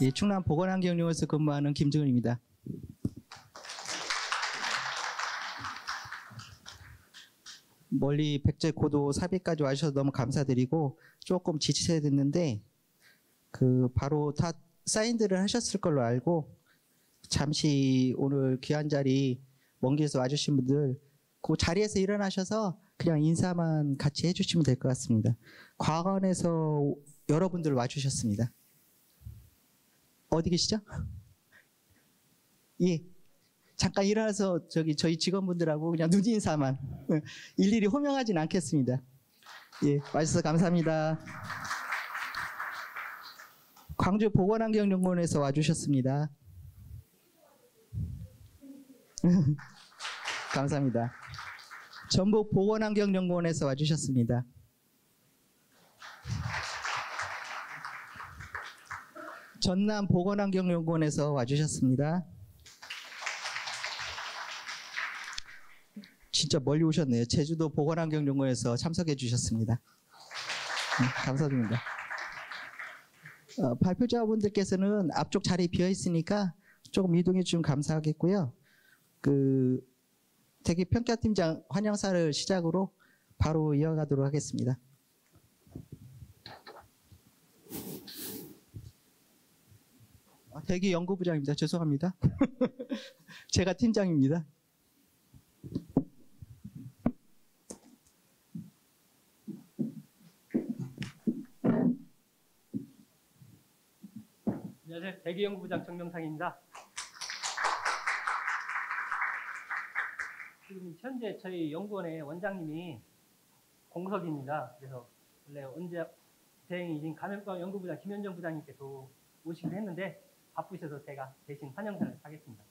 예, 충남 보건환경연구원에서 근무하는 김정은입니다. 멀리 백제 고도 사비까지 와주셔서 너무 감사드리고 조금 지치셔야 됐는데 바로 다 사인들을 하셨을 걸로 알고 잠시 오늘 귀한 자리 먼 길에서 와주신 분들 그 자리에서 일어나셔서 그냥 인사만 같이 해주시면 될 것 같습니다. 과관에서 여러분들 와주셨습니다. 어디 계시죠? 예. 잠깐 일어나서 저희 직원분들하고 그냥 눈인사만 일일이 호명하진 않겠습니다. 예, 와주셔서 감사합니다. 광주 보건환경연구원에서 와주셨습니다. 감사합니다. 전북 보건환경연구원에서 와주셨습니다. 전남 보건환경연구원에서 와주셨습니다. 진짜 멀리 오셨네요. 제주도 보건환경연구원에서 참석해 주셨습니다. 감사드립니다. 발표자분들께서는 앞쪽 자리 비어 있으니까 조금 이동해 주시면 감사하겠고요. 대기 평가팀장 환영사를 시작으로 바로 이어가도록 하겠습니다. 대기 연구부장입니다. 죄송합니다. 제가 팀장입니다. 안녕하세요. 대기연구부장 정명상입니다. 지금 현재 저희 연구원의 원장님이 공석입니다. 그래서 원래 언제 대행이신 감염병 연구부장 김현정 부장님께서 오시기로 했는데 바쁘셔서 제가 대신 환영사를 하겠습니다.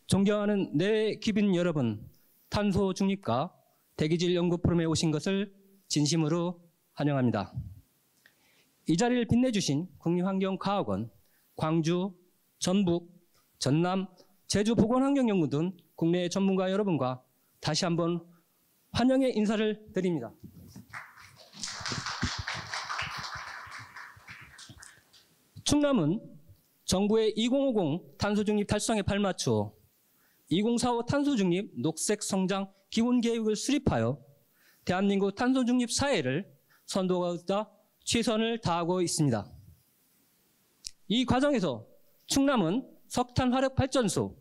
존경하는 내외 기빈 여러분, 탄소 중립과 대기질 연구 포럼에 오신 것을 진심으로 환영합니다. 이 자리를 빛내주신 국립환경과학원, 광주, 전북, 전남, 제주 보건환경연구 등 국내 전문가 여러분과 다시 한번 환영의 인사를 드립니다. 충남은 정부의 2050 탄소중립 달성에 발맞추어 2045 탄소중립 녹색성장 기본계획을 수립하여 대한민국 탄소중립 사회를 선도하고자 최선을 다하고 있습니다. 이 과정에서 충남은 석탄화력발전소,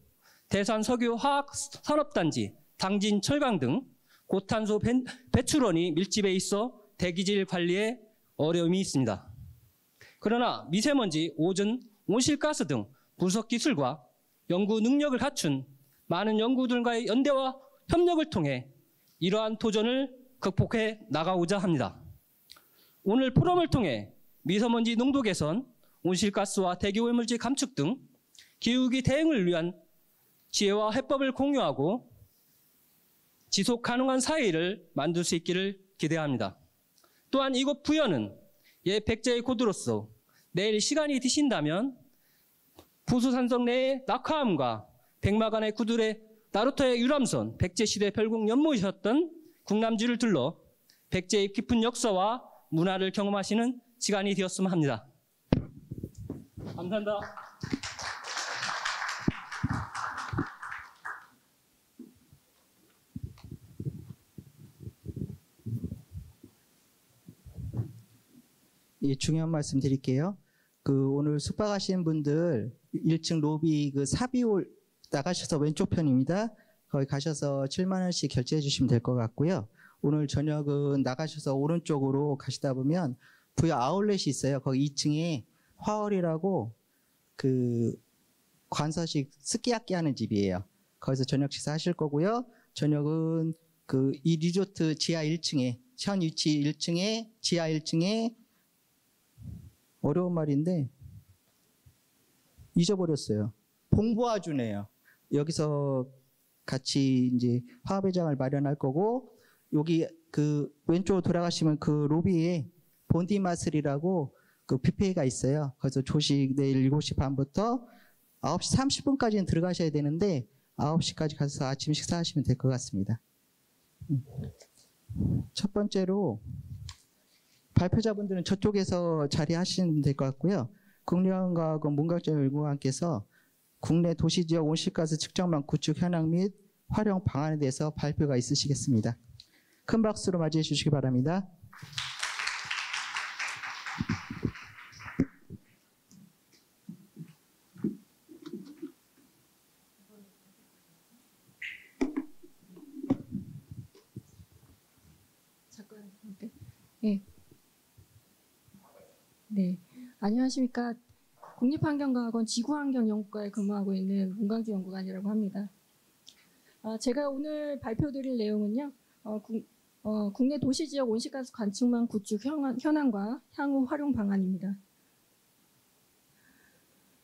대산석유화학산업단지, 당진철강 등 고탄소 배출원이 밀집해 있어 대기질 관리에 어려움이 있습니다. 그러나 미세먼지, 오존, 온실가스 등 분석 기술과 연구 능력을 갖춘 많은 연구들과의 연대와 협력을 통해 이러한 도전을 극복해 나가고자 합니다. 오늘 포럼을 통해 미세먼지 농도 개선, 온실가스와 대기오염물질 감축 등 기후위기 대응을 위한 지혜와 해법을 공유하고 지속 가능한 사회를 만들 수 있기를 기대합니다. 또한 이곳 부여는 백제의 고도로서 내일 시간이 되신다면 부수산성 내의 낙화암과 백마간의 구들의 나루터의 유람선, 백제시대 별궁 연못이었던 국남지를 둘러 백제의 깊은 역사와 문화를 경험하시는 시간이 되었으면 합니다. 감사합니다. 예, 중요한 말씀 드릴게요. 오늘 숙박하시는 분들 1층 로비 사비홀 나가셔서 왼쪽 편입니다. 거기 가셔서 7만 원씩 결제해 주시면 될 것 같고요. 오늘 저녁은 나가셔서 오른쪽으로 가시다 보면 부여 아울렛이 있어요. 거기 2층에 화월이라고 관서식 스키야키 하는 집이에요. 거기서 저녁 식사 하실 거고요. 저녁은 이 리조트 지하 1층에 현 위치 1층에 지하 1층에 어려운 말인데 잊어버렸어요. 봉보아주네요. 여기서 같이 이제 화합회장을 마련할 거고 여기 왼쪽으로 돌아가시면 로비에 본디마슬이라고 뷔페가 있어요. 그래서 조식 내일 7시 반부터 9시 30분까지는 들어가셔야 되는데 9시까지 가서 아침 식사하시면 될 것 같습니다. 첫 번째로 발표자분들은 저쪽에서 자리하시면 될 것 같고요. 국립환경과학원 문광재연구원께서 국내 도시지역 온실가스 측정망 구축 현황 및 활용 방안에 대해서 발표가 있으시겠습니다. 큰 박수로 맞이해 주시기 바랍니다. 잠깐. 네. 네. 안녕하십니까. 국립환경과학원 지구환경연구과에 근무하고 있는 문광주 연구관이라고 합니다. 제가 오늘 발표드릴 내용은요. 국내 도시지역 온실가스 관측망 구축 현황과 향후 활용 방안입니다.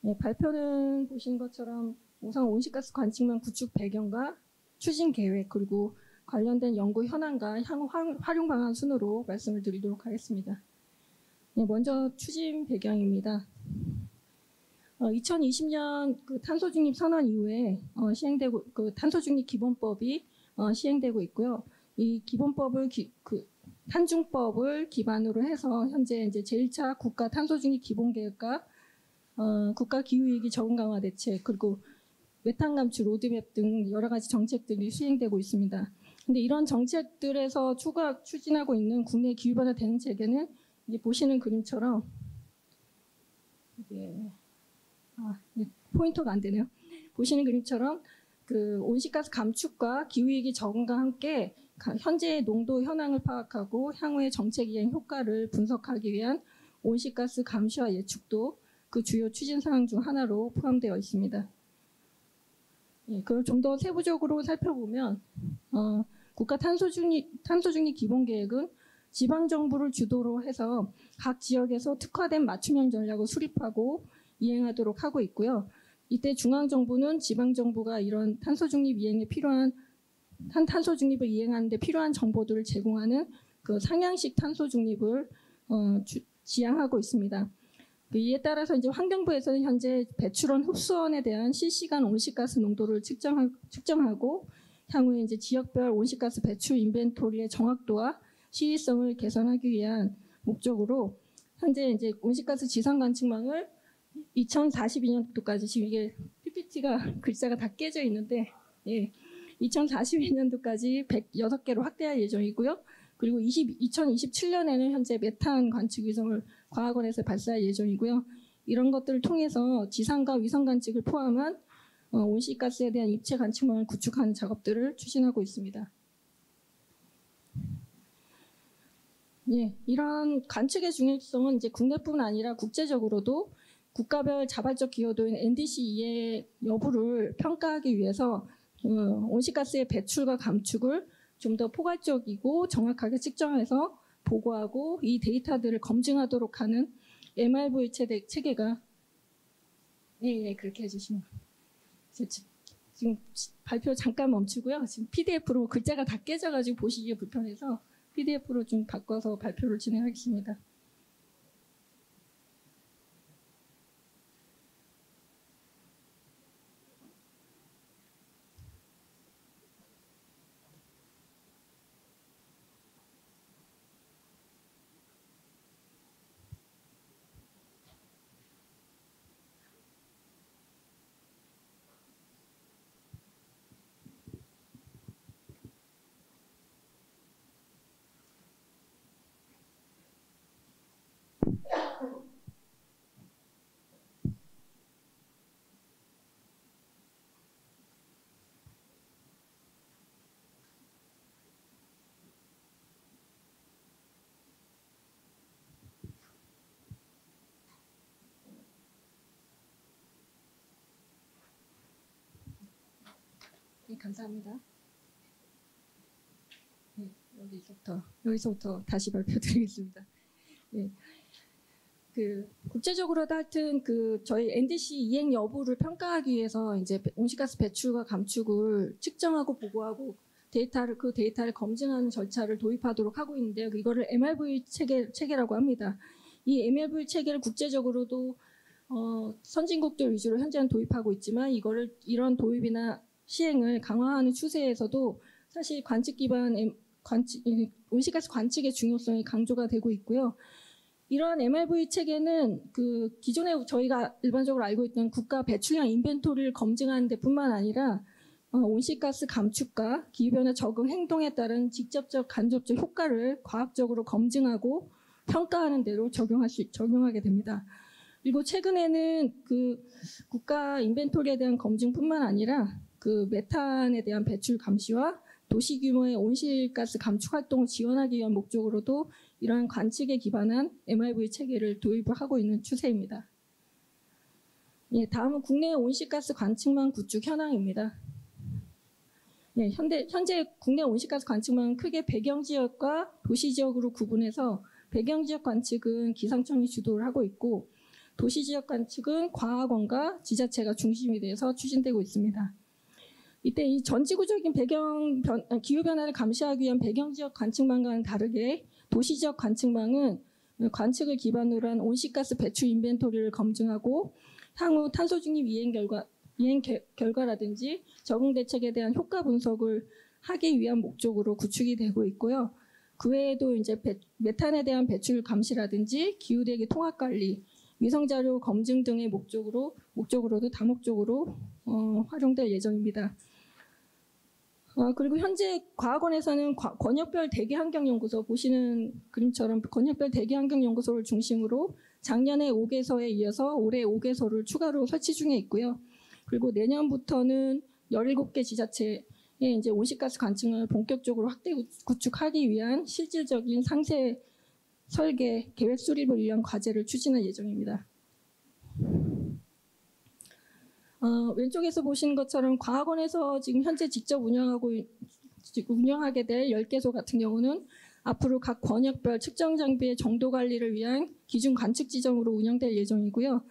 네, 발표는 보신 것처럼 우선 온실가스 관측망 구축 배경과 추진 계획 그리고 관련된 연구 현황과 향후 활용 방안 순으로 말씀을 드리도록 하겠습니다. 네, 먼저 추진 배경입니다. 2020년 그 탄소 중립 선언 이후에 시행되고 그 탄소 중립 기본법이 시행되고 있고요. 이 기본법을 탄중법을 기반으로 해서 현재 이제 제1차 국가 탄소 중립 기본 계획과 국가 기후 위기 적응 강화 대책 그리고 메탄 감축 로드맵 등 여러 가지 정책들이 수행되고 있습니다. 근데 이런 정책들에서 추진하고 있는 국내 기후 변화 대응 체계는 이제 보시는 그림처럼 이게 포인터가 안 되네요. 보시는 그림처럼 그 온실가스 감축과 기후위기 적응과 함께 현재의 농도 현황을 파악하고 향후의 정책 이행 효과를 분석하기 위한 온실가스 감시와 예측도 그 주요 추진 사항 중 하나로 포함되어 있습니다. 예, 그걸 좀 더 세부적으로 살펴보면 국가 탄소 중립 기본 계획은 지방 정부를 주도로 해서 각 지역에서 특화된 맞춤형 전략을 수립하고 이행하도록 하고 있고요. 이때 중앙 정부는 지방 정부가 이런 탄소 중립 이행에 필요한 탄소 중립을 이행하는 데 필요한 정보들을 제공하는 그 상향식 탄소 중립을 지향하고 있습니다. 이에 따라서 이제 환경부에서는 현재 배출원 흡수원에 대한 실시간 온실가스 농도를 측정하고 향후에 이제 지역별 온실가스 배출 인벤토리의 정확도와 시의성을 개선하기 위한 목적으로 현재 이제 온실가스 지상 관측망을 2042년도까지 지금 이게 PPT가 글자가 다 깨져 있는데 2042년도까지 106개로 확대할 예정이고요. 그리고 2027년에는 현재 메탄 관측 위성을 과학원에서 발사할 예정이고요. 이런 것들을 통해서 지상과 위성 관측을 포함한 온실가스에 대한 입체 관측망을 구축하는 작업들을 추진하고 있습니다. 예, 이런 관측의 중요성은 이제 국내뿐 아니라 국제적으로도 국가별 자발적 기여도인 NDC 이해 여부를 평가하기 위해서 온실가스의 배출과 감축을 좀 더 포괄적이고 정확하게 측정해서 보고하고 이 데이터들을 검증하도록 하는 MRV 체계가 그렇게 해주시면 지금 발표 잠깐 멈추고요. 지금 PDF로 글자가 다 깨져가지고 보시기에 불편해서 PDF로 좀 바꿔서 발표를 진행하겠습니다. 네, 감사합니다. 네, 여기서부터 다시 발표드리겠습니다. 네. 그 국제적으로도 하여튼 그 저희 NDC 이행 여부를 평가하기 위해서 이제 온실가스 배출과 감축을 측정하고 보고하고 그 데이터를 검증하는 절차를 도입하도록 하고 있는데요. 이거를 MRV 체계라고 합니다. 이 MRV 체계를 국제적으로도 선진국들 위주로 현재는 도입하고 있지만 이런 도입이나 시행을 강화하는 추세에서도 사실 관측 기반 온실가스 관측의 중요성이 강조가 되고 있고요. 이러한 MRV 체계는 그 기존에 저희가 일반적으로 알고 있던 국가 배출량 인벤토리를 검증하는 데뿐만 아니라 온실가스 감축과 기후변화 적응 행동에 따른 직접적 간접적 효과를 과학적으로 검증하고 평가하는 대로 적용하게 됩니다. 그리고 최근에는 그 국가 인벤토리에 대한 검증뿐만 아니라 그 메탄에 대한 배출 감시와 도시 규모의 온실가스 감축 활동을 지원하기 위한 목적으로도 이러한 관측에 기반한 MRV 체계를 도입을 하고 있는 추세입니다. 예, 다음은 국내 온실가스 관측망 구축 현황입니다. 예, 현재 국내 온실가스 관측망은 크게 배경지역과 도시지역으로 구분해서 배경지역 관측은 기상청이 주도를 하고 있고 도시지역 관측은 과학원과 지자체가 중심이 돼서 추진되고 있습니다. 이때 이 전지구적인 기후변화를 감시하기 위한 배경지역 관측망과는 다르게 도시지역 관측망은 관측을 기반으로 한 온실가스 배출 인벤토리를 검증하고 향후 탄소 중립 이행 결과라든지 적응 대책에 대한 효과 분석을 하기 위한 목적으로 구축이 되고 있고요. 그 외에도 이제 메탄에 대한 배출 감시라든지 기후대기 통합 관리, 위성 자료 검증 등의 목적으로도 다목적으로 활용될 예정입니다. 그리고 현재 과학원에서는 권역별 대기환경연구소 보시는 그림처럼 권역별 대기환경연구소를 중심으로 작년에 5개소에 이어서 올해 5개소를 추가로 설치 중에 있고요. 그리고 내년부터는 17개 지자체에 이제 온실가스 관측을 본격적으로 확대 구축하기 위한 실질적인 상세 설계 계획 수립을 위한 과제를 추진할 예정입니다. 왼쪽에서 보시는 것처럼 과학원에서 지금 현재 직접 운영하게 될 10개소 같은 경우는 앞으로 각 권역별 측정 장비의 정도 관리를 위한 기준 관측 지점으로 운영될 예정이고요.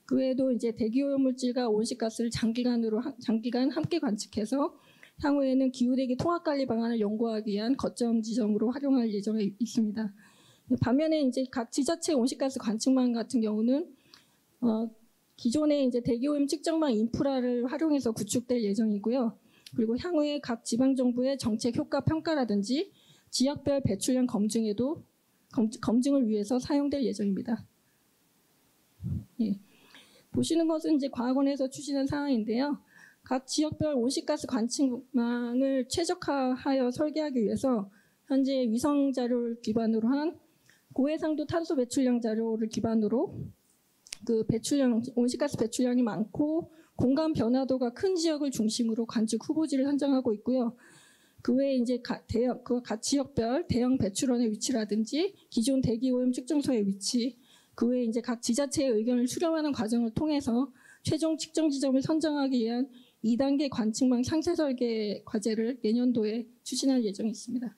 그 외에도 이제 대기오염물질과 온실가스를 장기간 함께 관측해서 향후에는 기후대기 통합 관리 방안을 연구하기 위한 거점 지점으로 활용할 예정에 있습니다. 반면에 이제 각 지자체 온실가스 관측망 같은 경우는 기존의 이제 대기오염 측정망 인프라를 활용해서 구축될 예정이고요. 그리고 향후에 각 지방 정부의 정책 효과 평가라든지 지역별 배출량 검증을 위해서 사용될 예정입니다. 예. 보시는 것은 이제 과학원에서 추진한 사항인데요. 각 지역별 온실가스 관측망을 최적화하여 설계하기 위해서 현재 위성 자료를 기반으로 한 고해상도 탄소 배출량 자료를 기반으로 그 온실가스 배출량이 많고 공간 변화도가 큰 지역을 중심으로 관측 후보지를 선정하고 있고요. 그 외에 이제 각 지역별 대형 배출원의 위치라든지 기존 대기오염 측정소의 위치, 그 외에 이제 각 지자체의 의견을 수렴하는 과정을 통해서 최종 측정 지점을 선정하기 위한 2단계 관측망 상세 설계 과제를 내년도에 추진할 예정이 있습니다.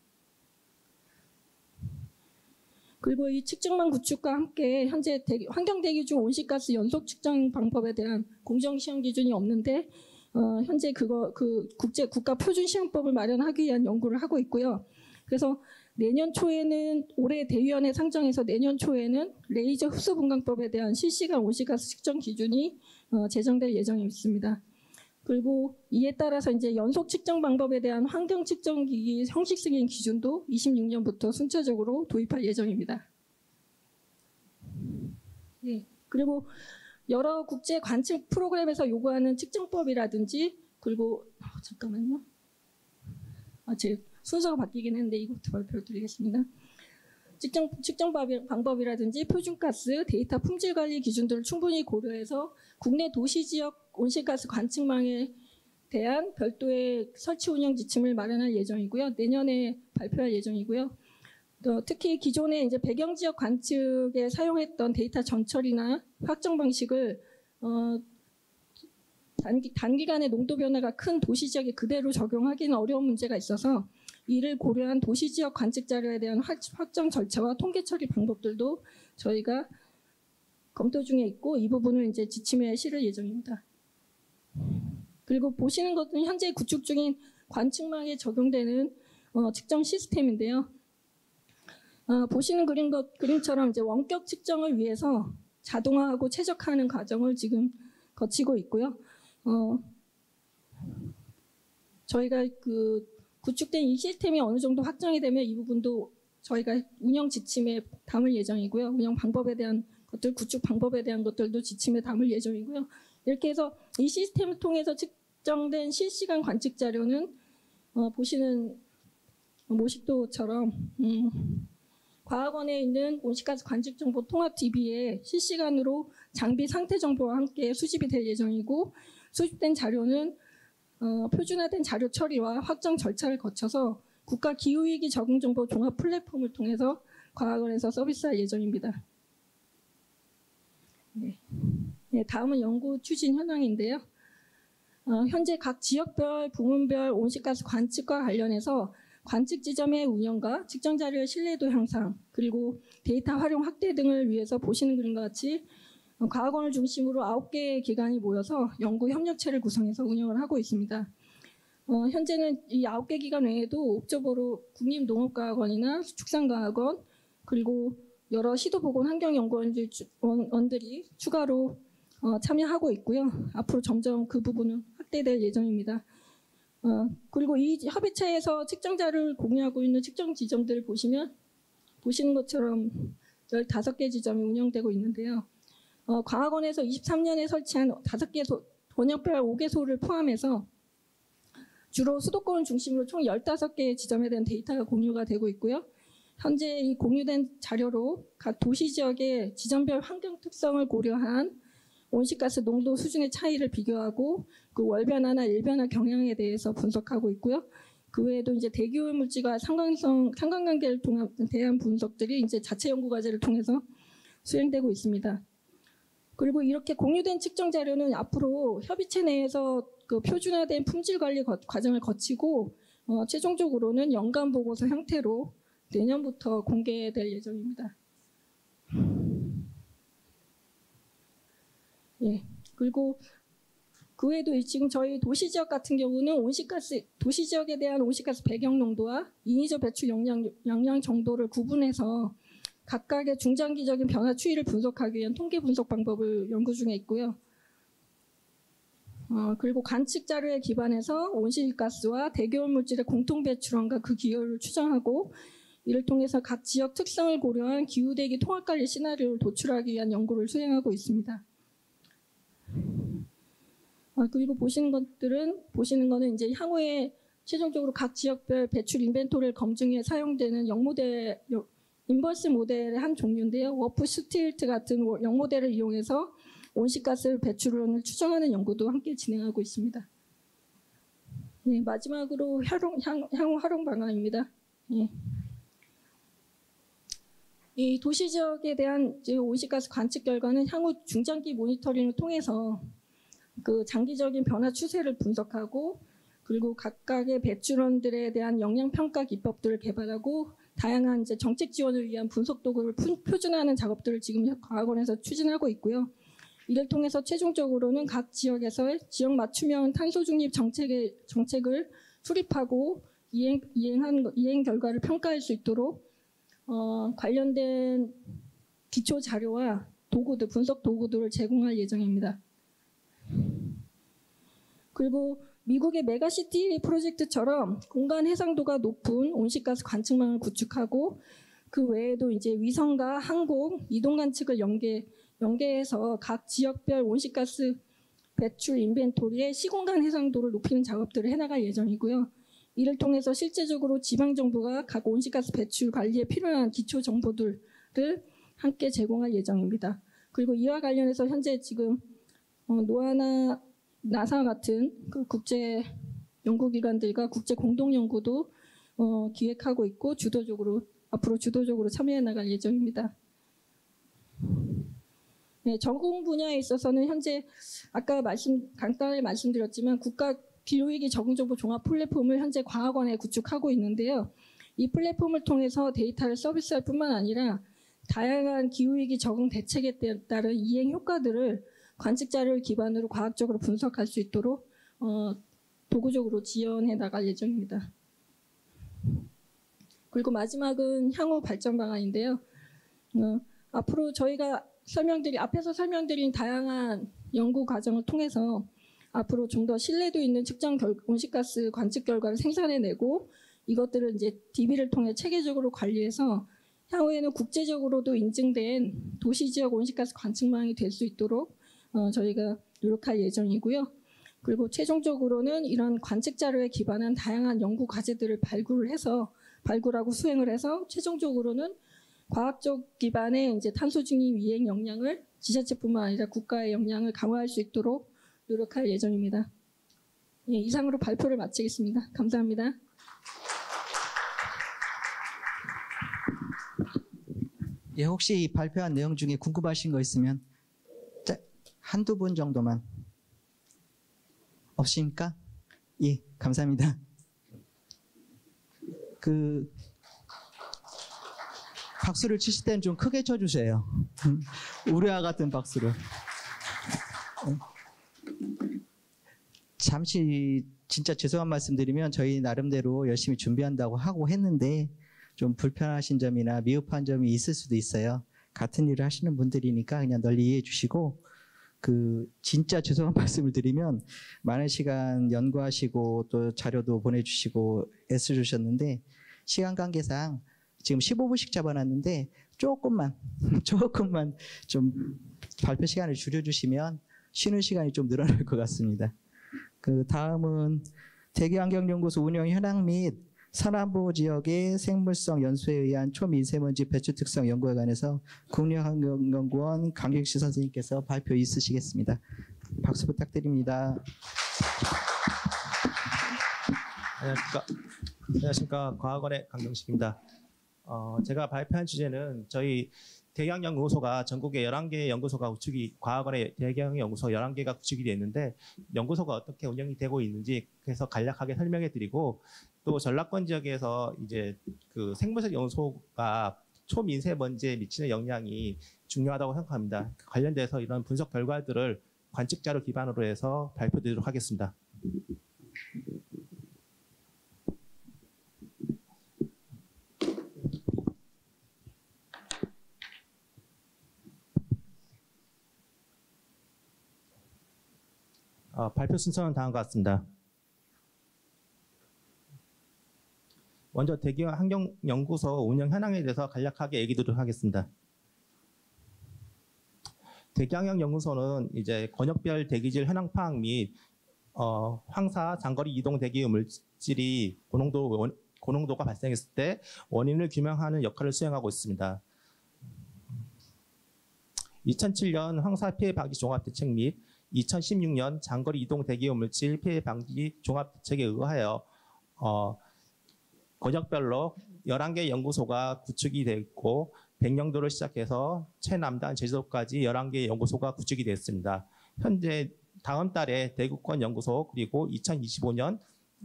그리고 이 측정망 구축과 함께 현재 환경 대기 중 온실가스 연속 측정 방법에 대한 공정 시험 기준이 없는데 현재 국가 표준 시험법을 마련하기 위한 연구를 하고 있고요. 그래서 내년 초에는 올해 대위원회 상정에서 내년 초에는 레이저 흡수 분광법에 대한 실시간 온실가스 측정 기준이 제정될 예정이 있습니다. 그리고 이에 따라서 이제 연속 측정 방법에 대한 환경 측정기기 형식 승인 기준도 26년부터 순차적으로 도입할 예정입니다. 예. 그리고 여러 국제 관측 프로그램에서 요구하는 측정법이라든지 그리고 잠깐만요. 제 순서가 바뀌긴 했는데 이것부터 발표드리겠습니다. 측정 방법이라든지 표준가스, 데이터 품질 관리 기준들을 충분히 고려해서 국내 도시지역 온실가스 관측망에 대한 별도의 설치 운영 지침을 마련할 예정이고요. 내년에 발표할 예정이고요. 특히 기존에 이제 배경지역 관측에 사용했던 데이터 전처리나 확정 방식을 단기간에 농도 변화가 큰 도시지역에 그대로 적용하기는 어려운 문제가 있어서 이를 고려한 도시지역 관측 자료에 대한 확정 절차와 통계 처리 방법들도 저희가 검토 중에 있고 이 부분을 이제 지침에 실을 예정입니다. 그리고 보시는 것은 현재 구축 중인 관측망에 적용되는 측정 시스템인데요. 보시는 그림처럼 이제 원격 측정을 위해서 자동화하고 최적화하는 과정을 지금 거치고 있고요. 저희가 구축된 이 시스템이 어느 정도 확정이 되면 이 부분도 저희가 운영 지침에 담을 예정이고요. 운영 방법에 대한 것들, 구축 방법에 대한 것들도 지침에 담을 예정이고요. 이렇게 해서 이 시스템을 통해서 측정된 실시간 관측 자료는 보시는 모식도처럼 과학원에 있는 온실가스 관측 정보 통합 DB에 실시간으로 장비 상태 정보와 함께 수집이 될 예정이고, 수집된 자료는 표준화된 자료 처리와 확정 절차를 거쳐서 국가 기후위기 적응 정보 종합 플랫폼을 통해서 과학원에서 서비스할 예정입니다. 네, 다음은 연구 추진 현황인데요. 현재 각 지역별, 부문별 온실가스 관측과 관련해서 관측 지점의 운영과 측정 자료의 신뢰도 향상, 그리고 데이터 활용 확대 등을 위해서 보시는 그림과 같이 과학원을 중심으로 9개의 기관이 모여서 연구 협력체를 구성해서 운영을 하고 있습니다. 현재는 이 9개 기관 외에도 옵저버로 국립농업과학원이나 축산과학원, 그리고 여러 시도보건 환경연구원들이 추가로 참여하고 있고요. 앞으로 점점 그 부분은 확대될 예정입니다. 그리고 이 협의체에서 측정 자료를 공유하고 있는 측정 지점들을 보시는 것처럼 15개 지점이 운영되고 있는데요. 과학원에서 23년에 설치한 5개 원역별 5개소를 포함해서 주로 수도권을 중심으로 총 15개의 지점에 대한 데이터가 공유가 되고 있고요. 현재 이 공유된 자료로 각 도시 지역의 지점별 환경 특성을 고려한 온실가스 농도 수준의 차이를 비교하고 그 월변화나 일변화 경향에 대해서 분석하고 있고요. 그 외에도 이제 대기오염 물질과 상관관계를 대한 분석들이 이제 자체 연구 과제를 통해서 수행되고 있습니다. 그리고 이렇게 공유된 측정 자료는 앞으로 협의체 내에서 그 표준화된 품질 관리 과정을 거치고 최종적으로는 연간 보고서 형태로 내년부터 공개될 예정입니다. 예. 그리고 그 외에도 지금 저희 도시 지역 같은 경우는 도시 지역에 대한 온실가스 배경 농도와 인위적 배출 영향 정도를 구분해서 각각의 중장기적인 변화 추이를 분석하기 위한 통계 분석 방법을 연구 중에 있고요. 그리고 관측 자료에 기반해서 온실가스와 대기오염 물질의 공통 배출원과 그 기여를 추정하고, 이를 통해서 각 지역 특성을 고려한 기후대기 통합관리 시나리오를 도출하기 위한 연구를 수행하고 있습니다. 그리고 보시는 거는 이제 향후에 최종적으로 각 지역별 배출 인벤토리를 검증에 사용되는 인버스 모델의 한 종류인데요. 워프 스틸트 같은 영모델을 이용해서 온실가스 배출원을 추정하는 연구도 함께 진행하고 있습니다. 네, 마지막으로 향후 활용 방안입니다. 네. 이 도시 지역에 대한 이제 온실가스 관측 결과는 향후 중장기 모니터링을 통해서 그 장기적인 변화 추세를 분석하고, 그리고 각각의 배출원들에 대한 영향 평가 기법들을 개발하고 다양한 이제 정책 지원을 위한 분석 도구를 표준화하는 작업들을 지금 과학원에서 추진하고 있고요. 이를 통해서 최종적으로는 각 지역에서의 지역 맞춤형 탄소 중립 정책을 수립하고 이행 결과를 평가할 수 있도록 관련된 기초 자료와 분석 도구들을 제공할 예정입니다. 그리고 미국의 메가시티 프로젝트처럼 공간 해상도가 높은 온실가스 관측망을 구축하고, 그 외에도 이제 위성과 항공, 이동 관측을 연계해서 각 지역별 온실가스 배출 인벤토리의 시공간 해상도를 높이는 작업들을 해나갈 예정이고요. 이를 통해서 실제적으로 지방정부가 각 온실가스 배출 관리에 필요한 기초 정보들을 함께 제공할 예정입니다. 그리고 이와 관련해서 현재 지금 노아나 나사 같은 그 국제 연구기관들과 국제 공동 연구도 기획하고 있고 앞으로 주도적으로 참여해 나갈 예정입니다. 네, 전공 분야에 있어서는 현재 아까 간단히 말씀드렸지만 국가 기후위기 적응정보 종합 플랫폼을 현재 과학원에 구축하고 있는데요. 이 플랫폼을 통해서 데이터를 서비스할 뿐만 아니라 다양한 기후위기 적응 대책에 따른 이행 효과들을 관측 자료를 기반으로 과학적으로 분석할 수 있도록 도구적으로 지원해 나갈 예정입니다. 그리고 마지막은 향후 발전 방안인데요. 앞으로 저희가 앞에서 설명드린 다양한 연구 과정을 통해서 앞으로 좀 더 신뢰도 있는 측정 온실가스 관측 결과를 생산해내고 이것들을 이제 DB를 통해 체계적으로 관리해서 향후에는 국제적으로도 인증된 도시지역 온실가스 관측망이 될 수 있도록 저희가 노력할 예정이고요. 그리고 최종적으로는 이런 관측 자료에 기반한 다양한 연구 과제들을 발굴하고 수행을 해서 최종적으로는 과학적 기반의 이제 탄소 중립 이행 역량을 지자체뿐만 아니라 국가의 역량을 강화할 수 있도록 노력할 예정입니다. 예, 이상으로 발표를 마치겠습니다. 감사합니다. 예, 혹시 발표한 내용 중에 궁금하신 거 있으면 한두 분 정도만. 없습니까? 예, 감사합니다. 박수를 치실 때는 좀 크게 쳐주세요. 우레와 같은 박수를. 잠시 진짜 죄송한 말씀 드리면 저희 나름대로 열심히 준비한다고 하고 했는데 좀 불편하신 점이나 미흡한 점이 있을 수도 있어요. 같은 일을 하시는 분들이니까 그냥 널리 이해해 주시고 진짜 죄송한 말씀을 드리면 많은 시간 연구하시고 또 자료도 보내주시고 애써주셨는데 시간 관계상 지금 15분씩 잡아놨는데 조금만 좀 발표 시간을 줄여주시면 쉬는 시간이 좀 늘어날 것 같습니다. 다음은 대기환경연구소 운영 현황 및 산안보 지역의 생물성 연소에 의한 초미세먼지 배출 특성 연구에 관해서 국립환경연구원 강경식 선생님께서 발표 있으시겠습니다. 박수 부탁드립니다. 안녕하십니까. 과학원의 강경식입니다. 제가 발표한 주제는 저희 대기환경연구소가 전국에 11개의 연구소가 구축이 과학원의 대기환경연구소 11개가 구축이 되어 있는데 연구소가 어떻게 운영이 되고 있는지 그래서 간략하게 설명해 드리고 또 전라권 지역에서 이제 생물성 연소가 초미세먼지에 미치는 영향이 중요하다고 생각합니다. 관련돼서 이런 분석 결과들을 관측자료 기반으로 해서 발표드리도록 하겠습니다. 발표 순서는 다음과 같습니다. 먼저 대기환경연구소 운영 현황에 대해서 간략하게 얘기 드리도록 하겠습니다. 대기환경연구소는 이제 권역별 대기질 현황 파악 및 황사 장거리 이동 대기 물질이 고농도가 발생했을 때 원인을 규명하는 역할을 수행하고 있습니다. 2007년 황사 피해 방지 종합대책 및 2016년 장거리 이동 대기오염 물질 피해 방지 종합대책에 의하여 권역별로 11개 연구소가 구축이 되어 있고 백령도를 시작해서 최남단 제주도까지 11개 연구소가 구축이 됐습니다. 현재 다음 달에 대구권 연구소 그리고 2025년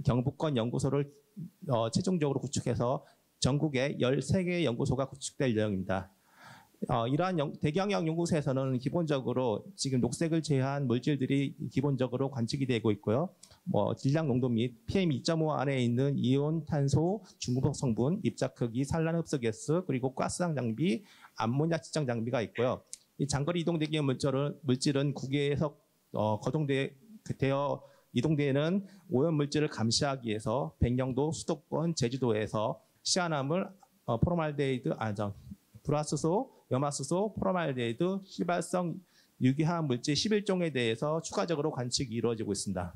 경북권 연구소를 최종적으로 구축해서 전국에 13개 연구소가 구축될 예정입니다. 이러한 대기환경연구소에서는 기본적으로 지금 녹색을 제외한 물질들이 기본적으로 관측이 되고 있고요. 질량 농도 및 PM 2.5 안에 있는 이온, 탄소, 중금속 성분, 입자 크기, 산란 흡수 가스, 그리고 가스상 장비, 암모니아 측정 장비가 있고요. 이 장거리 이동 대기 물질은 국외에서 거동되어 이동되는 오염 물질을 감시하기 위해서 백령도, 수도권, 제주도에서 시아나물, 포르말데히드, 불화수소, 염화수소, 포르말데히드, 휘발성 유기화학 물질 11종에 대해서 추가적으로 관측이 이루어지고 있습니다.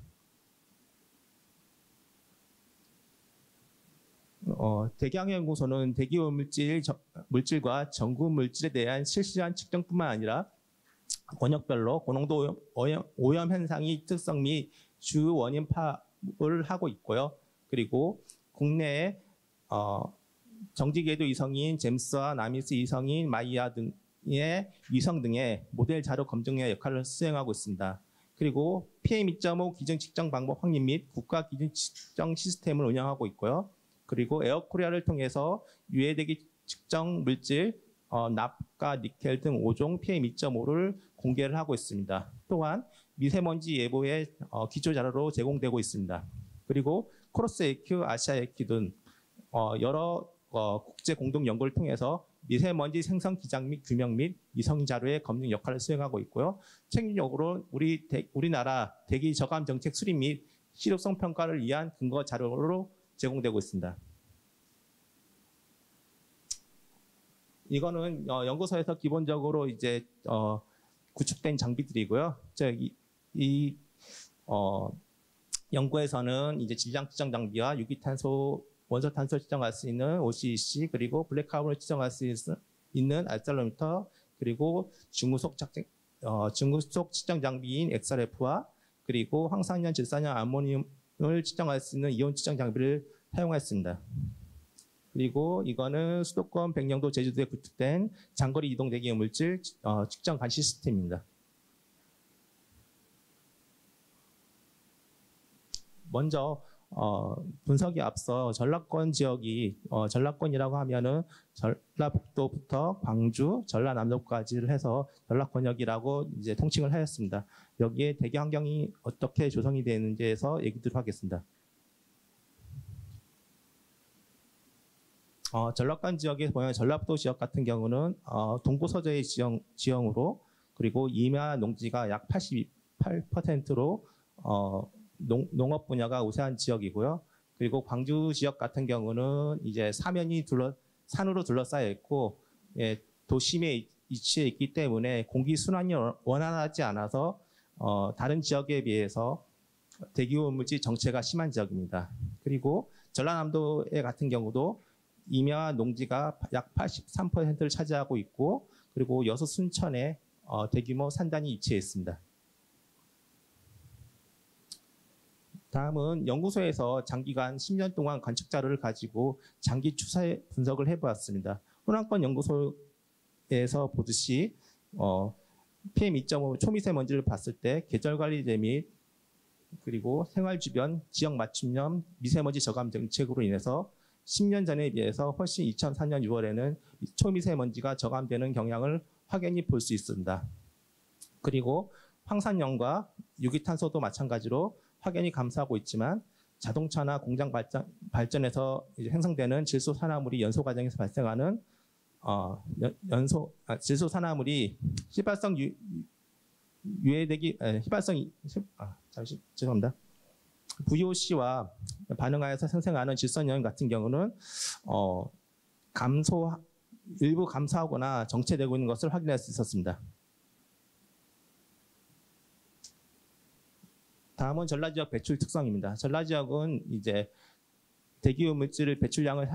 대기환경연구소는 대기오염 물질과 전구 물질에 대한 실시간 측정뿐만 아니라 권역별로 고농도 오염 현상의 특성 및 주 원인 파악을 하고 있고요. 그리고 국내에 정지궤도 위성인 잼스와 나미스 위성인 마이아 등의 위성 등의 모델 자료 검증의 역할을 수행하고 있습니다. 그리고 PM2.5 기준 측정 방법 확립 및 국가 기준 측정 시스템을 운영하고 있고요. 그리고 에어코리아를 통해서 유해대기 측정 물질, 납과 니켈 등 5종 PM2.5를 공개를 하고 있습니다. 또한 미세먼지 예보의 기초 자료로 제공되고 있습니다. 그리고 코러스 AQ, 아시아 AQ 등 여러 국제 공동 연구를 통해서 미세먼지 생성 기장 및 규명 및 이성 자료의 검증 역할을 수행하고 있고요. 최종적으로 우리나라 대기 저감 정책 수립 및 실효성 평가를 위한 근거 자료로 제공되고 있습니다. 이거는 연구소에서 기본적으로 이제 구축된 장비들이고요. 연구에서는 이제 질량 측정 장비와 유기탄소, 원소탄소 측정할 수 있는 OCC, 그리고 블랙카본을 측정할 수 있는 알셀로미터, 그리고 중구속 측정 장비인 XRF와 그리고 황산염, 질산염, 암모늄을 측정할 수 있는 이온 측정 장비를 사용했습니다. 그리고 이거는 수도권 백령도 제주도에 구축된 장거리 이동 대기 물질 측정 감시 시스템입니다. 먼저 분석에 앞서 전라권 지역이 전라권이라고 하면은 전라북도부터 광주, 전라남도까지를 해서 전라권역이라고 이제 통칭을 하였습니다. 여기에 대기 환경이 어떻게 조성이 되는지에서 얘기를 하겠습니다. 전라권 지역에 보면 전라북도 지역 같은 경우는 동부서저의 지형으로 그리고 임야 농지가 약 88%로 농업 분야가 우세한 지역이고요. 그리고 광주 지역 같은 경우는 이제 사면이 산으로 둘러싸여 있고 도심에 위치해 있기 때문에 공기 순환이 원활하지 않아서 다른 지역에 비해서 대기오염물질 정체가 심한 지역입니다. 그리고 전라남도의 같은 경우도 임야 농지가 약 83%를 차지하고 있고 그리고 여수 순천에 대규모 산단이 위치해 있습니다. 다음은 연구소에서 장기간 10년 동안 관측 자료를 가지고 장기 추세 분석을 해보았습니다. 호남권 연구소에서 보듯이 PM2.5 초미세먼지를 봤을 때 계절관리제 및 그리고 생활 주변 지역 맞춤형 미세먼지 저감 정책으로 인해서 10년 전에 비해서 훨씬 2004년 6월에는 초미세먼지가 저감되는 경향을 확연히 볼 수 있습니다. 그리고 황산염과 유기탄소도 마찬가지로 확연히 감소하고 있지만 자동차나 공장 발전에서 생성되는 질소산화물이 연소 과정에서 발생하는 질소산화물이 휘발성 유해되기 죄송합니다. VOC와 반응하여서 생성하는 질소염 같은 경우는 일부 감소하거나 정체되고 있는 것을 확인할 수 있었습니다. 다음은 전라지역 배출 특성입니다. 전라지역은 이제 대기오염 물질 배출량을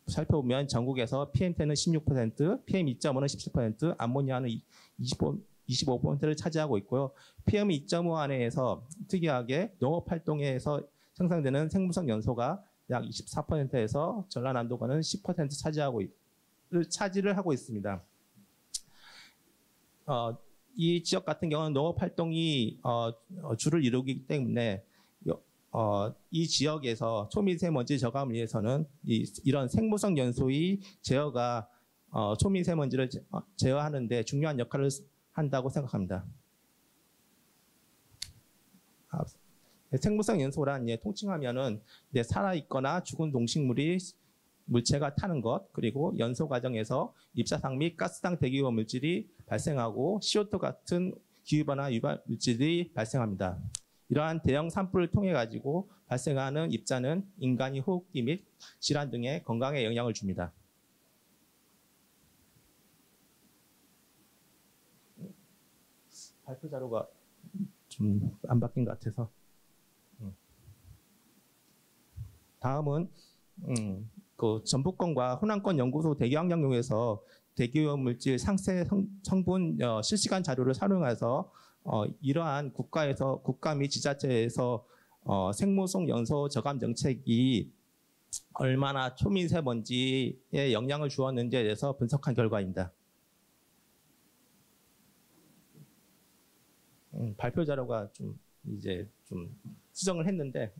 살펴보면 전국에서 PM10은 16%, PM2.5는 17%, 암모니아는 25%를 차지하고 있고요. PM2.5 안에서 특이하게 농업활동에서 생성되는 생물성 연소가 약 24%에서 전라남도권은 10% 차지를 하고 있습니다. 이 지역 같은 경우는 농업활동이 주를 이루기 때문에 이 지역에서 초미세먼지 저감을 위해서는 이런 생물성 연소의 제어가 초미세먼지를 제어하는 데 중요한 역할을 한다고 생각합니다. 생물성 연소란 통칭하면은 살아있거나 죽은 동식물이 물체가 타는 것, 그리고 연소 과정에서 입자상 및 가스당 대기오염 물질이 발생하고 CO2 같은 기후변화 유발 물질이 발생합니다. 이러한 대형 산불을 통해 가지고 발생하는 입자는 인간의 호흡기 및 질환 등의 건강에 영향을 줍니다. 발표 자료가 좀 안 바뀐 것 같아서. 다음은 그 전북권과 호남권 연구소 대기환경용에서 대기오염 물질 상세 성분 실시간 자료를 활용해서 이러한 국가 및 지자체에서 생물성 연소 저감 정책이 얼마나 초미세먼지에 영향을 주었는지에 대해서 분석한 결과입니다. 발표 자료가 좀 수정을 했는데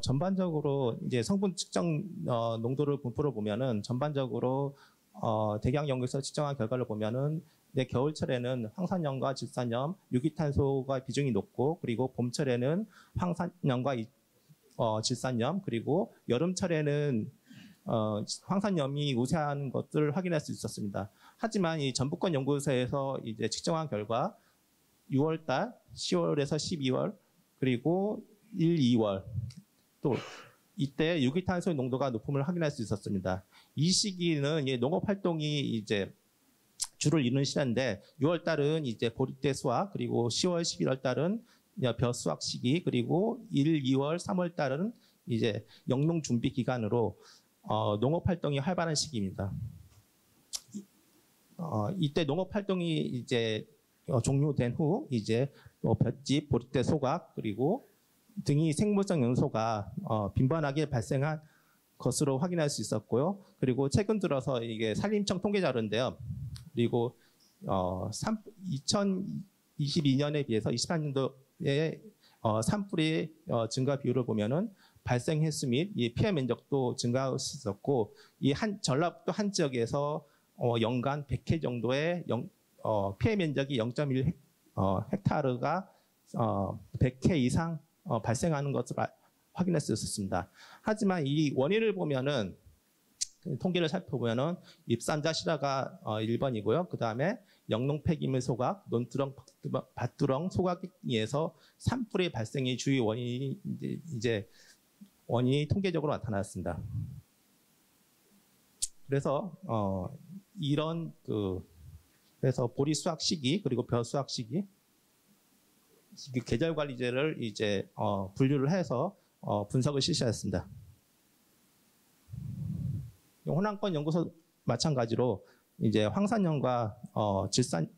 전반적으로 이제 성분 측정 농도를 분포를 보면은 전반적으로 대량 연구에서 측정한 결과를 보면은 겨울철에는 황산염과 질산염, 유기탄소가 비중이 높고, 그리고 봄철에는 황산염과 질산염, 그리고 여름철에는 황산염이 우세한 것들을 확인할 수 있었습니다. 하지만 이 전북권 연구소에서 이제 측정한 결과 6월달, 10월에서 12월, 그리고 1, 2월 또 이때 유기탄소의 농도가 높음을 확인할 수 있었습니다. 이 시기는 농업 활동이 이제 주를 이루는 시기인데 6월 달은 이제 보리대 수확, 그리고 10월, 11월 달은 벼 수확 시기, 그리고 1, 2월, 3월 달은 이제 영농 준비 기간으로 농업 활동이 활발한 시기입니다. 이때 농업 활동이 이제 종료된 후 이제 볏짚, 보리대 소각, 그리고 등이 생물성 연소가 빈번하게 발생한 것으로 확인할 수 있었고요. 그리고 최근 들어서 이게 산림청 통계 자료인데요. 그리고 2022년에 비해서 23년도에 산불의 증가 비율을 보면은 발생 횟수 및 이 피해 면적도 증가할 수 있었고, 이 전라북도 한 지역에서 연간 100회 정도의 피해 면적이 0.1 헥타르가 100회 이상 발생하는 것을 확인할 수 있었습니다. 하지만 이 원인을 보면은 통계를 살펴보면은 입산자 실화가 1번이고요. 그 다음에 영농 폐기물 소각, 논두렁, 밭두렁 소각에 의해서 산불의 발생이 주요 원인이 이제 원인이 통계적으로 나타났습니다. 그래서 이런 그래서 보리 수확 시기, 그리고 벼 수확 시기 계절 관리제를 이제 분류를 해서 분석을 실시했습니다. 호남권 연구소 마찬가지로 이제 황산염과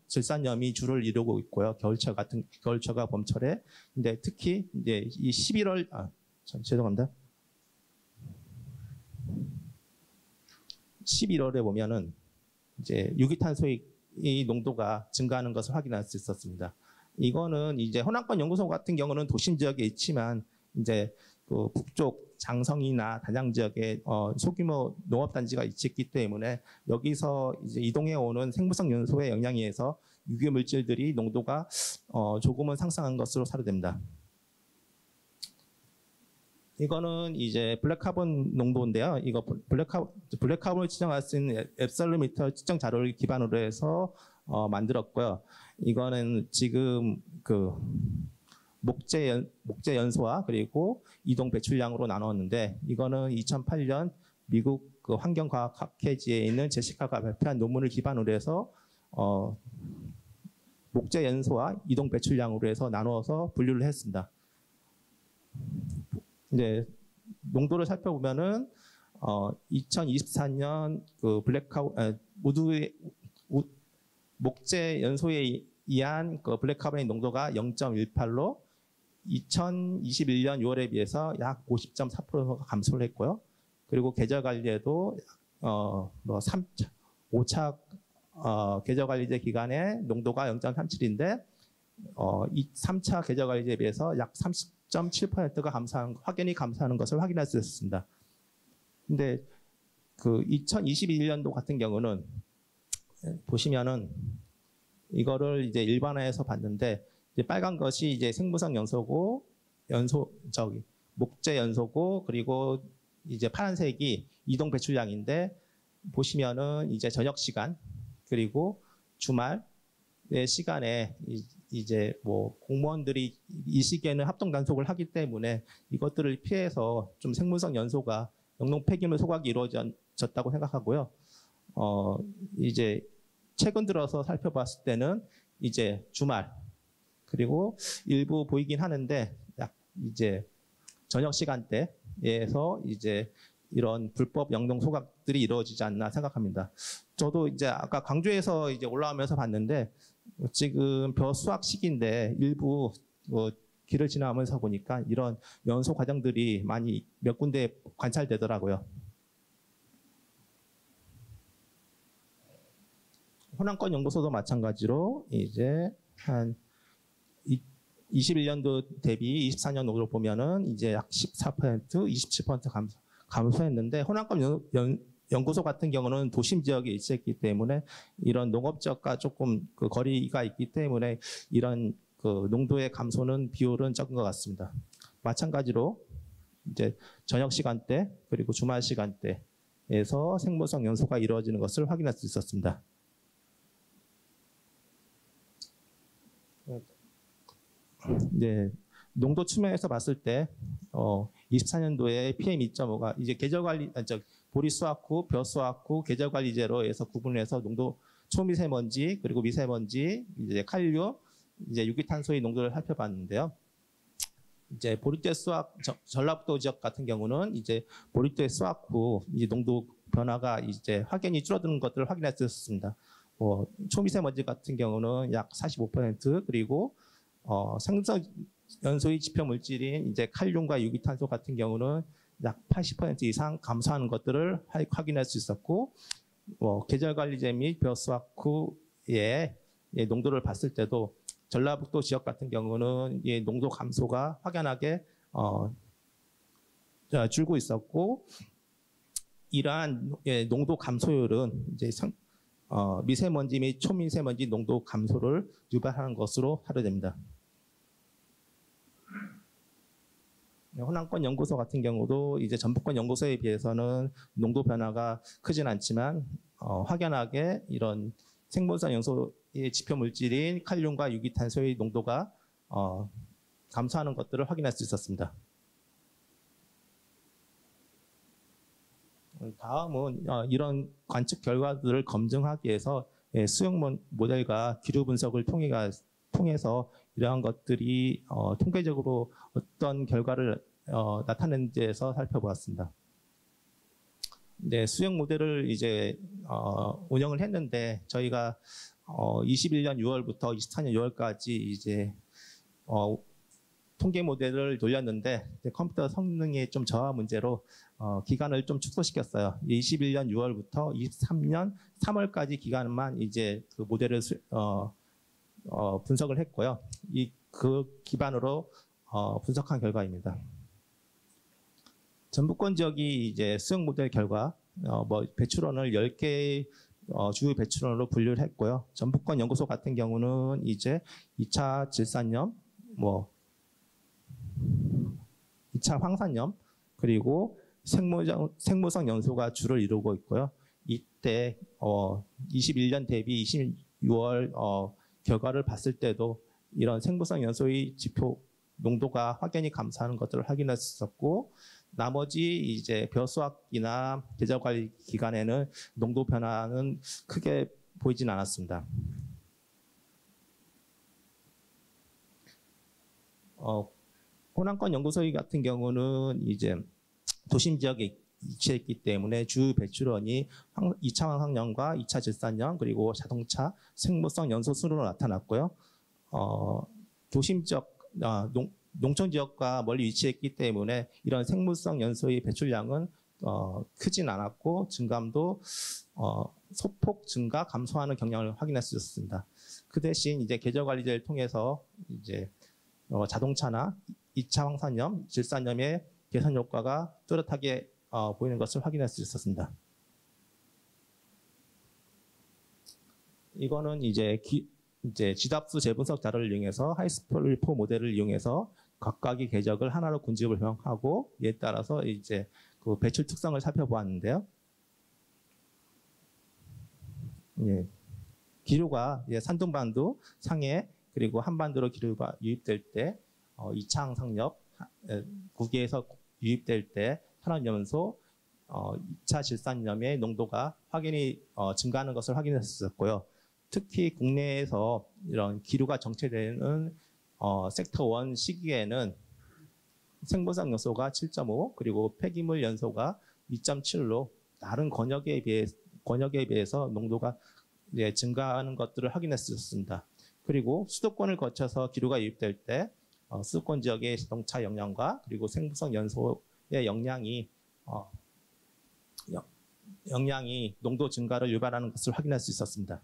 질산염이 주를 이루고 있고요. 겨울철과 봄철에. 근데 특히 이제 이 11월 죄송합니다. 11월에 보면은 이제 유기탄소의 농도가 증가하는 것을 확인할 수 있었습니다. 이거는 이제 호남권 연구소 같은 경우는 도심 지역에 있지만 이제 그 북쪽 장성이나 단양 지역에 소규모 농업 단지가 있기 때문에 여기서 이제 이동해 오는 생물성 연소의 영향에 의해서 유기 물질들이 농도가 조금은 상승한 것으로 사료됩니다. 이거는 이제 블랙카본 농도인데요. 이거 블랙카본을 측정할 수 있는 앱솔루미터 측정 자료를 기반으로 해서 만들었고요. 이거는 지금 그 목재 연소와 그리고 이동 배출량으로 나눴는데, 이거는 2008년 미국 그 환경과학학회지에 있는 제시카가 발표한 논문을 기반으로 해서 목재 연소와 이동 배출량으로 해서 나누어서 분류를 했습니다. 이제 농도를 살펴보면은 2024년 그 목재 연소에 의한 그 블랙카본의 농도가 0.18로 2021년 6월에 비해서 약 50.4%가 감소를 했고요. 그리고 계절 관리에도 5차 계절 관리제 기간에 농도가 0.37인데 이 3차 계절 관리제에 비해서 약 30.7%가 확연히 감소하는 것을 확인할 수 있었습니다. 근데 그 2021년도 같은 경우는 보시면은 이거를 이제 일반화해서 봤는데, 이제 빨간 것이 이제 생물성 연소고 목재 연소고, 그리고 이제 파란색이 이동 배출량인데, 보시면은 이제 저녁 시간 그리고 주말의 시간에 이제 뭐 공무원들이 이 시기에는 합동 단속을 하기 때문에 이것들을 피해서 좀 생물성 연소가 영농 폐기물 소각이 이루어졌다고 생각하고요. 이제 최근 들어서 살펴봤을 때는 이제 주말 그리고 일부 보이긴 하는데 약 이제 저녁 시간대에서 이제 이런 불법 영농 소각들이 이루어지지 않나 생각합니다. 저도 이제 아까 광주에서 이제 올라오면서 봤는데 지금 벼 수확 시기인데 일부 길을 지나면서 보니까 이런 연소 과정들이 많이 몇 군데 관찰되더라고요. 호남권 연구소도 마찬가지로 이제 한 21년도 대비 24년 농도를 보면은 이제 약 14%, 27% 감소했는데 호남권 연구소 같은 경우는 도심 지역에 위치했기 때문에 이런 농업 지역과 조금 그 거리가 있기 때문에 이런 그 농도의 감소는 비율은 적은 것 같습니다. 마찬가지로 이제 저녁 시간대 그리고 주말 시간대에서 생물성 연소가 이루어지는 것을 확인할 수 있었습니다. 네, 농도 측면에서 봤을 때 24년도에 PM2.5가 이제 계절관리 보리 수확 후, 벼 수확 후 계절관리제로 해서 구분해서 농도 초미세먼지 그리고 미세먼지, 이제 칼륨, 이제 유기탄소의 농도를 살펴봤는데요. 이제 보리대 수확 전라북도 지역 같은 경우는 이제 보리대 수확 후 이제 농도 변화가 이제 확연히 줄어드는 것들을 확인할 수 있었습니다. 초미세먼지 같은 경우는 약 45% 그리고 생성 연소의 지표 물질인 이제 칼륨과 유기탄소 같은 경우는 약 80% 이상 감소하는 것들을 확인할 수 있었고, 계절관리제 및 벼 수확 후의 농도를 봤을 때도 전라북도 지역 같은 경우는 농도 감소가 확연하게 줄고 있었고, 이러한 농도 감소율은 이제 미세먼지 및 초미세먼지 농도 감소를 유발하는 것으로 하려됩니다. 호남권 연구소 같은 경우도 이제 전북권 연구소에 비해서는 농도 변화가 크진 않지만 확연하게 이런 생물성 연소의 지표 물질인 칼륨과 유기탄소의 농도가 감소하는 것들을 확인할 수 있었습니다. 다음은 이런 관측 결과들을 검증하기 위해서 수용 모델과 기류 분석을 통해서 이러한 것들이 통계적으로 어떤 결과를 나타내는지에서 살펴보았습니다. 네, 수용 모델을 이제 운영을 했는데 저희가 21년 6월부터 24년 6월까지 이제 통계 모델을 돌렸는데 컴퓨터 성능이 좀 저하 문제로 기간을 좀 축소시켰어요. 21년 6월부터 23년 3월까지 기간만 이제 그 모델을 분석을 했고요. 그 기반으로 분석한 결과입니다. 전북권 지역이 이제 수용 모델 결과 배출원을 10개 주요 배출원으로 분류를 했고요. 전북권 연구소 같은 경우는 이제 2차 질산염, 2차 황산염, 그리고 생물성 연소가 주를 이루고 있고요. 이때 21년 대비 26월 결과를 봤을 때도 이런 생물성 연소의 지표 농도가 확연히 감소하는 것들을 확인할 수 있었고, 나머지 이제 벼 수확이나 계절 관리 기간에는 농도 변화는 크게 보이진 않았습니다. 호남권 연구소 같은 경우는 이제 도심 지역에 위치했기 때문에 주 배출원이 2차 황산염과 2차 질산염 그리고 자동차 생물성 연소 순으로 나타났고요. 도심 지역, 농촌 지역과 멀리 위치했기 때문에 이런 생물성 연소의 배출량은 크진 않았고 증감도 소폭 증가 감소하는 경향을 확인할 수 있었습니다. 그 대신 이제 계절 관리제를 통해서 이제 자동차나 2차 황산염, 질산염의 개선 효과가 뚜렷하게 보이는 것을 확인할 수 있었습니다. 이거는 이제 지답수 재분석 자료를 이용해서 하이스펠포 모델을 이용해서 각각의 궤적을 하나로 군집을 형하고 이에 따라서 이제 그 배출 특성을 살펴보았는데요. 기류가 산둥반도 상해 그리고 한반도로 기류가 유입될 때 2차 황산염 국외에서 유입될 때 산업연소 2차 질산염의 농도가 확연히 증가하는 것을 확인할 수 있었고요. 특히 국내에서 이런 기류가 정체되는 섹터 1 시기에는 생물성 연소가 7.5 그리고 폐기물 연소가 2.7로 다른 권역에 비해서 농도가 증가하는 것들을 확인할 수 있었습니다. 그리고 수도권을 거쳐서 기류가 유입될 때 수도권 지역의 자동차 영향과 그리고 생물성 연소의 영향이 농도 증가를 유발하는 것을 확인할 수 있었습니다.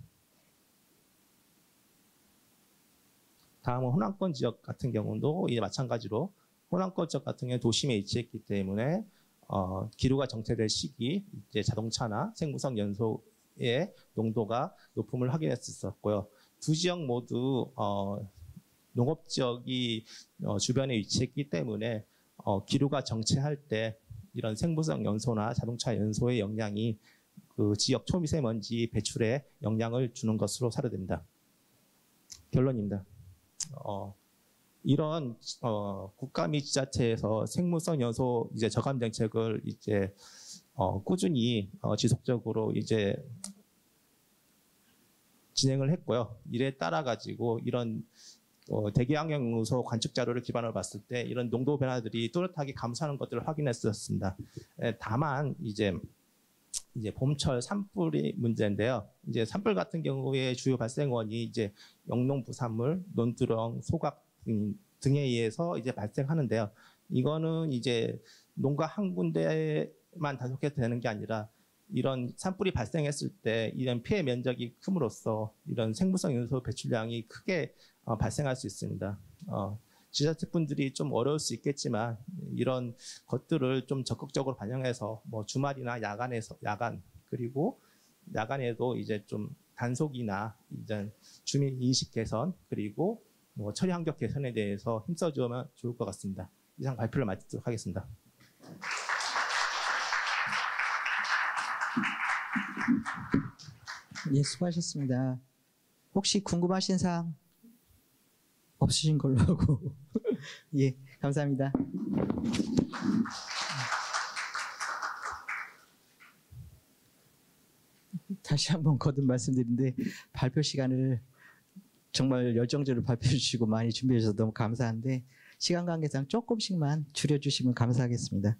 다음은 호남권 지역 같은 경우도 이제 마찬가지로 호남권 지역 같은 경우는 도심에 위치했기 때문에 기류가 정체될 시기 이제 자동차나 생물성 연소의 농도가 높음을 확인했었고요. 두 지역 모두 농업 지역이 주변에 위치했기 때문에 기류가 정체할 때 이런 생물성 연소나 자동차 연소의 영향이 그 지역 초미세먼지 배출에 영향을 주는 것으로 사료됩니다. 결론입니다. 이런 국가 및 지자체에서 생물성 연소 이제 저감 정책을 이제 꾸준히 지속적으로 이제 진행을 했고요. 이에 따라 가지고 이런 대기환경연구소 관측 자료를 기반으로 봤을 때 이런 농도 변화들이 뚜렷하게 감소하는 것들을 확인했었습니다. 다만 이제 봄철 산불이 문제인데요. 이제 산불 같은 경우에 주요 발생원이 이제 영농 부산물, 논두렁, 소각 등에 의해서 이제 발생하는데요. 이거는 이제 농가 한 군데만 단속해도 되는 게 아니라 이런 산불이 발생했을 때 이런 피해 면적이 큼으로써 이런 생물성 연소 배출량이 크게 발생할 수 있습니다. 지자체분들이 좀 어려울 수 있겠지만 이런 것들을 좀 적극적으로 반영해서 뭐 주말이나 야간 그리고 야간에도 이제 좀 단속이나 이제 주민 인식 개선 그리고 뭐 처리 환경 개선에 대해서 힘써주면 좋을 것 같습니다. 이상 발표를 마치도록 하겠습니다. 예, 수고하셨습니다. 혹시 궁금하신 사항 없으신 걸로 하고 예, 감사합니다. 다시 한번 거듭 말씀드리는데 발표 시간을 정말 열정적으로 발표해 주시고 많이 준비해 주셔서 너무 감사한데 시간 관계상 조금씩만 줄여주시면 감사하겠습니다.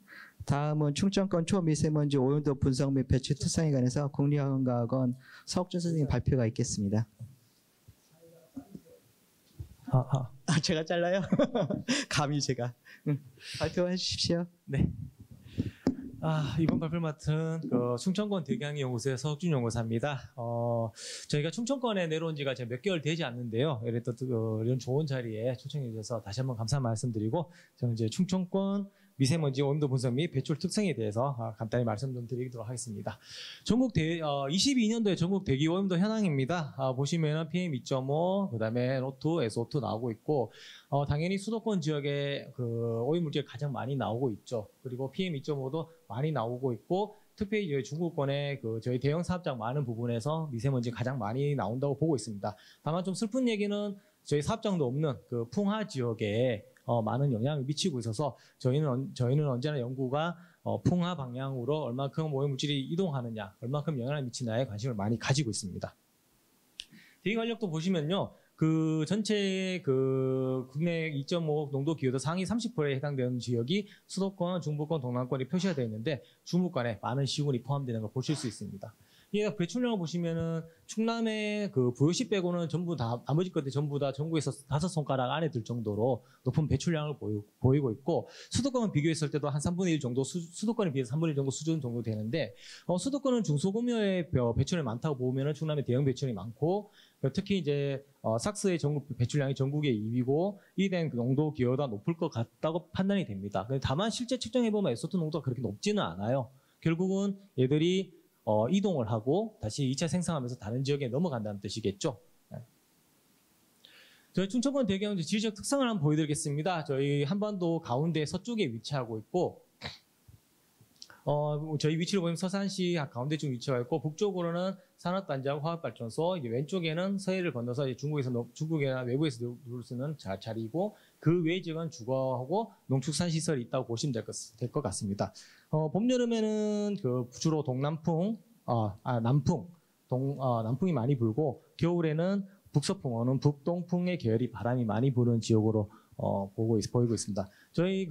다음은 충청권 초미세먼지 오염도 분석 및 배출 특성에 관해서 국립환경과학원 서욱준 선생님 발표가 있겠습니다. 제가 잘라요? 감히 제가. 발표해 주십시오. 네. 이번 발표를 맡은 충청권 대기환경연구소의 서욱준 연구사입니다. 저희가 충청권에 내려온 지가 몇 개월 되지 않는데요. 이런 좋은 자리에 초청해 주셔서 다시 한번 감사 말씀드리고 저는 이제 충청권 미세먼지 온도 분석 및 배출 특성에 대해서 간단히 말씀 좀 드리도록 하겠습니다. 22년도에 전국 대기 오염도 현황입니다. 보시면은 PM 2.5, 그다음에 NO2, SO2 나오고 있고, 당연히 수도권 지역에 그 오염 물질이 가장 많이 나오고 있죠. 그리고 PM 2.5도 많이 나오고 있고, 특히 중국권의 저희 대형 사업장 많은 부분에서 미세먼지 가장 많이 나온다고 보고 있습니다. 다만 좀 슬픈 얘기는 저희 사업장도 없는 그 풍하 지역에 많은 영향을 미치고 있어서 저희는 언제나 연구가 풍하 방향으로 얼마큼 오염 물질이 이동하느냐, 얼마큼 영향을 미치나에 관심을 많이 가지고 있습니다. 대기 관력도 보시면요, 그 전체 국내 2.5 농도 기여도 상위 30%에 해당되는 지역이 수도권, 중부권, 동남권이 표시가 되어 있는데 중부권에 많은 시군이 포함되는 걸 보실 수 있습니다. 이 배출량을 보시면은 충남의 그 부여시 빼고는 전부 다 나머지 것들 전부 다 전국에서 5손가락 안에 들 정도로 높은 배출량을 보이고 있고 수도권을 비교했을 때도 한 3분의 1 정도 수도권에 비해서 3분의 1 정도 수준 정도 되는데 수도권은 중소규모의 배출이 많다고 보면은 충남의 대형 배출이 많고 특히 이제 삭스의 전국 배출량이 전국의 2위고 이된 농도 기여가 높을 것 같다고 판단이 됩니다. 다만 실제 측정해 보면 SO2 농도가 그렇게 높지는 않아요. 결국은 얘들이 이동을 하고 다시 2차 생성하면서 다른 지역에 넘어간다는 뜻이겠죠. 저희 충청권 대기환경 지리적 특성을 한번 보여드리겠습니다. 저희 한반도 가운데 서쪽에 위치하고 있고 저희 위치를 보면 서산시 가운데쯤 위치가 있고 북쪽으로는 산업단지하고 화학발전소, 왼쪽에는 서해를 건너서 중국이나 외부에서 누를 수 있는 자리이고 그 외 지역은 주거하고 농축산시설이 있다고 보시면 될 것 같습니다. 봄 여름에는 주로 남풍이 많이 불고 겨울에는 북서풍어는 북동풍의 계열이 바람이 많이 부는 지역으로 보이고 있습니다. 저희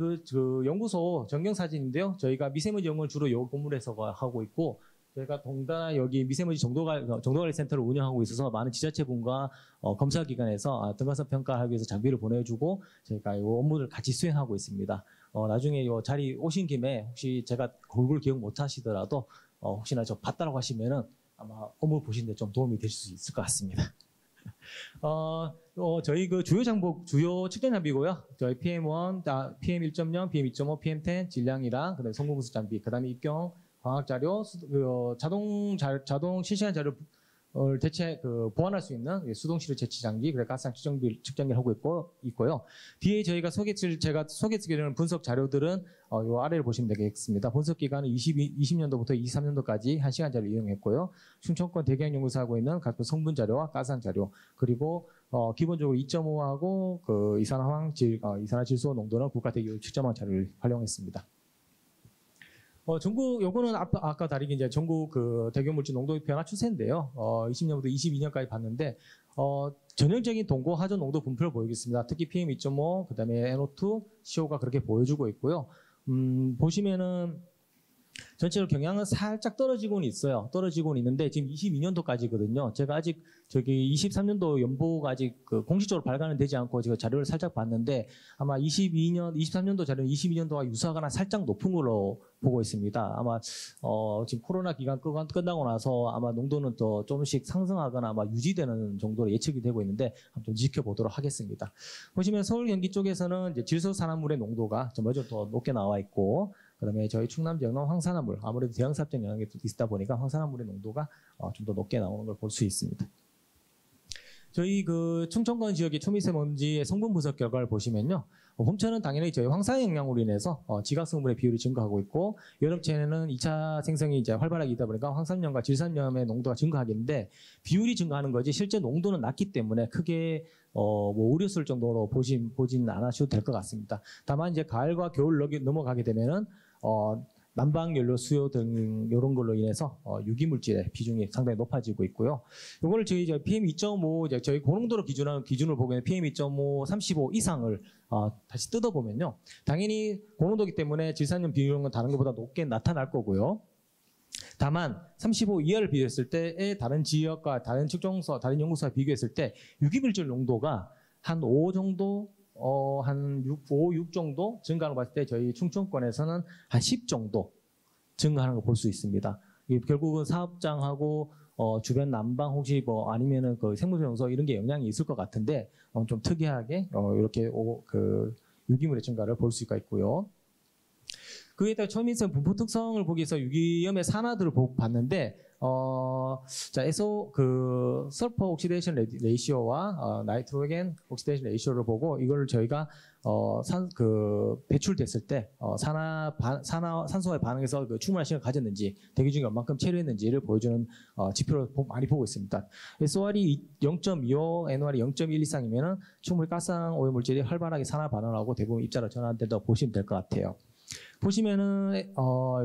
연구소 전경 사진인데요. 저희가 미세먼지 연구를 주로 이 건물에서 하고 있고 저희가 동달아 여기 미세먼지 정도관리 센터를 운영하고 있어서 많은 지자체분과 검사기관에서 등가성 평가하기 위해서 장비를 보내주고 저희가 이 업무를 같이 수행하고 있습니다. 나중에 이 자리 오신 김에 혹시 제가 얼굴 기억 못 하시더라도 혹시나 저 봤다라고 하시면은 아마 업무 보시는데 좀 도움이 될 수 있을 것 같습니다. 저희 그 주요 측정 장비고요. 저희 PM1, PM1.0, PM2.5, PM10 질량이랑 그다음에 성분 분석 장비, 그다음에 입경, 광학 자료, 자동 실시간 자료 보완할 수 있는 수동 시료 제치 장비, 그래 가스랑 측정기를 하고 있고요. 뒤에 제가 소개해드리는 분석 자료들은 요 아래를 보시면 되겠습니다. 분석 기간은 20년도부터 23년도까지 1시간 자료 이용했고요. 충청권 대기양연구소 하고 있는 각 성분 자료와 가스랑 자료, 그리고 기본적으로 2.5하고 그 이산화질소 농도는 국가대기율 측정한 자료를 활용했습니다. 전국 요거는 아까 다르게 이제 전국 그 대기물질 농도 변화 추세인데요. 20년부터 22년까지 봤는데 전형적인 동고 하전 농도 분포를 보이겠습니다. 특히 PM2.5, 그다음에 NO2, CO가 그렇게 보여주고 있고요. 보시면은 전체로 경향은 살짝 떨어지고는 있어요. 떨어지고는 있는데 지금 22년도까지거든요. 제가 아직 저기 23년도 연보가 아직 그 공식적으로 발간은 되지 않고 제가 자료를 살짝 봤는데 아마 23년도 자료는 22년도와 유사하거나 살짝 높은 걸로 보고 있습니다. 아마 지금 코로나 기간 끝나고 나서 아마 농도는 더 조금씩 상승하거나 아마 유지되는 정도로 예측이 되고 있는데 한번 좀 지켜보도록 하겠습니다. 보시면 서울 경기 쪽에서는 이제 질소산화물의 농도가 좀 더 높게 나와 있고, 그다음에 저희 충남 지역은 황산화물, 아무래도 대형사업장 영향이 있다 보니까 황산화물의 농도가 좀 더 높게 나오는 걸 볼 수 있습니다. 저희 그 충청권 지역의 초미세먼지의 성분 분석 결과를 보시면요, 봄철은 당연히 저희 황사 영향으로 인해서 지각성분의 비율이 증가하고 있고, 여름철에는 2차 생성이 이제 활발하게 있다 보니까 황산염과 질산염의 농도가 증가하겠는데 비율이 증가하는 거지 실제 농도는 낮기 때문에 크게 뭐 우려스러울 정도로 보진 않으셔도 될 것 같습니다. 다만 이제 가을과 겨울 넘어가게 되면은 난방연료 수요 등 이런 걸로 인해서 유기물질의 비중이 상당히 높아지고 있고요. 이거를 저희 PM2.5 저희 고농도로 기준을 보면 PM2.5 35 이상을 다시 뜯어보면요, 당연히 고농도이기 때문에 질산염 비율은 다른 것보다 높게 나타날 거고요. 다만 35 이하를 비교했을 때의 다른 지역과 다른 측정소, 다른 연구소와 비교했을 때 유기물질 농도가 한 5 정도, 한 6 정도 증가하는 걸 봤을 때 저희 충청권에서는 한 10 정도 증가하는 걸 볼 수 있습니다. 결국은 사업장하고 주변 난방 혹시 뭐 아니면은 그 생물용소 이런 게 영향이 있을 것 같은데 좀 특이하게 이렇게 그 유기물의 증가를 볼 수가 있고요. 그에 따라 초미세먼지 분포 특성을 보기 위해서 유기염의 산화들을 봤는데 자, 설퍼 옥시데이션 레이시오와 나이트로겐 옥시데이션 레이시오를 보고 이걸 저희가 배출됐을 때 산소와의 반응에서 충분한 시간을 가졌는지, 대기 중에 얼만큼 체류했는지를 보여주는 지표를 많이 보고 있습니다. SOR이 0.25, NOR이 0.1 이상이면은 충분히 가스랑 오염물질이 활발하게 산화 반응하고 대부분 입자로 전환된다고 보시면 될 것 같아요. 보시면은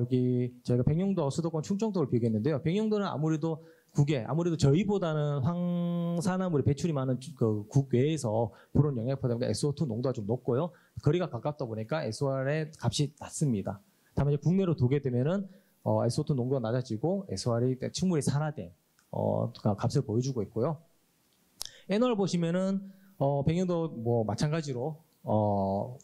여기 저희가 백령도, 수도권, 충청도를 비교했는데요. 백령도는 아무래도 아무래도 저희보다는 황산화물의 배출이 많은 그 국외에서 불온 영향보다 SO2 농도가 좀 높고요. 거리가 가깝다 보니까 SOR의 값이 낮습니다. 다만 이제 국내로 두게 되면은 SO2 농도가 낮아지고 SOR이 충분히 산화된 값을 보여주고 있고요. NOR 보시면은 백령도 뭐 마찬가지로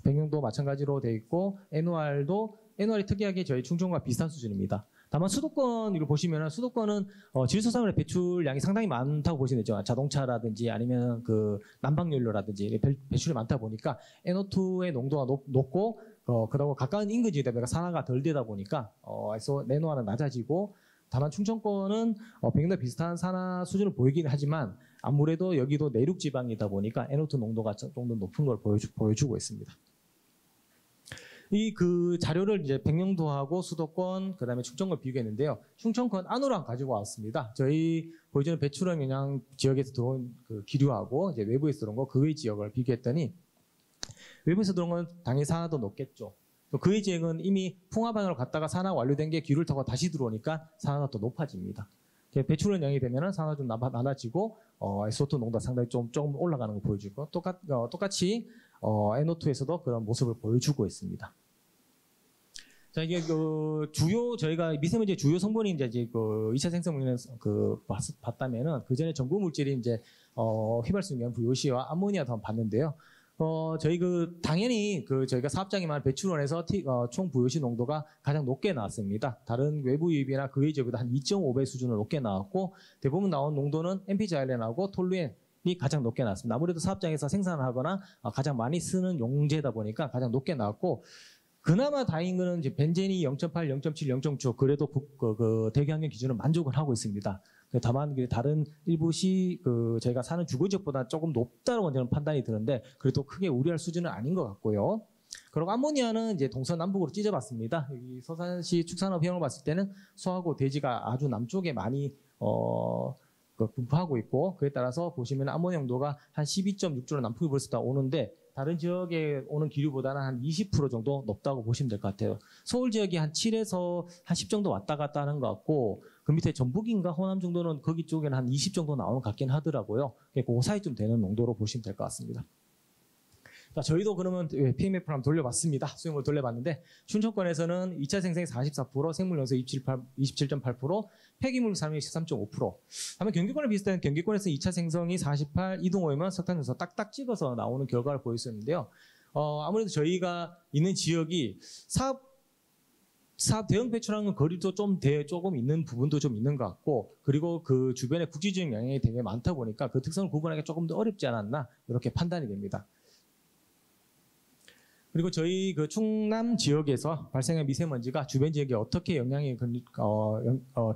백령도 마찬가지로 되어 있고 NOR이 특이하게 저희 충청과 비슷한 수준입니다. 다만 수도권을 보시면 수도권은 질소산물의 배출량이 상당히 많다고 보시면 되죠. 자동차라든지 아니면 그 난방연료라든지 배출이 많다 보니까 NO2의 농도가 높고 그다음 가까운 인근지대 보니까 산화가 덜 되다 보니까 NOR은 낮아지고, 다만 충청권은 백령도 비슷한 산화 수준을 보이긴 하지만 아무래도 여기도 내륙 지방이다 보니까 NO2 농도가 좀 더 높은 걸 보여주고 있습니다. 그 자료를 이제 백령도하고 수도권, 그다음에 충청권 비교했는데요. 충청권 안으로 가지고 왔습니다. 저희 보여주는 배출원 영향 지역에서 들어온 그 기류하고 이제 외부에서 들어온 거 그 외 지역을 비교했더니 외부에서 들어온 건 당연히 산화도 높겠죠. 그 외 지역은 이미 풍화반으로 갔다가 산화 완료된 게 기류를 타고 다시 들어오니까 산화가 더 높아집니다. 배출원 영향이 되면은 산화가 좀 낮아지고 SO2 농도가 상당히 조금 올라가는 걸 보여주고, 똑같이 NO2에서도 그런 모습을 보여주고 있습니다. 자, 이게 저희가 미세먼지의 주요 성분이 이제 그 2차 생성물을 봤다면은 그 전에 전구 물질이 이제 휘발성염, VOC와 암모니아도 한번 봤는데요. 저희 당연히 저희가 사업장이 많은 배출원에서 총 VOC 농도가 가장 높게 나왔습니다. 다른 외부 유입이나 그 외 지역보다 한 2.5배 수준으로 높게 나왔고, 대부분 나온 농도는 MP자일렌하고 톨루엔 가장 높게 나왔습니다. 아무래도 사업장에서 생산을 하거나 가장 많이 쓰는 용제다 보니까 가장 높게 나왔고, 그나마 다행인 거는 이제 벤젠이 0.8, 0.7, 0.9 그래도 그 대기환경 기준은 만족을 하고 있습니다. 다만 다른 일부 저희가 사는 주거 지역보다 조금 높다고 저는 판단이 드는데 그래도 크게 우려할 수준은 아닌 것 같고요. 그리고 암모니아는 이제 동서남북으로 찢어봤습니다. 여기 서산시 축산업 현황을 봤을 때는 소하고 대지가 아주 남쪽에 많이 분포하고 있고, 그에 따라서 보시면 암모니아 농도가 한 12.6조로 남풍이 벌써 오는데 다른 지역에 오는 기류보다는 한 20% 정도 높다고 보시면 될 것 같아요. 서울 지역이 한 7에서 한 10 정도 왔다 갔다 하는 것 같고, 그 밑에 전북인가 호남 정도는 거기 쪽에는 한 20 정도 나오는 것 같긴 하더라고요. 그 사이쯤 되는 농도로 보시면 될 것 같습니다. 자, 저희도 그러면 PMF를 한번 돌려봤습니다. 수용을 돌려봤는데 춘천권에서는 2차 생성이 44%, 생물연소 27.8%, 폐기물 산업이 13.5%. 다만 경기권에 비슷한 경기권에서 2차 생성이 48, 이동오염은 석탄연소 딱딱 찍어서 나오는 결과를 보였었는데요. 아무래도 저희가 있는 지역이 사업 대응 배출하는 거리도 조금 있는 부분도 좀 있는 것 같고, 그리고 그 주변에 국지적 영향이 되게 많다 보니까 그 특성을 구분하기가 조금 더 어렵지 않았나 이렇게 판단이 됩니다. 그리고 저희 그 충남 지역에서 발생한 미세먼지가 주변 지역에 어떻게 영향이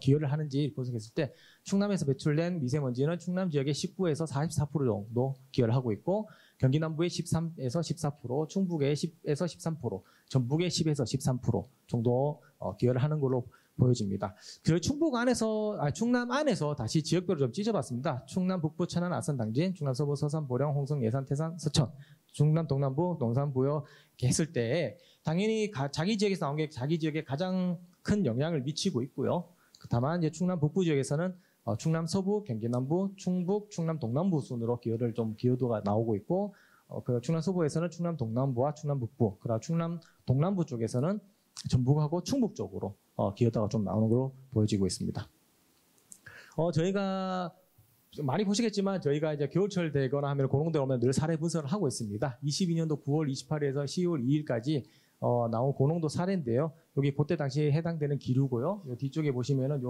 기여를 하는지 분석했을 때, 충남에서 배출된 미세먼지는 충남 지역의 19에서 44% 정도 기여를 하고 있고, 경기 남부의 13에서 14%, 충북의 10에서 13%, 전북의 10에서 13% 정도 기여를 하는 걸로 보여집니다. 그 충남 안에서 다시 지역별로 좀 찢어봤습니다. 충남 북부, 천안, 아산, 당진, 충남 서부, 서산, 보령, 홍성, 예산, 태산, 서천, 충남 동남부, 농산, 부여 이렇게 했을 때 당연히 자기 지역에서 나온 게 자기 지역에 가장 큰 영향을 미치고 있고요. 다만 이제 충남 북부 지역에서는 충남 서부, 경기 남부, 충북, 충남 동남부 순으로 기여도가 나오고 있고, 그 충남 서부에서는 충남 동남부와 충남 북부, 그리고 충남 동남부 쪽에서는 전북하고 충북 쪽으로 기여도가 좀 나오는 걸로 보여지고 있습니다. 저희가 많이 보시겠지만 저희가 이제 겨울철 되거나 하면 고농대 오면 늘 사례 분석을 하고 있습니다. 22년도 9월 28일에서 10월 2일까지 나온 고농도 사례인데요. 여기 그때 당시에 해당되는 기류고요. 요 뒤쪽에 보시면은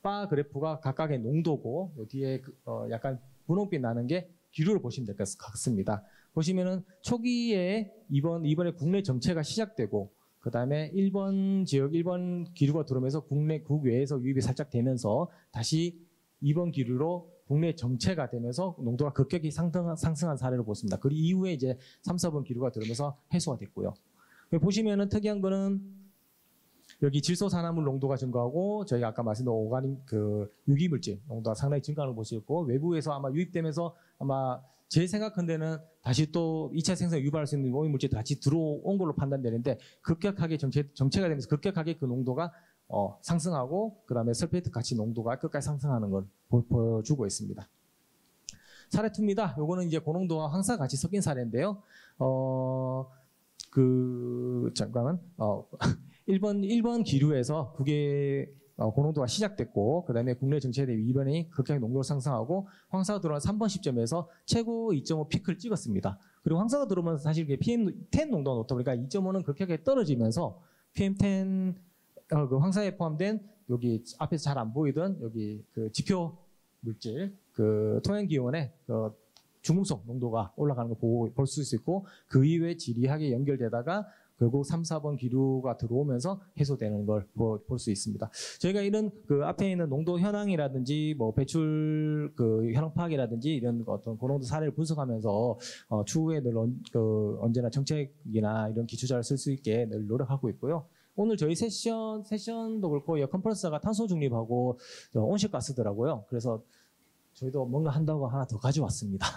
바 그래프가 각각의 농도고, 요 뒤에 약간 분홍빛 나는 게 기류를 보시면 될 것 같습니다. 보시면은 초기에 이번에 국내 정체가 시작되고, 그 다음에 1번 기류가 들어오면서 국외에서 유입이 살짝 되면서 다시 2번 기류로 국내 정체가 되면서 농도가 급격히 상승한 사례를 보습니다. 그 이후에 이제 3, 4번 기류가 들어오면서 해소가 됐고요. 보시면은 특이한 거는 여기 질소산화물 농도가 증가하고, 저희가 아까 말씀드린 오가닉 유기물질 농도가 상당히 증가하는 걸 보시고, 외부에서 아마 유입되면서 아마 제 생각한데는 다시 또 2차 생성 유발할 수 있는 오염물질이 다시 들어온 걸로 판단되는데, 급격하게 정체가 되면서 급격하게 그 농도가 상승하고, 그 다음에 설페이트 가치 농도가 끝까지 상승하는 걸 보여주고 있습니다. 사례 2입니다. 요거는 이제 고농도와 황사 같이 섞인 사례인데요. 1번 기류에서 국외 고농도가 시작됐고, 그 다음에 국내 정체된 2번이 급격하게 농도를 상승하고, 황사가 들어온 3번 시점에서 최고 2.5 피크를 찍었습니다. 그리고 황사가 들어오면 사실 PM10 농도가 높다 보니까 2.5는 급격하게 떨어지면서 PM10 그 황사에 포함된 여기 앞에서 잘 안 보이던 여기 그 지표 물질, 그 토양기온의 그 중금속 농도가 올라가는 걸 볼 수 있고, 그 이후에 지리하게 연결되다가 결국 3, 4번 기류가 들어오면서 해소되는 걸 볼 수 있습니다. 저희가 이런 그 앞에 있는 농도 현황이라든지 뭐 배출 그 현황 파악이라든지 이런 어떤 고농도 사례를 분석하면서 추후에 늘 언제나 정책이나 이런 기초자를 쓸 수 있게 늘 노력하고 있고요. 오늘 저희 세션도 그렇고 컨퍼런스가 탄소 중립하고 온실가스더라고요. 그래서 저희도 뭔가 한다고 하나 더 가져왔습니다.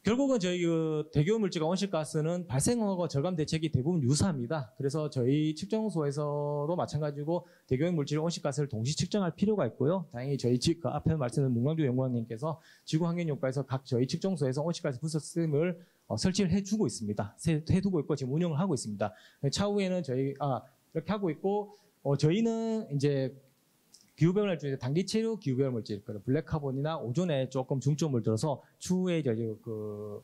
결국은 저희 그 대기오염물질과 온실가스는 발생하고 절감 대책이 대부분 유사합니다. 그래서 저희 측정소에서도 마찬가지고 대기오염물질, 온실가스를 동시 측정할 필요가 있고요. 다행히 저희 그 앞에 말씀드린 문광주 연구원님께서 지구환경연구과에서 각 저희 측정소에서 온실가스 분석 시스템을 설치를 해주고 있습니다. 해두고 있고 지금 운영을 하고 있습니다. 차후에는 저희 이렇게 하고 있고, 저희는 이제 기후변화 중에 단기체류 기후변화물질, 블랙카본이나 오존에 조금 중점을 들어서 추후에 그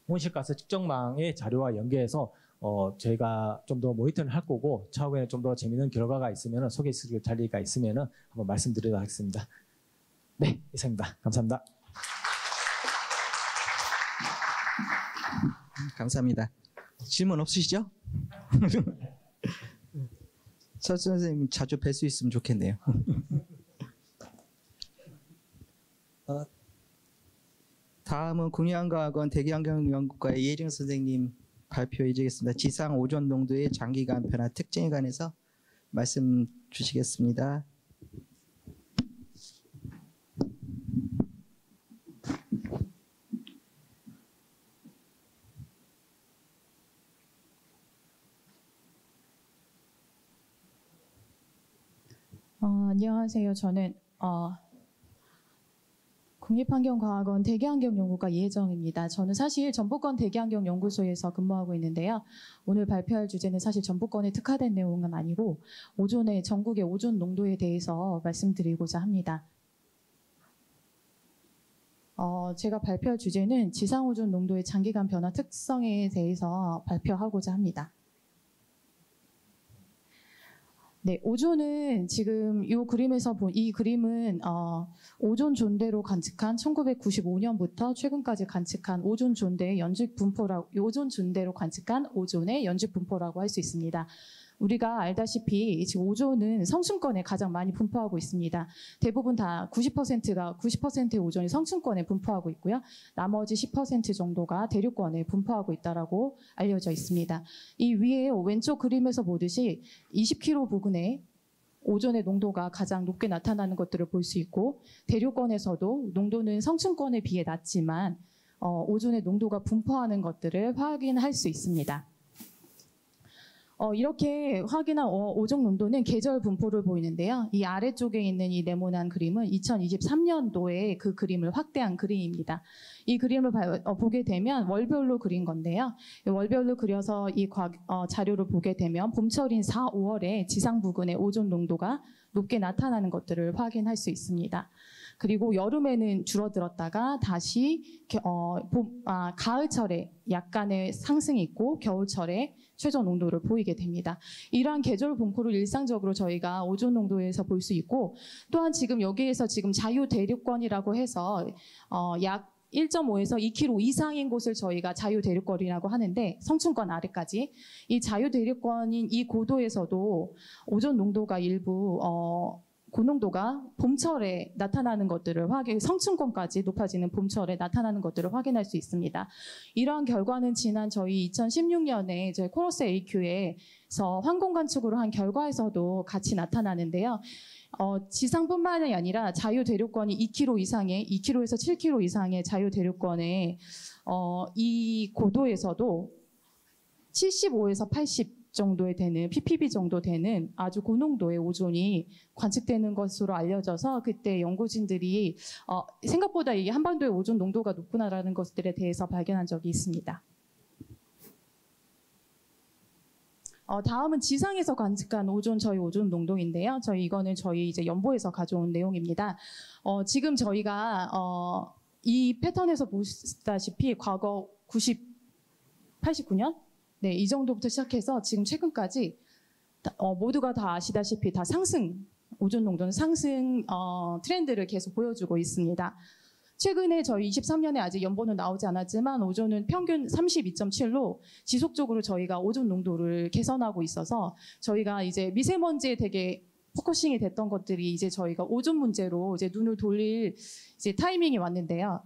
온실가스 측정망의 자료와 연계해서 저희가 좀 더 모니터링을 할 거고, 차후에는 좀 더 재미있는 결과가 있으면 소개해드릴 자리가 있으면 한번 말씀드리도록 하겠습니다. 네, 이상입니다. 감사합니다. 감사합니다. 질문 없으시죠? 서수 선생님 자주 뵐 수 있으면 좋겠네요. 다음은 국립한과학원 대기환경연구과의 이혜정 선생님 발표해 주겠습니다. 지상 오존 농도의 장기간 변화 특징에 관해서 말씀 주시겠습니다. 안녕하세요. 저는 국립환경과학원 대기환경연구과 이혜정입니다. 저는 사실 전북권 대기환경연구소에서 근무하고 있는데요. 오늘 발표할 주제는 사실 전북권에 특화된 내용은 아니고 전국의 오존 농도에 대해서 말씀드리고자 합니다. 제가 발표할 주제는 지상 오존 농도의 장기간 변화 특성에 대해서 발표하고자 합니다. 네, 오존은 지금 이 그림에서 이 그림은 오존 존대로 관측한 1995년부터 최근까지 관측한 오존 존대의 연직 분포라고 오존 존대로 관측한 오존의 연직 분포라고 할 수 있습니다. 우리가 알다시피 지금 오존은 성층권에 가장 많이 분포하고 있습니다. 대부분 다 90%의 오존이 성층권에 분포하고 있고요. 나머지 10% 정도가 대륙권에 분포하고 있다라고 알려져 있습니다. 이 위에 왼쪽 그림에서 보듯이 20km 부근에 오존의 농도가 가장 높게 나타나는 것들을 볼 수 있고 대륙권에서도 농도는 성층권에 비해 낮지만 오존의 농도가 분포하는 것들을 확인할 수 있습니다. 이렇게 확인한 오존 농도는 계절 분포를 보이는데요. 이 아래쪽에 있는 이 네모난 그림은 2023년도에 그 그림을 확대한 그림입니다. 이 그림을 보게 되면 월별로 그린 건데요. 월별로 그려서 이 자료를 보게 되면 봄철인 4, 5월에 지상 부근의 오존 농도가 높게 나타나는 것들을 확인할 수 있습니다. 그리고 여름에는 줄어들었다가 다시 가을철에 약간의 상승이 있고 겨울철에 최저 농도를 보이게 됩니다. 이러한 계절 분포를 일상적으로 저희가 오존 농도에서 볼 수 있고 또한 지금 여기에서 지금 자유 대륙권이라고 해서 약 1.5에서 2km 이상인 곳을 저희가 자유 대륙권이라고 하는데 성층권 아래까지 이 자유 대륙권인 이 고도에서도 오존 농도가 일부 고농도가 봄철에 나타나는 것들을 성층권까지 높아지는 봄철에 나타나는 것들을 확인할 수 있습니다. 이러한 결과는 지난 저희 2016년에 저희 코러스 AQ에서 환공 관측으로 한 결과에서도 같이 나타나는데요. 지상뿐만이 아니라 자유 대륙권이 2km에서 7km 이상의 자유 대륙권에 이 고도에서도 75에서 80 정도에 되는 ppb 정도 되는 아주 고농도의 오존이 관측되는 것으로 알려져서 그때 연구진들이 생각보다 이 한반도의 오존 농도가 높구나라는 것들에 대해서 발견한 적이 있습니다. 다음은 지상에서 관측한 저희 오존 농도인데요. 이거는 저희 이제 연보에서 가져온 내용입니다. 지금 저희가 이 패턴에서 보시다시피 과거 89년 네, 이 정도부터 시작해서 지금 최근까지 모두가 다 아시다시피 다 오존 농도는 상승 트렌드를 계속 보여주고 있습니다. 최근에 저희 23년에 아직 연보는 나오지 않았지만 오존은 평균 32.7로 지속적으로 저희가 오존 농도를 개선하고 있어서 저희가 이제 미세먼지에 되게 포커싱이 됐던 것들이 이제 저희가 오존 문제로 이제 눈을 돌릴 이제 타이밍이 왔는데요.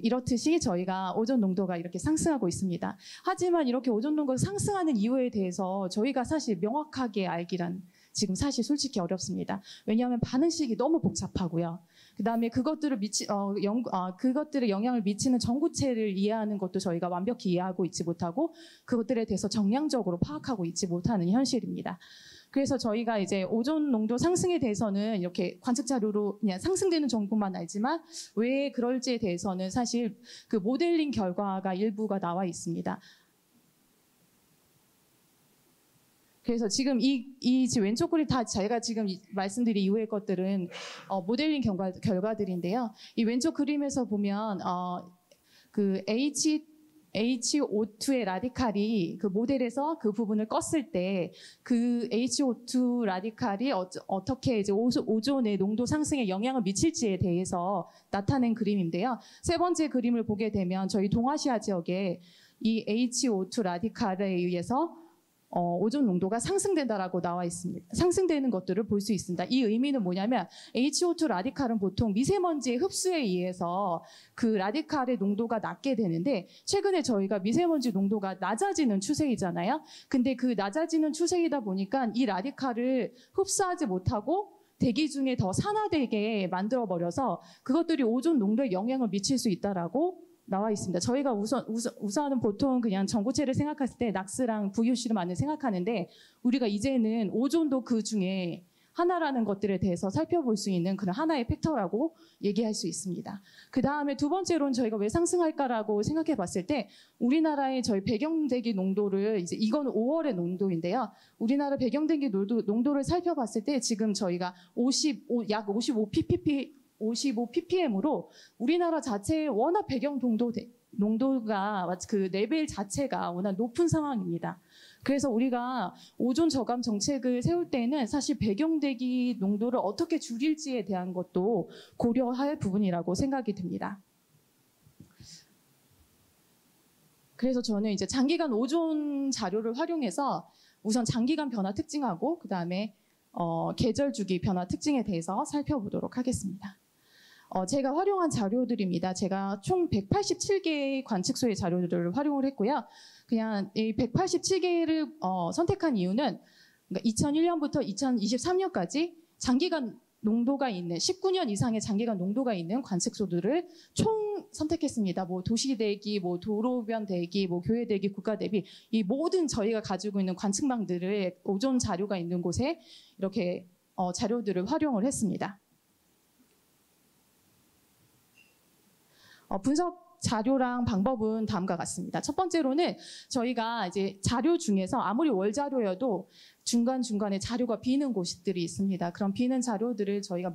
이렇듯이 저희가 오존 농도가 이렇게 상승하고 있습니다. 하지만 이렇게 오존 농도가 상승하는 이유에 대해서 저희가 사실 명확하게 알기란 지금 사실 솔직히 어렵습니다. 왜냐하면 반응식이 너무 복잡하고요. 그다음에 그것들의 영향을 미치는 전구체를 이해하는 것도 저희가 완벽히 이해하고 있지 못하고 그것들에 대해서 정량적으로 파악하고 있지 못하는 현실입니다. 그래서 저희가 이제 오존 농도 상승에 대해서는 이렇게 관측 자료로 그냥 상승되는 정도만 알지만 왜 그럴지에 대해서는 사실 그 모델링 결과가 일부가 나와 있습니다. 그래서 지금 지금 왼쪽 그림 다 제가 지금 말씀드린 이후의 것들은 모델링 결과들인데요. 이 왼쪽 그림에서 보면 그 HO2의 라디칼이 그 모델에서 그 부분을 껐을 때 그 HO2 라디칼이 어떻게 이제 오존의 농도 상승에 영향을 미칠지에 대해서 나타낸 그림인데요. 세 번째 그림을 보게 되면 저희 동아시아 지역에 이 HO2 라디칼에 의해서 오존 농도가 상승된다라고 나와 있습니다. 상승되는 것들을 볼 수 있습니다. 이 의미는 뭐냐면 HO2 라디칼은 보통 미세먼지의 흡수에 의해서 그 라디칼의 농도가 낮게 되는데 최근에 저희가 미세먼지 농도가 낮아지는 추세이잖아요. 근데 그 낮아지는 추세이다 보니까 이 라디칼을 흡수하지 못하고 대기 중에 더 산화되게 만들어버려서 그것들이 오존 농도에 영향을 미칠 수 있다라고 나와 있습니다. 저희가 우선은 보통 그냥 전구체를 생각했을 때 낙스랑 VOC를 많이 생각하는데 우리가 이제는 오존도 그 중에 하나라는 것들에 대해서 살펴볼 수 있는 그런 하나의 팩터라고 얘기할 수 있습니다. 그 다음에 두 번째로는 저희가 왜 상승할까라고 생각해 봤을 때 우리나라의 저희 배경대기 농도를 이제 이건 5월의 농도인데요. 우리나라 배경대기 농도를 살펴봤을 때 지금 저희가 약 55 ppm으로 우리나라 자체의 워낙 배경 농도가 그 레벨 자체가 워낙 높은 상황입니다. 그래서 우리가 오존 저감 정책을 세울 때는 사실 배경대기 농도를 어떻게 줄일지에 대한 것도 고려할 부분이라고 생각이 듭니다. 그래서 저는 이제 장기간 오존 자료를 활용해서 우선 장기간 변화 특징하고 그 다음에 계절 주기 변화 특징에 대해서 살펴보도록 하겠습니다. 제가 활용한 자료들입니다. 제가 총 187개의 관측소의 자료들을 활용을 했고요. 그냥 이 187개를 선택한 이유는 그러니까 2001년부터 2023년까지 장기간 농도가 있는 19년 이상의 장기간 농도가 있는 관측소들을 총 선택했습니다. 뭐 도시 대기, 뭐 도로변 대기, 뭐 교외 대기, 국가 대비 이 모든 저희가 가지고 있는 관측망들을 오존 자료가 있는 곳에 이렇게 자료들을 활용을 했습니다. 분석 자료랑 방법은 다음과 같습니다. 첫 번째로는 저희가 이제 자료 중에서 아무리 월 자료여도 중간중간에 자료가 비는 곳들이 있습니다. 그런 비는 자료들을 저희가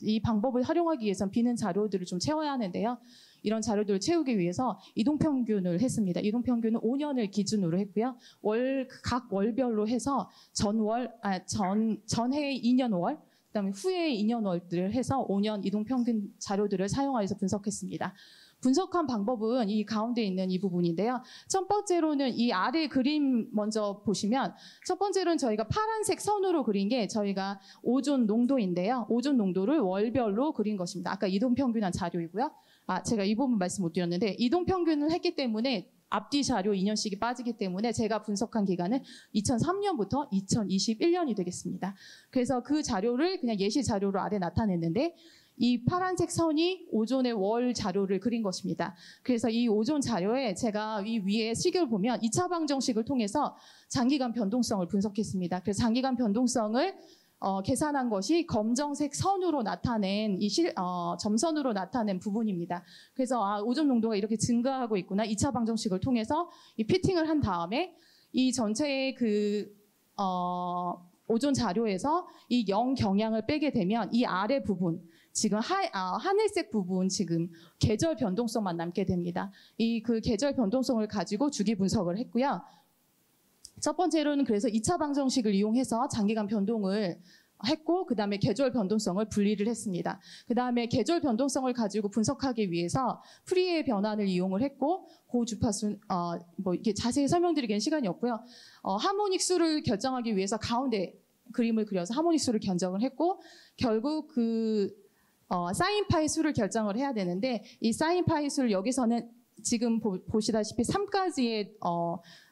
이 방법을 활용하기 위해서는 비는 자료들을 좀 채워야 하는데요. 이런 자료들을 채우기 위해서 이동평균을 했습니다. 이동평균은 5년을 기준으로 했고요. 각 월별로 해서 전해의 2년 월, 그다음에 후의 2년 월들을 해서 5년 이동평균 자료들을 사용하여서 분석했습니다. 분석한 방법은 이 가운데 있는 이 부분인데요. 첫 번째로는 이 아래 그림 먼저 보시면 첫 번째로는 저희가 파란색 선으로 그린 게 저희가 오존 농도인데요. 오존 농도를 월별로 그린 것입니다. 아까 이동평균한 자료이고요. 제가 이 부분 말씀 못 드렸는데 이동평균을 했기 때문에 앞뒤 자료 2년씩이 빠지기 때문에 제가 분석한 기간은 2003년부터 2021년이 되겠습니다. 그래서 그 자료를 그냥 예시 자료로 아래 나타냈는데 이 파란색 선이 오존의 월 자료를 그린 것입니다. 그래서 이 오존 자료에 제가 이 위에 식을 보면 2차 방정식을 통해서 장기간 변동성을 분석했습니다. 그래서 장기간 변동성을 계산한 것이 검정색 선으로 나타낸 점선으로 나타낸 부분입니다. 그래서 오존 농도가 이렇게 증가하고 있구나. 2차 방정식을 통해서 이 피팅을 한 다음에 이 전체의 오존 자료에서 이 0 경향을 빼게 되면 이 아래 부분 지금 하늘색 부분 지금 계절 변동성만 남게 됩니다. 그 계절 변동성을 가지고 주기 분석을 했고요. 첫 번째로는 그래서 2차 방정식을 이용해서 장기간 변동을 했고 그 다음에 계절 변동성을 분리를 했습니다. 그 다음에 계절 변동성을 가지고 분석하기 위해서 프리의 변환을 이용을 했고 고주파수 이게 자세히 설명드리기엔 시간이 없고요. 하모닉 수를 결정하기 위해서 가운데 그림을 그려서 하모닉 수를 견적을 했고 결국 사인 파이 수를 결정을 해야 되는데 이 사인 파이 수를 여기서는 지금 보시다시피 3가지의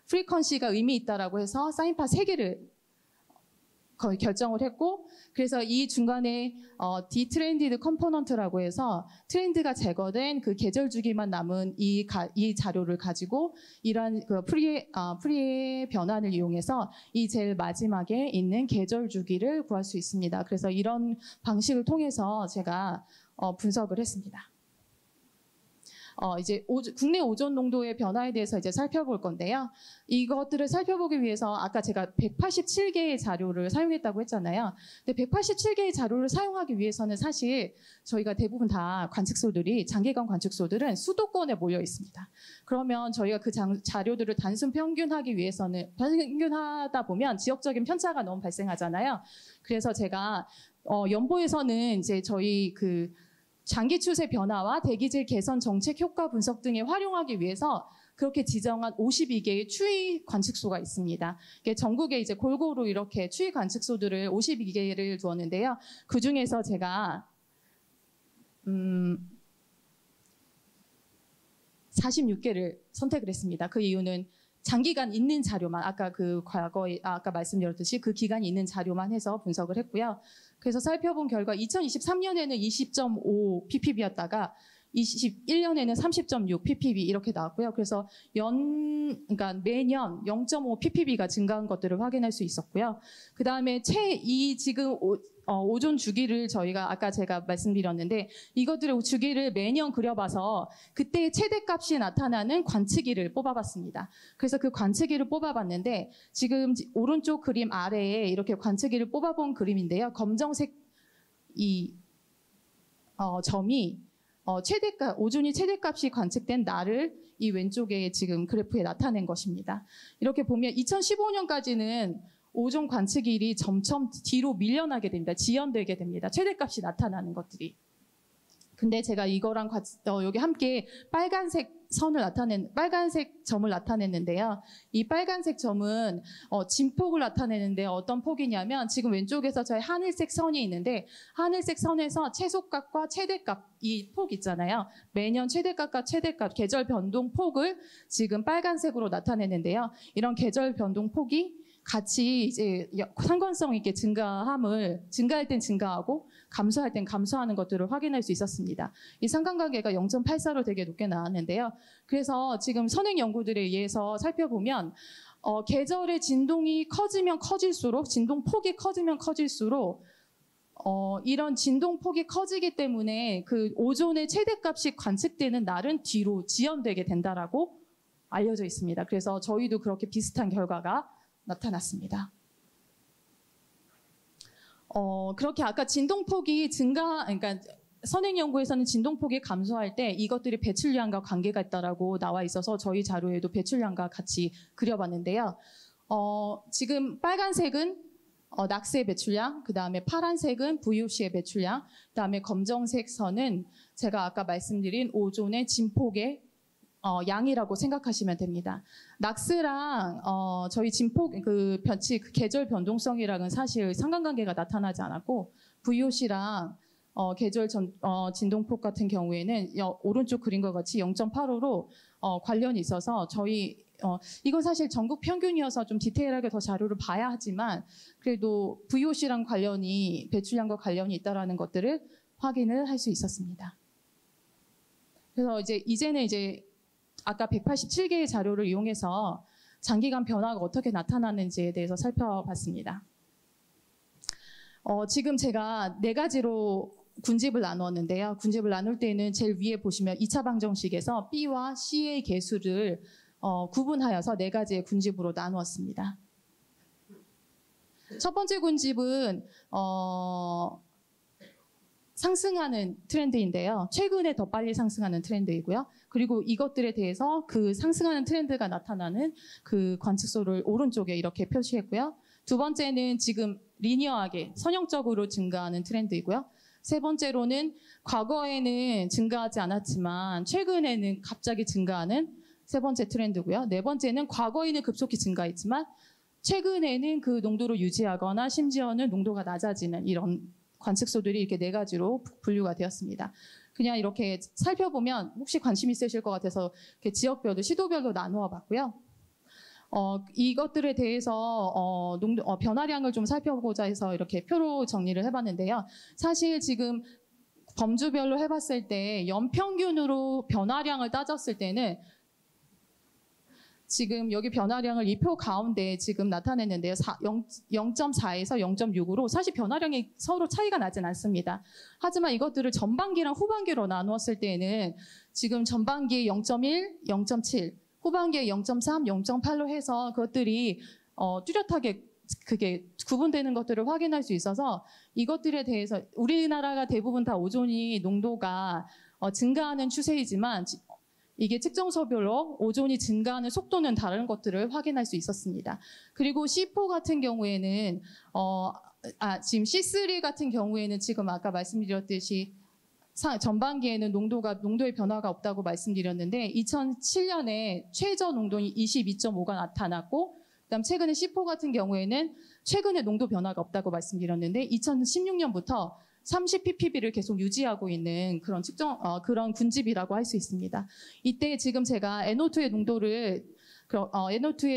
프리퀀시가 의미 있다라고 해서 사인파 3개를 거의 결정을 했고 그래서 이 중간에 디트렌디드 컴포넌트라고 해서 트렌드가 제거된 그 계절 주기만 남은 이 자료를 가지고 이러한 프리의 변환을 이용해서 이 제일 마지막에 있는 계절 주기를 구할 수 있습니다. 그래서 이런 방식을 통해서 제가 분석을 했습니다. 이제 국내 오존 농도의 변화에 대해서 이제 살펴볼 건데요. 이것들을 살펴보기 위해서 아까 제가 187개의 자료를 사용했다고 했잖아요. 근데 187개의 자료를 사용하기 위해서는 사실 저희가 대부분 다 관측소들이 장기간 관측소들은 수도권에 모여 있습니다. 그러면 저희가 그 자료들을 단순 평균하기 위해서는 평균하다 보면 지역적인 편차가 너무 발생하잖아요. 그래서 제가 연보에서는 이제 저희 그 장기 추세 변화와 대기질 개선 정책 효과 분석 등에 활용하기 위해서 그렇게 지정한 52개의 추위 관측소가 있습니다. 전국에 이제 골고루 이렇게 추위 관측소들을 52개를 두었는데요. 그 중에서 제가 46개를 선택을 했습니다. 그 이유는 장기간 있는 자료만 아까 그 과거에 아까 말씀드렸듯이 그 기간이 있는 자료만 해서 분석을 했고요. 그래서 살펴본 결과 2023년에는 20.5 ppb였다가 21년에는 30.6 ppb 이렇게 나왔고요. 그래서 그러니까 매년 0.5 ppb가 증가한 것들을 확인할 수 있었고요. 그 다음에 이 지금 오존 주기를 저희가 아까 제가 말씀드렸는데 이것들의 주기를 매년 그려봐서 그때의 최대값이 나타나는 관측일을 뽑아봤습니다. 그래서 그 관측일을 뽑아봤는데 지금 오른쪽 그림 아래에 이렇게 관측일을 뽑아본 그림인데요. 검정색 이 점이 오존이 최대값이 관측된 날을 이 왼쪽에 지금 그래프에 나타낸 것입니다. 이렇게 보면 2015년까지는 오존 관측일이 점점 뒤로 밀려나게 됩니다. 지연되게 됩니다. 최대값이 나타나는 것들이. 근데 제가 이거랑 여기 함께 빨간색 점을 나타냈는데요. 이 빨간색 점은 진폭을 나타내는데 어떤 폭이냐면 지금 왼쪽에서 저희 하늘색 선이 있는데 하늘색 선에서 최소값과 최대값 이 폭 있잖아요. 매년 최대값과 최대값 계절 변동 폭을 지금 빨간색으로 나타내는데요. 이런 계절 변동 폭이 같이 이제 상관성 있게 증가할 땐 증가하고 감소할 땐 감소하는 것들을 확인할 수 있었습니다. 이 상관관계가 0.84로 되게 높게 나왔는데요. 그래서 지금 선행 연구들에 의해서 살펴보면 계절의 진동이 커지면 커질수록 진동폭이 커지면 커질수록 이런 진동폭이 커지기 때문에 그 오존의 최대값이 관측되는 날은 뒤로 지연되게 된다라고 알려져 있습니다. 그래서 저희도 그렇게 비슷한 결과가 나타났습니다. 그렇게 아까 진동폭이 그러니까 선행 연구에서는 진동폭이 감소할 때 이것들이 배출량과 관계가 있다라고 나와 있어서 저희 자료에도 배출량과 같이 그려봤는데요. 지금 빨간색은 낙스의 배출량, 그 다음에 파란색은 VOC의 배출량, 그 다음에 검정색 선은 제가 아까 말씀드린 오존의 진폭의 양이라고 생각하시면 됩니다. 낙스랑 저희 진폭 그 계절 변동성이랑은 사실 상관관계가 나타나지 않았고 VOC랑 계절 진동폭 같은 경우에는 오른쪽 그림과 같이 0.85로 관련이 있어서 저희 이건 사실 전국 평균이어서 좀 디테일하게 더 자료를 봐야 하지만 그래도 VOC랑 배출량과 관련이 있다라는 것들을 확인을 할 수 있었습니다. 그래서 이제는 아까 187개의 자료를 이용해서 장기간 변화가 어떻게 나타나는지에 대해서 살펴봤습니다. 지금 제가 4가지로 군집을 나누었는데요. 군집을 나눌 때는 제일 위에 보시면 2차 방정식에서 B와 C의 개수를 구분하여서 4가지의 군집으로 나누었습니다. 첫 번째 군집은 상승하는 트렌드인데요. 최근에 더 빨리 상승하는 트렌드이고요. 그리고 이것들에 대해서 그 상승하는 트렌드가 나타나는 그 관측소를 오른쪽에 이렇게 표시했고요. 두 번째는 지금 리니어하게 선형적으로 증가하는 트렌드이고요. 세 번째로는 과거에는 증가하지 않았지만 최근에는 갑자기 증가하는 세 번째 트렌드고요. 네 번째는 과거에는 급속히 증가했지만 최근에는 그 농도를 유지하거나 심지어는 농도가 낮아지는 이런 관측소들이 이렇게 4가지로 분류가 되었습니다. 그냥 이렇게 살펴보면 혹시 관심 있으실 것 같아서 이렇게 지역별로 시도별로 나누어 봤고요. 이것들에 대해서 변화량을 좀 살펴보고자 해서 이렇게 표로 정리를 해봤는데요. 사실 지금 범주별로 해봤을 때 연평균으로 변화량을 따졌을 때는 지금 여기 변화량을 이 표 가운데 지금 나타냈는데요. 0.4에서 0.6으로 사실 변화량이 서로 차이가 나진 않습니다. 하지만 이것들을 전반기랑 후반기로 나누었을 때에는 지금 전반기에 0.1, 0.7, 후반기에 0.3, 0.8로 해서 그것들이 뚜렷하게 그게 구분되는 것들을 확인할 수 있어서 이것들에 대해서 우리나라가 대부분 다 오존이 농도가 증가하는 추세이지만 이게 측정소별로 오존이 증가하는 속도는 다른 것들을 확인할 수 있었습니다. 그리고 C4 같은 경우에는 지금 C3 같은 경우에는 지금 아까 말씀드렸듯이 전반기에는 농도의 변화가 없다고 말씀드렸는데 2007년에 최저 농도는 22.5가 나타났고 그다음 최근에 C4 같은 경우에는 최근에 농도 변화가 없다고 말씀드렸는데 2016년부터 30ppb를 계속 유지하고 있는 그런 그런 군집이라고 할 수 있습니다. 이때 지금 제가 NO2의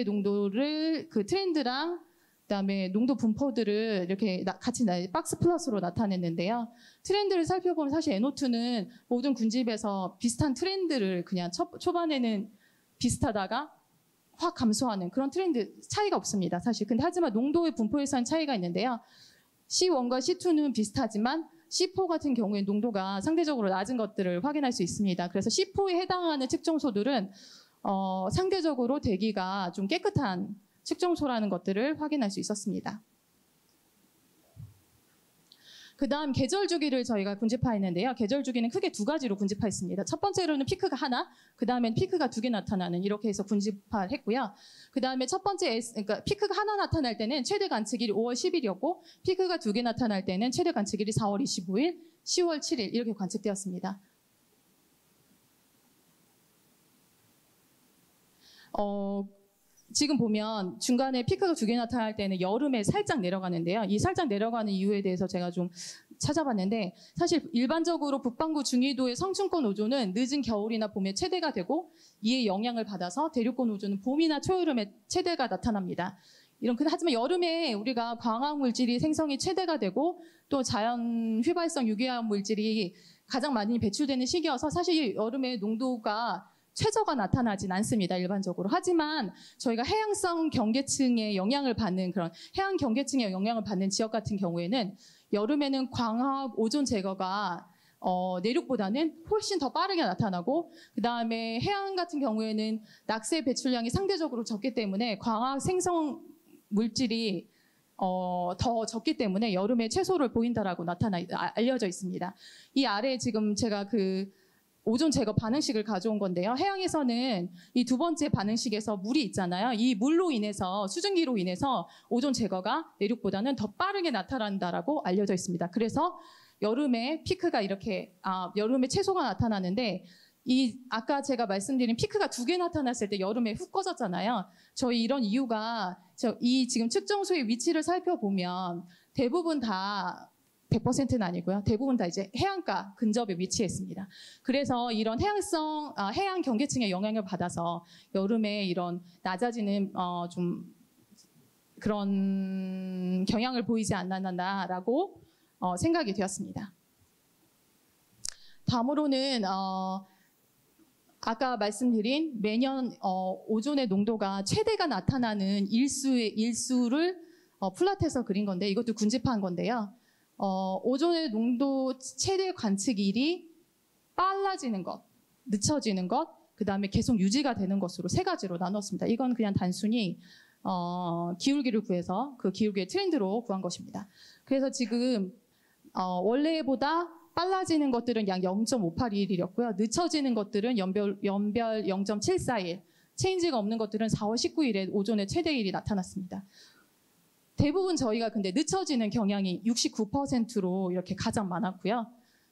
농도를 그 트렌드랑 그다음에 농도 분포들을 이렇게 같이 박스 플러스로 나타냈는데요. 트렌드를 살펴보면 사실 NO2는 모든 군집에서 비슷한 트렌드를 그냥 초반에는 비슷하다가 확 감소하는 그런 트렌드 차이가 없습니다. 사실. 근데 하지만 농도의 분포에서는 차이가 있는데요. C1과 C2는 비슷하지만 C4 같은 경우에 농도가 상대적으로 낮은 것들을 확인할 수 있습니다. 그래서 C4에 해당하는 측정소들은 상대적으로 대기가 좀 깨끗한 측정소라는 것들을 확인할 수 있었습니다. 그 다음 계절 주기를 저희가 군집화했는데요. 계절 주기는 크게 두 가지로 군집화했습니다. 첫 번째로는 피크가 하나, 그 다음엔 피크가 두 개 나타나는 이렇게 해서 군집화를 했고요. 그 다음에 첫 번째, 그러니까 피크가 하나 나타날 때는 최대 관측일이 5월 10일이었고 피크가 두 개 나타날 때는 최대 관측일이 4월 25일, 10월 7일 이렇게 관측되었습니다. 지금 보면 중간에 피크가 두 개 나타날 때는 여름에 살짝 내려가는데요. 이 살짝 내려가는 이유에 대해서 제가 좀 찾아봤는데 사실 일반적으로 북반구 중위도의 성층권 오존은 늦은 겨울이나 봄에 최대가 되고 이에 영향을 받아서 대륙권 오존은 봄이나 초여름에 최대가 나타납니다. 하지만 여름에 우리가 광학 물질이 생성이 최대가 되고 또 자연 휘발성 유기화학 물질이 가장 많이 배출되는 시기여서 사실 여름에 농도가 최저가 나타나진 않습니다. 일반적으로. 하지만 저희가 해양성 경계층의 영향을 받는 그런 해양 경계층의 영향을 받는 지역 같은 경우에는 여름에는 광학 오존 제거가 내륙보다는 훨씬 더 빠르게 나타나고 그 다음에 해안 같은 경우에는 낙세 배출량이 상대적으로 적기 때문에 광학 생성 물질이 더 적기 때문에 여름에 최소를 보인다라고 알려져 있습니다. 이 아래에 지금 제가 그 오존 제거 반응식을 가져온 건데요. 해양에서는 이 두 번째 반응식에서 물이 있잖아요. 이 물로 인해서 수증기로 인해서 오존 제거가 내륙보다는 더 빠르게 나타난다라고 알려져 있습니다. 그래서 여름에 피크가 이렇게 여름에 최소가 나타나는데 아까 제가 말씀드린 피크가 두 개 나타났을 때 여름에 훅 꺼졌잖아요. 저희 이런 이유가 지금 측정소의 위치를 살펴보면 대부분 다 100%는 아니고요. 대부분 다 이제 해안가 근접에 위치했습니다. 그래서 이런 해양 경계층의 영향을 받아서 여름에 이런 낮아지는 좀 그런 경향을 보이지 않았나라고 생각이 되었습니다. 다음으로는 아까 말씀드린 매년 오존의 농도가 최대가 나타나는 일수를 플랫해서 그린 건데 이것도 군집화한 건데요. 오존의 농도 최대 관측일이 빨라지는 것, 늦춰지는 것, 그 다음에 계속 유지가 되는 것으로 세 가지로 나눴습니다. 이건 그냥 단순히 기울기를 구해서 그 기울기의 트렌드로 구한 것입니다. 그래서 지금 원래보다 빨라지는 것들은 약 0.581이었고요. 늦춰지는 것들은 연별 0.741, 체인지가 없는 것들은 4월 19일에 오존의 최대일이 나타났습니다. 대부분 저희가 근데 늦춰지는 경향이 69%로 이렇게 가장 많았고요.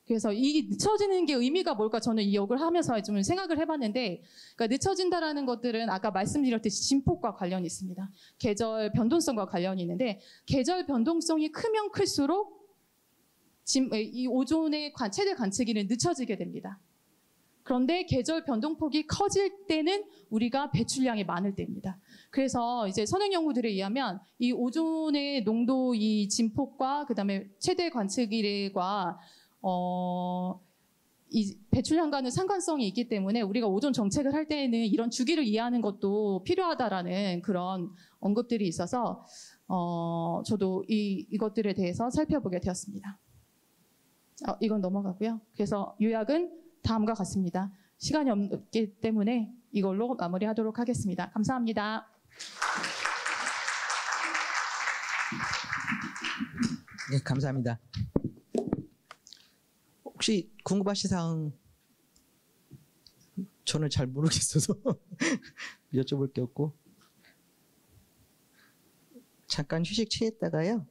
그래서 이 늦춰지는 게 의미가 뭘까 저는 이 역을 하면서 좀 생각을 해봤는데 그러니까 늦춰진다라는 것들은 아까 말씀드렸듯이 진폭과 관련이 있습니다. 계절 변동성과 관련이 있는데 계절 변동성이 크면 클수록 이 오존의 최대 관측일은 늦춰지게 됩니다. 그런데 계절 변동폭이 커질 때는 우리가 배출량이 많을 때입니다. 그래서 이제 선행 연구들에 의하면 이 오존의 농도 이 진폭과 그다음에 최대 관측일과 이 배출량과는 상관성이 있기 때문에 우리가 오존 정책을 할 때에는 이런 주기를 이해하는 것도 필요하다라는 그런 언급들이 있어서 저도 이것들에 대해서 살펴보게 되었습니다. 이건 넘어가고요. 그래서 요약은 다음과 같습니다. 시간이 없기 때문에 이걸로 마무리하도록 하겠습니다. 감사합니다. 네, 감사합니다. 혹시 궁금하신 사항 저는 잘 모르겠어서 여쭤볼 게 없고 잠깐 휴식 취했다가요.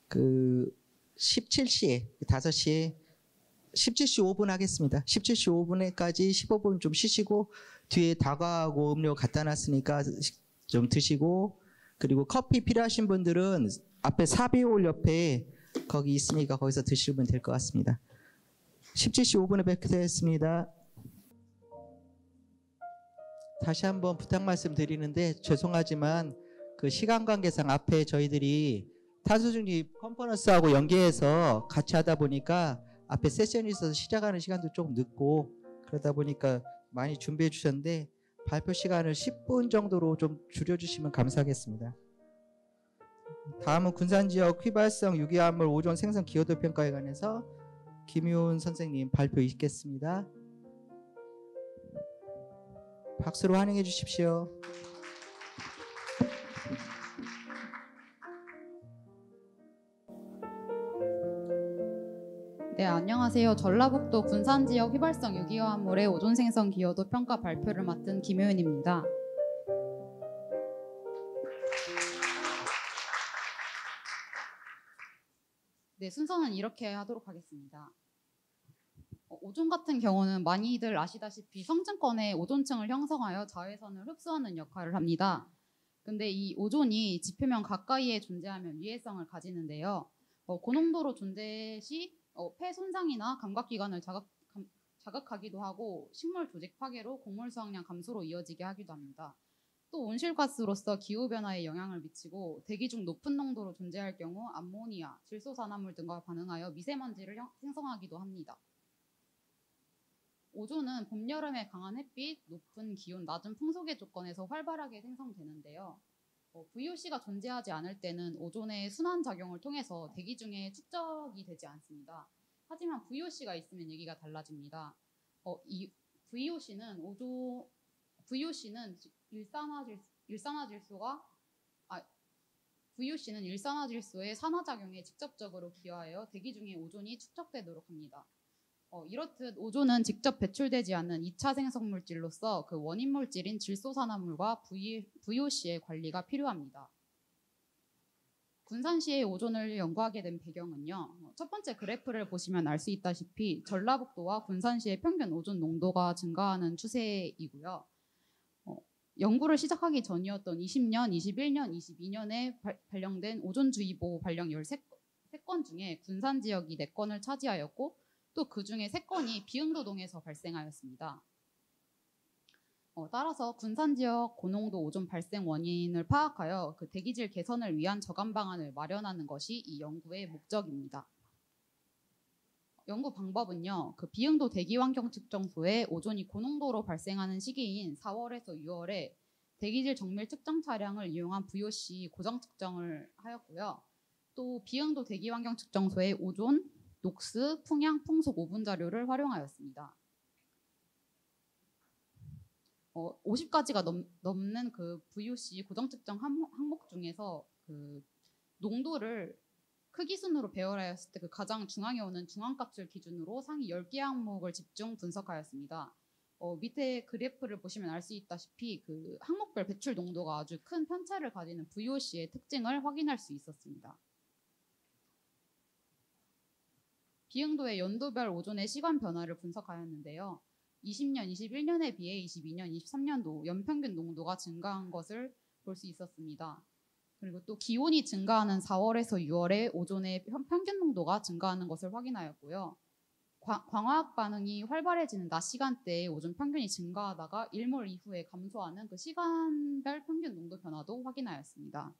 그 17시에 5시에 17시 5분 하겠습니다. 17시 5분에까지 15분 좀 쉬시고 뒤에 다과하고 음료 갖다 놨으니까 좀 드시고 그리고 커피 필요하신 분들은 앞에 사비올 옆에 거기 있으니까 거기서 드시면 될 것 같습니다. 17시 5분에 뵙겠습니다. 다시 한번 부탁 말씀 드리는데 죄송하지만 그 시간 관계상 앞에 저희들이 탄소 중립 컨퍼런스하고 연계해서 같이 하다 보니까 앞에 세션이 있어서 시작하는 시간도 조금 늦고 그러다 보니까 많이 준비해 주셨는데 발표 시간을 10분 정도로 좀 줄여주시면 감사하겠습니다. 다음은 군산지역 휘발성 유기화합물 오존 생성 기여도 평가에 관해서 김효은 선생님 발표 있겠습니다. 박수로 환영해 주십시오. 네, 안녕하세요. 전라북도 군산지역 휘발성 유기화합물의 오존 생성 기여도 평가 발표를 맡은 김효은입니다. 네, 순서는 이렇게 하도록 하겠습니다. 오존 같은 경우는 많이들 아시다시피 성층권에 오존층을 형성하여 자외선을 흡수하는 역할을 합니다. 근데 이 오존이 지표면 가까이에 존재하면 위해성을 가지는데요. 고농도로 존재 시 폐 손상이나 감각기관을 자극하기도 하고 식물 조직 파괴로 곡물 수확량 감소로 이어지게 하기도 합니다. 또 온실가스로서 기후변화에 영향을 미치고 대기 중 높은 농도로 존재할 경우 암모니아, 질소산화물 등과 반응하여 미세먼지를 생성하기도 합니다. 오존은 봄, 여름에 강한 햇빛, 높은 기온, 낮은 풍속의 조건에서 활발하게 생성되는데요. VOC가 존재하지 않을 때는 오존의 순환 작용을 통해서 대기 중에 축적이 되지 않습니다. 하지만 VOC가 있으면 얘기가 달라집니다. 이 VOC는 일산화질소의 산화작용에 직접적으로 기여하여 대기 중에 오존이 축적되도록 합니다. 이렇듯 오존은 직접 배출되지 않는 2차 생성물질로서 그 원인 물질인 질소산화물과 VOC의 관리가 필요합니다. 군산시의 오존을 연구하게 된 배경은요. 첫 번째 그래프를 보시면 알 수 있다시피 전라북도와 군산시의 평균 오존 농도가 증가하는 추세이고요. 연구를 시작하기 전이었던 20년, 21년, 22년에 발령된 오존주의보 발령 13건 중에 군산 지역이 4건을 차지하였고 또 그중에 3건이 비응도동에서 발생하였습니다. 따라서 군산 지역 고농도 오존 발생 원인을 파악하여 그 대기질 개선을 위한 저감 방안을 마련하는 것이 이 연구의 목적입니다. 연구 방법은요. 그 비응도 대기환경 측정소에 오존이 고농도로 발생하는 시기인 4월에서 6월에 대기질 정밀 측정 차량을 이용한 VOC 고정 측정을 하였고요. 또 비응도 대기환경 측정소에 오존, 녹스, 풍향, 풍속 5분 자료를 활용하였습니다. 50가지가 넘는 그 VOC 고정 측정 항목 중에서 그 농도를 크기 순으로 배열하였을 때 그 가장 중앙에 오는 중앙값을 기준으로 상위 10개 항목을 집중 분석하였습니다. 밑에 그래프를 보시면 알 수 있다시피 그 항목별 배출 농도가 아주 큰 편차를 가지는 VOC의 특징을 확인할 수 있었습니다. 비응도의 연도별 오존의 시간 변화를 분석하였는데요. 20년, 21년에 비해 22년, 23년도 연평균 농도가 증가한 것을 볼 수 있었습니다. 그리고 또 기온이 증가하는 4월에서 6월에 오존의 평균 농도가 증가하는 것을 확인하였고요. 광화학 반응이 활발해지는 낮 시간대에 오존 평균이 증가하다가 일몰 이후에 감소하는 그 시간별 평균 농도 변화도 확인하였습니다.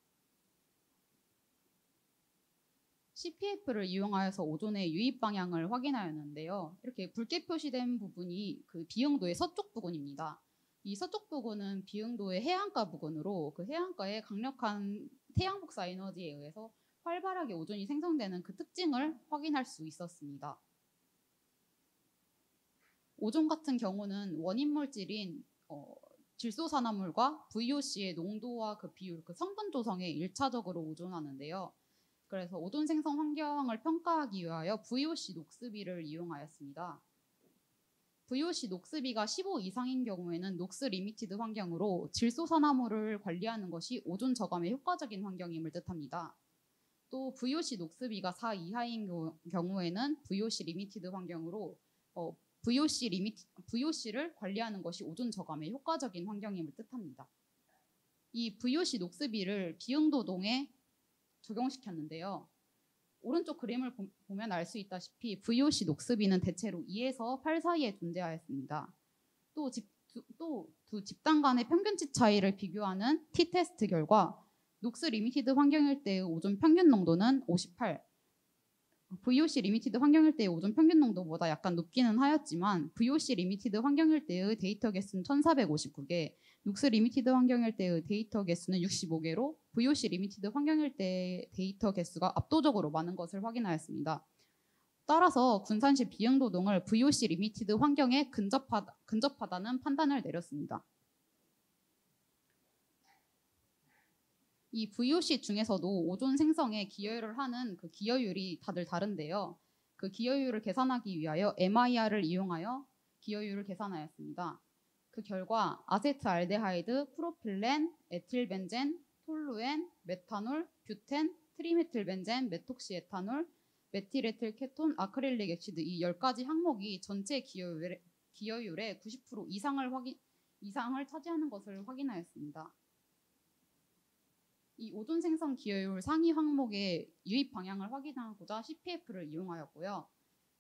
CPF를 이용하여서 오존의 유입 방향을 확인하였는데요. 이렇게 붉게 표시된 부분이 그 비응도의 서쪽 부근입니다. 이 서쪽 부근은 비응도의 해안가 부근으로 그 해안가의 강력한 태양 복사 에너지에 의해서 활발하게 오존이 생성되는 그 특징을 확인할 수 있었습니다. 오존 같은 경우는 원인 물질인 질소산화물과 VOC의 농도와 그 비율, 그 성분 조성에 일차적으로 의존하는데요. 그래서 오존 생성 환경을 평가하기 위하여 VOC 녹스비를 이용하였습니다. VOC 녹스비가 15 이상인 경우에는 녹스 리미티드 환경으로 질소산화물을 관리하는 것이 오존 저감에 효과적인 환경임을 뜻합니다. 또 VOC 녹스비가 4 이하인 경우에는 VOC 리미티드 환경으로 VOC를 관리하는 것이 오존 저감에 효과적인 환경임을 뜻합니다. 이 VOC 녹스비를 비응도동에 적용시켰는데요. 오른쪽 그림을 보면 알 수 있다시피 VOC 녹스비는 대체로 2에서 8 사이에 존재하였습니다. 또 두 집단 간의 평균치 차이를 비교하는 T-테스트 결과 녹스 리미티드 환경일 때의 오존 평균 농도는 58, VOC 리미티드 환경일 때의 오존 평균 농도보다 약간 높기는 하였지만 VOC 리미티드 환경일 때의 데이터 개수는 1459개, 녹스 리미티드 환경일 때의 데이터 개수는 65개로 VOC 리미티드 환경일 때의 데이터 개수가 압도적으로 많은 것을 확인하였습니다. 따라서 군산시 비응도동을 VOC 리미티드 환경에 근접하다는 판단을 내렸습니다. 이 VOC 중에서도 오존 생성에 기여를 하는 그 기여율이 다들 다른데요. 그 기여율을 계산하기 위하여 MIR을 이용하여 기여율을 계산하였습니다. 그 결과 아세트알데하이드, 프로필렌, 에틸벤젠, 톨루엔, 메탄올, 뷰텐, 트리메틸벤젠, 메톡시에탄올, 메틸에틸 케톤, 아크릴릭 액시드 이 10가지 항목이 전체 기여율의 90% 이상을 차지하는 것을 확인하였습니다. 이 오존 생성 기여율 상위 항목의 유입 방향을 확인하고자 CPF를 이용하였고요.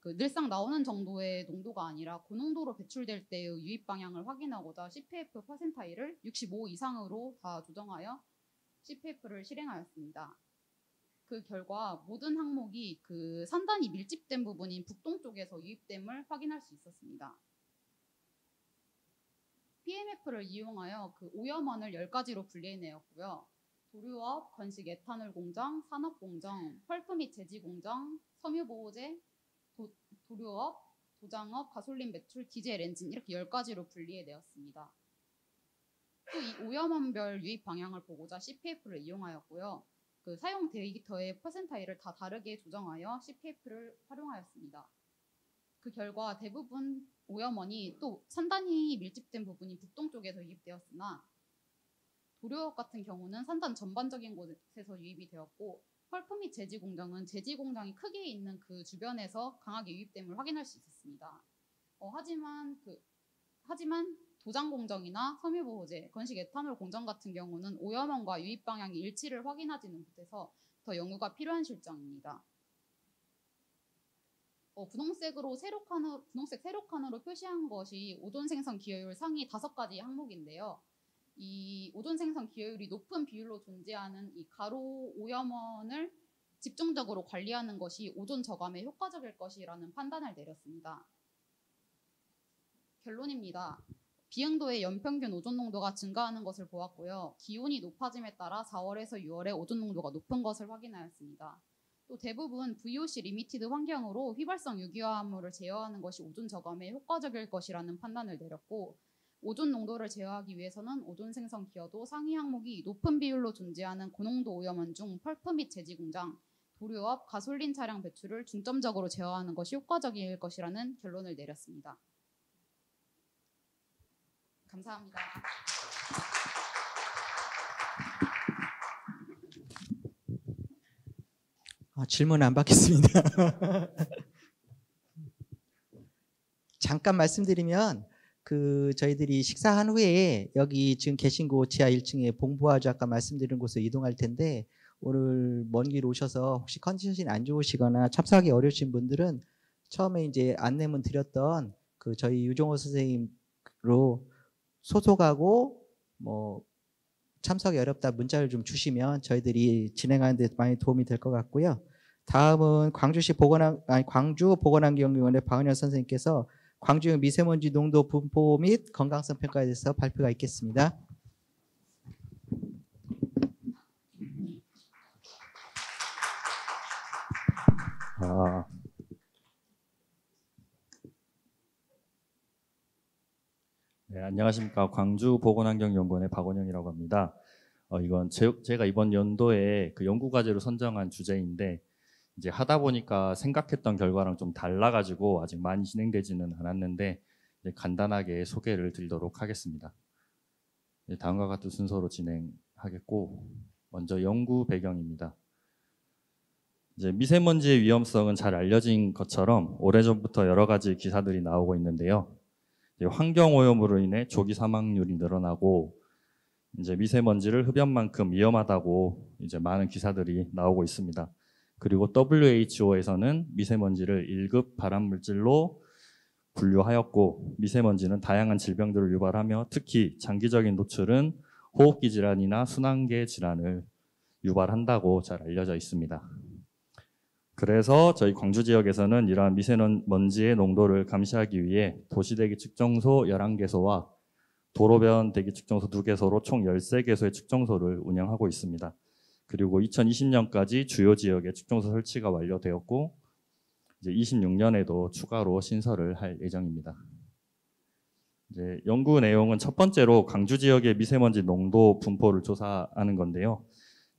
그 늘상 나오는 정도의 농도가 아니라 고농도로 배출될 때의 유입 방향을 확인하고자 CPF 퍼센타일을 65 이상으로 다 조정하여 CPF를 실행하였습니다. 그 결과 모든 항목이 그 산단이 밀집된 부분인 북동쪽에서 유입됨을 확인할 수 있었습니다. PMF를 이용하여 그 오염원을 10가지로 분리해내었고요. 도류업, 건식 에탄올 공장, 산업 공장, 펄프 및 제지 공장, 섬유보호제, 도류업, 도장업, 가솔린 배출, 디젤 엔진 이렇게 10가지로 분리해내었습니다. 또 이 오염원별 유입 방향을 보고자 CPF를 이용하였고요. 그 사용 데이터의 퍼센타일을 다 다르게 조정하여 CPF를 활용하였습니다. 그 결과 대부분 오염원이 또 산단이 밀집된 부분이 북동쪽에서 유입되었으나 도료업 같은 경우는 산단 전반적인 곳에서 유입이 되었고 펄프 및 제지 공장은 제지 공장이 크게 있는 그 주변에서 강하게 유입됨을 확인할 수 있었습니다. 하지만 도장 공정이나 섬유보호제, 건식 에탄올 공정 같은 경우는 오염원과 유입 방향의 일치를 확인하지는 못해서 더 연구가 필요한 실정입니다. 분홍색 세로 칸으로 표시한 것이 오존 생성 기여율 상위 5가지 항목인데요. 이 오존 생성 기여율이 높은 비율로 존재하는 이 가로 오염원을 집중적으로 관리하는 것이 오존 저감에 효과적일 것이라는 판단을 내렸습니다. 결론입니다. 비응도의 연평균 오존 농도가 증가하는 것을 보았고요. 기온이 높아짐에 따라 4월에서 6월에 오존 농도가 높은 것을 확인하였습니다. 또 대부분 VOC 리미티드 환경으로 휘발성 유기화합물을 제어하는 것이 오존 저감에 효과적일 것이라는 판단을 내렸고 오존 농도를 제어하기 위해서는 오존 생성 기여도 상위 항목이 높은 비율로 존재하는 고농도 오염원 중 펄프 및 제지 공장, 도료업, 가솔린 차량 배출을 중점적으로 제어하는 것이 효과적일 것이라는 결론을 내렸습니다. 감사합니다. 질문 안 받겠습니다. 잠깐 말씀드리면 저희들이 식사한 후에 여기 지금 계신 곳 지하 1층에 봉부아주 아까 말씀드린 곳으로 이동할 텐데 오늘 먼 길 오셔서 혹시 컨디션이 안 좋으시거나 참석하기 어려우신 분들은 처음에 이제 안내문 드렸던 저희 유종호 선생님으로 소속하고 참석이 어렵다 문자를 좀 주시면 저희들이 진행하는 데 많이 도움이 될 것 같고요. 다음은 광주 보건환경위원회 박은현 선생님께서 광주 미세먼지 농도 분포 및 건강성 평가에 대해서 발표가 있겠습니다. 네, 안녕하십니까. 광주보건환경연구원의 박원영이라고 합니다. 이건 제가 이번 연도에 그 연구과제로 선정한 주제인데 이제 하다 보니까 생각했던 결과랑 좀 달라가지고 아직 많이 진행되지는 않았는데 이제 간단하게 소개를 드리도록 하겠습니다. 다음과 같은 순서로 진행하겠고, 먼저 연구 배경입니다. 이제 미세먼지의 위험성은 잘 알려진 것처럼 오래전부터 여러 가지 기사들이 나오고 있는데요. 환경 오염으로 인해 조기 사망률이 늘어나고 이제 미세먼지를 흡연만큼 위험하다고 이제 많은 기사들이 나오고 있습니다. 그리고 WHO에서는 미세먼지를 1급 발암 물질로 분류하였고, 미세먼지는 다양한 질병들을 유발하며 특히 장기적인 노출은 호흡기 질환이나 순환계 질환을 유발한다고 잘 알려져 있습니다. 그래서 저희 광주 지역에서는 이러한 미세먼지의 농도를 감시하기 위해 도시대기 측정소 11개소와 도로변 대기 측정소 2개소로 총 13개소의 측정소를 운영하고 있습니다. 그리고 2020년까지 주요 지역에 측정소 설치가 완료되었고 이제 26년에도 추가로 신설을 할 예정입니다. 이제 연구 내용은 첫 번째로 광주 지역의 미세먼지 농도 분포를 조사하는 건데요.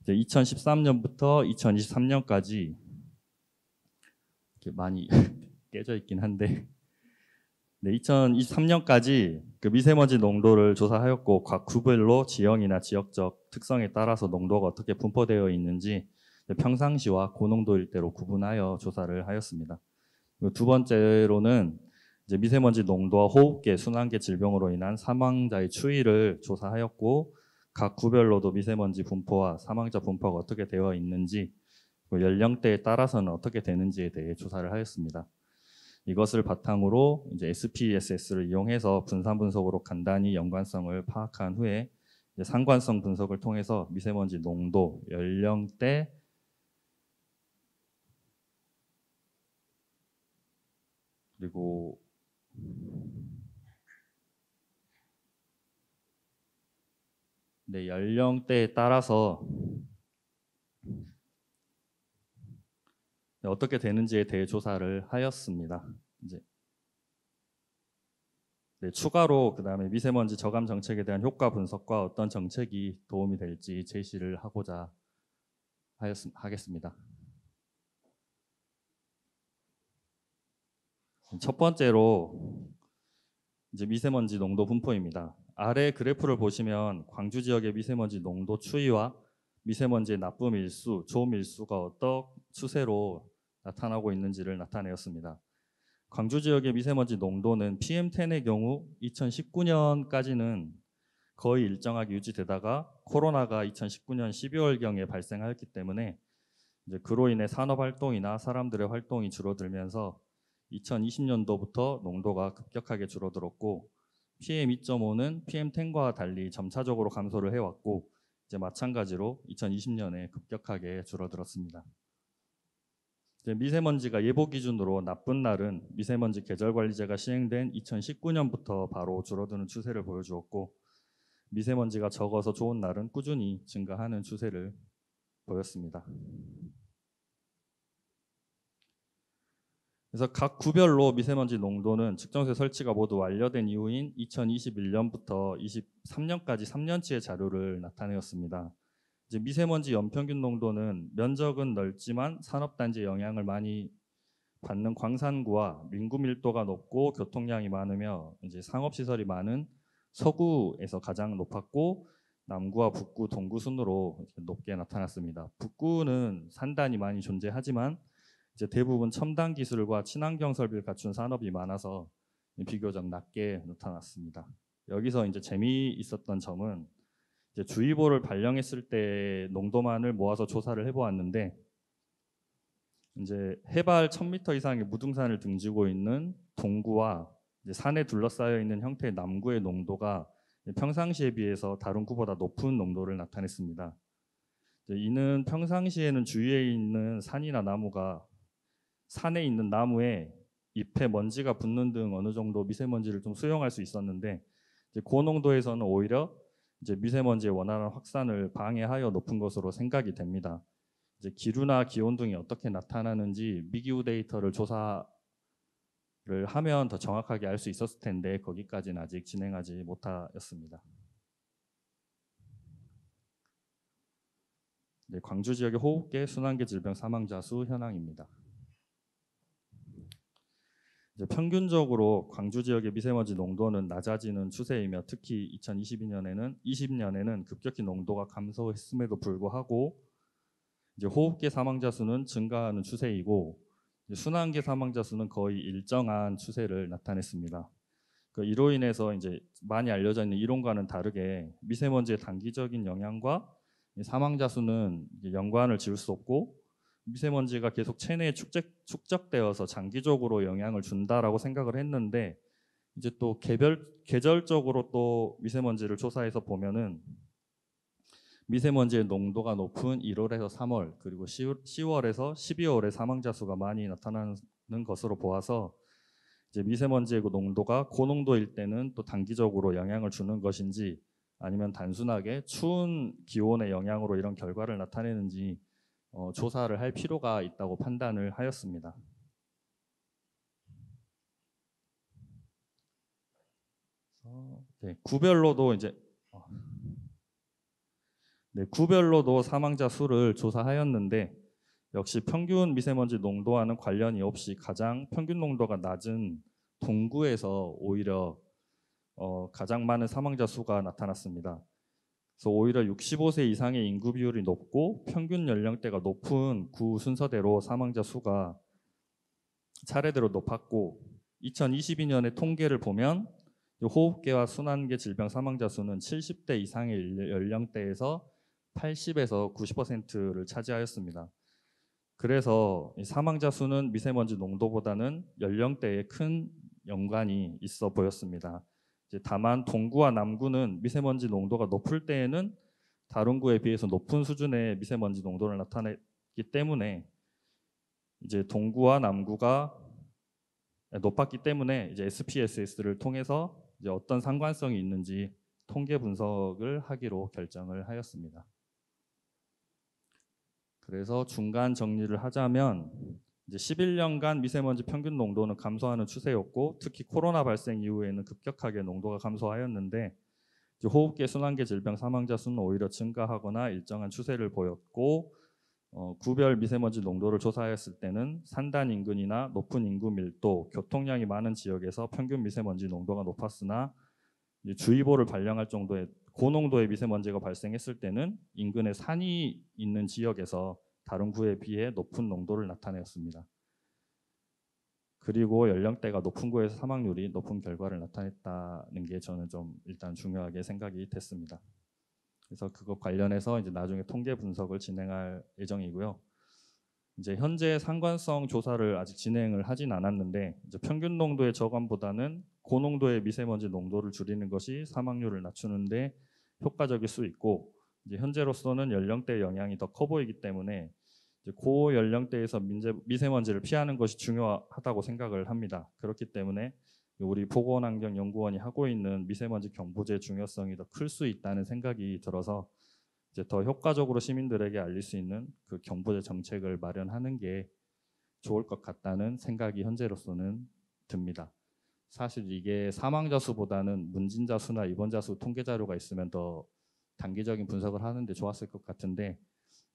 이제 2013년부터 2023년까지 많이 깨져 있긴 한데, 네, 2023년까지 그 미세먼지 농도를 조사하였고 각 구별로 지형이나 지역적 특성에 따라서 농도가 어떻게 분포되어 있는지 평상시와 고농도 일대로 구분하여 조사를 하였습니다. 그리고 두 번째로는 이제 미세먼지 농도와 호흡계, 순환계 질병으로 인한 사망자의 추이를 조사하였고 각 구별로도 미세먼지 분포와 사망자 분포가 어떻게 되어 있는지, 연령대에 따라서는 어떻게 되는지에 대해 조사를 하였습니다. 이것을 바탕으로 이제 SPSS를 이용해서 분산 분석으로 간단히 연관성을 파악한 후에 이제 상관성 분석을 통해서 미세먼지 농도, 연령대, 그리고 네, 연령대에 따라서 어떻게 되는지에 대해 조사를 하였습니다. 이제 네, 추가로 그다음에 미세먼지 저감 정책에 대한 효과 분석과 어떤 정책이 도움이 될지 제시를 하고자 하겠습니다. 첫 번째로 이제 미세먼지 농도 분포입니다. 아래 그래프를 보시면 광주 지역의 미세먼지 농도 추이와 미세먼지의 나쁨 일수, 좋음 일수가 어떤 추세로 나타나고 있는지를 나타내었습니다. 광주 지역의 미세먼지 농도는 PM10의 경우 2019년까지는 거의 일정하게 유지되다가 코로나가 2019년 12월경에 발생하였기 때문에 이제 그로 인해 산업 활동이나 사람들의 활동이 줄어들면서 2020년도부터 농도가 급격하게 줄어들었고 PM2.5는 PM10과 달리 점차적으로 감소를 해왔고 이제 마찬가지로 2020년에 급격하게 줄어들었습니다. 이제 미세먼지가 예보 기준으로 나쁜 날은 미세먼지 계절관리제가 시행된 2019년부터 바로 줄어드는 추세를 보여주었고 미세먼지가 적어서 좋은 날은 꾸준히 증가하는 추세를 보였습니다. 그래서 각 구별로 미세먼지 농도는 측정소의 설치가 모두 완료된 이후인 2021년부터 23년까지 3년치의 자료를 나타내었습니다. 이제 미세먼지 연평균 농도는 면적은 넓지만 산업단지의 영향을 많이 받는 광산구와 민구 밀도가 높고 교통량이 많으며 이제 상업시설이 많은 서구에서 가장 높았고 남구와 북구, 동구 순으로 높게 나타났습니다. 북구는 산단이 많이 존재하지만 이제 대부분 첨단 기술과 친환경 설비를 갖춘 산업이 많아서 비교적 낮게 나타났습니다. 여기서 이제 재미있었던 점은 이제 주의보를 발령했을 때 농도만을 모아서 조사를 해보았는데 이제 해발 1000m 이상의 무등산을 등지고 있는 동구와 이제 산에 둘러싸여 있는 형태의 남구의 농도가 평상시에 비해서 다른 구보다 높은 농도를 나타냈습니다. 이는 평상시에는 주위에 있는 산이나 나무가 산에 있는 나무에 잎에 먼지가 붙는 등 어느 정도 미세먼지를 좀 수용할 수 있었는데 이제 고농도에서는 오히려 이제 미세먼지의 원활한 확산을 방해하여 높은 것으로 생각이 됩니다. 이제 기류나 기온 등이 어떻게 나타나는지 미기후 데이터를 조사를 하면 더 정확하게 알 수 있었을 텐데 거기까지는 아직 진행하지 못하였습니다. 네, 광주 지역의 호흡계 순환계 질병 사망자 수 현황입니다. 이제 평균적으로 광주 지역의 미세먼지 농도는 낮아지는 추세이며 특히 2020년에는 급격히 농도가 감소했음에도 불구하고 이제 호흡계 사망자 수는 증가하는 추세이고 순환계 사망자 수는 거의 일정한 추세를 나타냈습니다. 이로 인해서 이제 많이 알려져 있는 이론과는 다르게 미세먼지의 단기적인 영향과 사망자 수는 연관을 지을 수 없고 미세먼지가 계속 체내에 축적되어서 장기적으로 영향을 준다라고 생각을 했는데 이제 또 계절적으로 또 미세먼지를 조사해서 보면은 미세먼지의 농도가 높은 1월에서 3월 그리고 10월에서 12월에 사망자 수가 많이 나타나는 것으로 보아서 이제 미세먼지의 그 농도가 고농도일 때는 또 단기적으로 영향을 주는 것인지 아니면 단순하게 추운 기온의 영향으로 이런 결과를 나타내는지 조사를 할 필요가 있다고 판단을 하였습니다. 네, 구별로도 사망자 수를 조사하였는데 역시 평균 미세먼지 농도와는 관련이 없이 가장 평균 농도가 낮은 동구에서 오히려 가장 많은 사망자 수가 나타났습니다. 그래서 오히려 65세 이상의 인구 비율이 높고 평균 연령대가 높은 구 순서대로 사망자 수가 차례대로 높았고 2022년의 통계를 보면 호흡계와 순환계 질병 사망자 수는 70대 이상의 연령대에서 80에서 90%를 차지하였습니다. 그래서 사망자 수는 미세먼지 농도보다는 연령대에 큰 연관이 있어 보였습니다. 다만 동구와 남구는 미세먼지 농도가 높을 때에는 다른 구에 비해서 높은 수준의 미세먼지 농도를 나타냈기 때문에 이제 동구와 남구가 높았기 때문에 이제 SPSS를 통해서 이제 어떤 상관성이 있는지 통계 분석을 하기로 결정을 하였습니다. 그래서 중간 정리를 하자면 이제 11년간 미세먼지 평균 농도는 감소하는 추세였고 특히 코로나 발생 이후에는 급격하게 농도가 감소하였는데 이제 호흡계 순환계 질병 사망자 수는 오히려 증가하거나 일정한 추세를 보였고 구별 미세먼지 농도를 조사했을 때는 산단 인근이나 높은 인구 밀도, 교통량이 많은 지역에서 평균 미세먼지 농도가 높았으나 주의보를 발령할 정도의 고농도의 미세먼지가 발생했을 때는 인근에 산이 있는 지역에서 다른 구에 비해 높은 농도를 나타내었습니다. 그리고 연령대가 높은 구에서 사망률이 높은 결과를 나타냈다는 게 저는 좀 일단 중요하게 생각이 됐습니다. 그래서 그것 관련해서 이제 나중에 통계 분석을 진행할 예정이고요. 이제 현재 상관성 조사를 아직 진행을 하진 않았는데 이제 평균 농도의 저감보다는 고농도의 미세먼지 농도를 줄이는 것이 사망률을 낮추는데 효과적일 수 있고 이제 현재로서는 연령대 영향이 더 커 보이기 때문에 이제 고 연령대에서 미세먼지를 피하는 것이 중요하다고 생각을 합니다. 그렇기 때문에 우리 보건환경연구원이 하고 있는 미세먼지 경보제 중요성이 더 클 수 있다는 생각이 들어서 이제 더 효과적으로 시민들에게 알릴 수 있는 그 경보제 정책을 마련하는 게 좋을 것 같다는 생각이 현재로서는 듭니다. 사실 이게 사망자 수보다는 문진자 수나 입원자 수 통계 자료가 있으면 더 단기적인 분석을 하는데 좋았을 것 같은데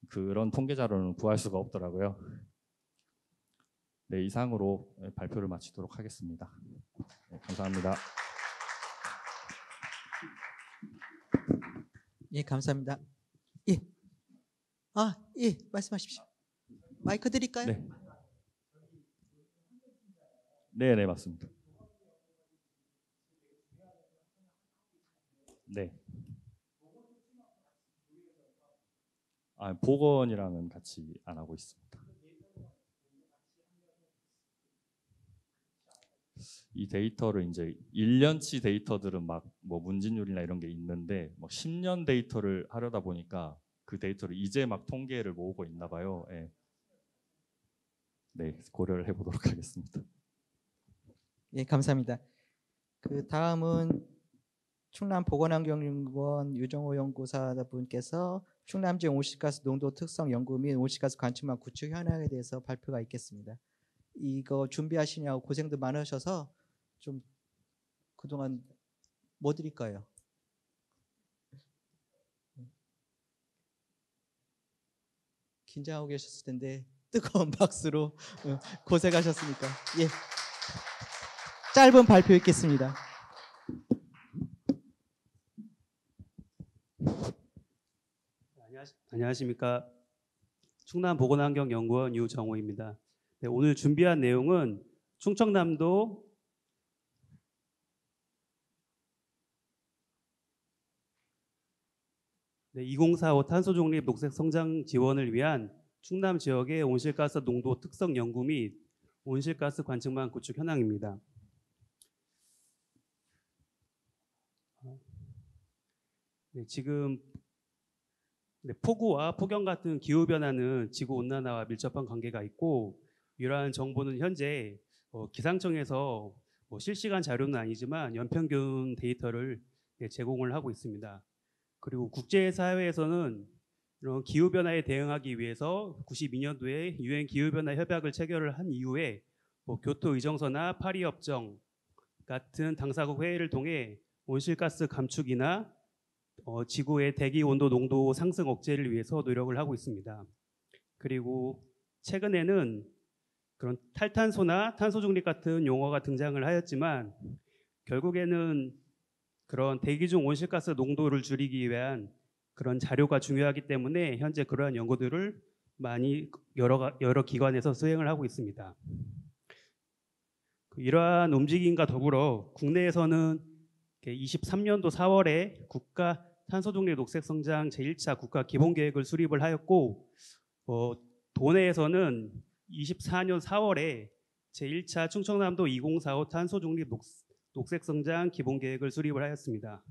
그런 통계 자료는 구할 수가 없더라고요. 네, 이상으로 발표를 마치도록 하겠습니다. 네, 감사합니다. 예, 감사합니다. 예. 예, 말씀하십시오. 마이크 드릴까요? 네. 네, 네, 맞습니다. 네. 보건이랑은 같이 안 하고 있습니다. 이 데이터를 이제 1년치 데이터들은 막 뭐 문진율이나 이런 게 있는데 뭐 10년 데이터를 하려다 보니까 그 데이터를 이제 막 통계를 모으고 있나 봐요. 예. 네, 고려를 해보도록 하겠습니다. 예, 감사합니다. 그 다음은 충남 보건환경연구원 유정호 연구사분께서 충남 지역 온실가스 농도 특성 연구 및 온실가스 관측망 구축 현황에 대해서 발표가 있겠습니다. 이거 준비하시냐고 고생도 많으셔서 좀 그동안 뭐 드릴까요? 긴장하고 계셨을 텐데 뜨거운 박수로 고생하셨으니까 예, 짧은 발표 있겠습니다. 안녕하십니까. 충남보건환경연구원 유정호입니다. 네, 오늘 준비한 내용은 충청남도 네, 2045 탄소중립 녹색성장 지원을 위한 충남 지역의 온실가스 농도 특성 연구 및 온실가스 관측망 구축 현황입니다. 네, 지금 폭우와 폭염 같은 기후변화는 지구온난화와 밀접한 관계가 있고 이러한 정보는 현재 기상청에서 실시간 자료는 아니지만 연평균 데이터를 제공을 하고 있습니다. 그리고 국제사회에서는 이런 기후변화에 대응하기 위해서 92년도에 유엔 기후변화 협약을 체결을 한 이후에 교토의정서나 파리협정 같은 당사국 회의를 통해 온실가스 감축이나 지구의 대기 온도 농도 상승 억제를 위해서 노력을 하고 있습니다. 그리고 최근에는 그런 탈탄소나 탄소 중립 같은 용어가 등장을 하였지만 결국에는 그런 대기 중 온실가스 농도를 줄이기 위한 그런 자료가 중요하기 때문에 현재 그러한 연구들을 많이 여러 기관에서 수행을 하고 있습니다. 이러한 움직임과 더불어 국내에서는 23년도 4월에 국가 탄소중립 녹색성장 제1차 국가 기본계획을 수립을 하였고 도내에서는 24년 4월에 제1차 충청남도 2045 탄소중립 녹색성장 기본계획을 수립을 하였습니다.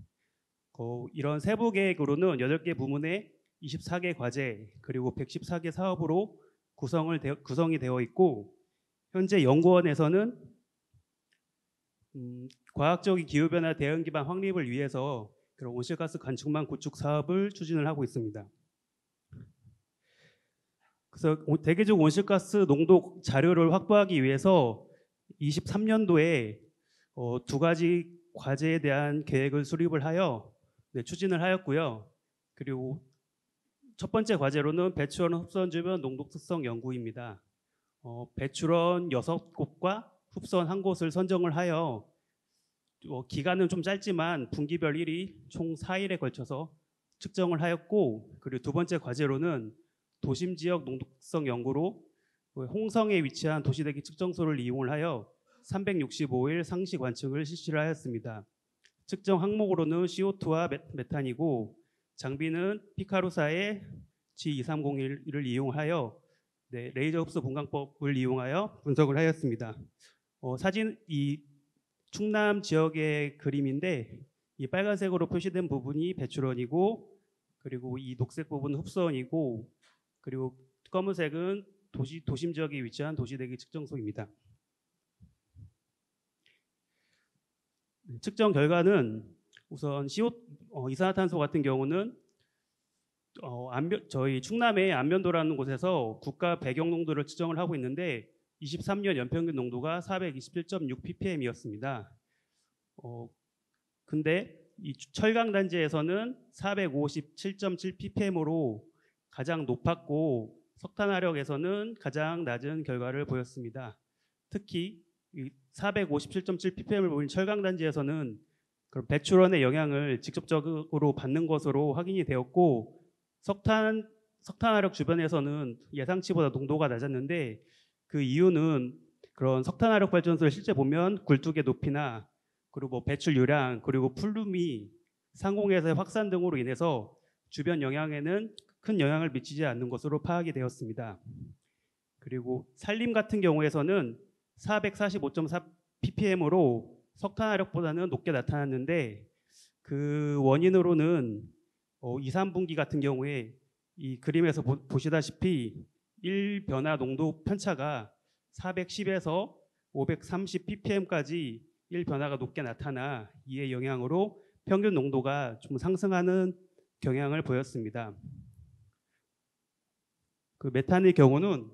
이런 세부 계획으로는 8개 부문에 24개 과제 그리고 114개 사업으로 구성이 되어 있고 현재 연구원에서는 과학적인 기후변화 대응 기반 확립을 위해서 그런 온실가스 관측망 구축 사업을 추진을 하고 있습니다. 그래서 대기적 온실가스 농도 자료를 확보하기 위해서 23년도에 2가지 과제에 대한 계획을 수립을 하여 추진을 하였고요. 그리고 첫 번째 과제로는 배출원 흡수원 주변 농도 특성 연구입니다. 배출원 6곳과 흡수원 1곳을 선정을 하여 기간은 좀 짧지만 분기별 1위 총 4일에 걸쳐서 측정을 하였고 그리고 두 번째 과제로는 도심 지역 농도 특성 연구로 홍성에 위치한 도시대기 측정소를 이용을 하여 365일 상시 관측을 실시를 하였습니다. 측정 항목으로는 CO2와 메탄이고 장비는 피카루사의 G2301을 이용하여 레이저 흡수 분광법을 이용하여 분석을 하였습니다. 이 충남 지역의 그림인데 이 빨간색으로 표시된 부분이 배출원이고 그리고 이 녹색 부분은 흡수원이고 그리고 검은색은 도심 지역에 위치한 도시대기 측정소입니다. 측정 결과는 우선 이산화탄소 같은 경우는 저희 충남의 안면도라는 곳에서 국가 배경 농도를 측정을 하고 있는데 23년 연평균 농도가 427.6 ppm이었습니다. 근데 이 철강 단지에서는 457.7 ppm으로 가장 높았고 석탄화력에서는 가장 낮은 결과를 보였습니다. 특히 457.7 ppm을 보인 철강 단지에서는 배출원의 영향을 직접적으로 받는 것으로 확인이 되었고 석탄화력 주변에서는 예상치보다 농도가 낮았는데 그 이유는 그런 석탄화력 발전소를 실제 보면 굴뚝의 높이나 그리고 배출유량 그리고 플룸이 상공에서의 확산 등으로 인해서 주변 영향에는 큰 영향을 미치지 않는 것으로 파악이 되었습니다. 그리고 산림 같은 경우에서는 445.4 ppm으로 석탄화력보다는 높게 나타났는데 그 원인으로는 2, 3분기 같은 경우에 이 그림에서 보시다시피 1변화 농도 편차가 410에서 530 ppm까지 1변화가 높게 나타나 이의 영향으로 평균 농도가 좀 상승하는 경향을 보였습니다. 그 메탄의 경우는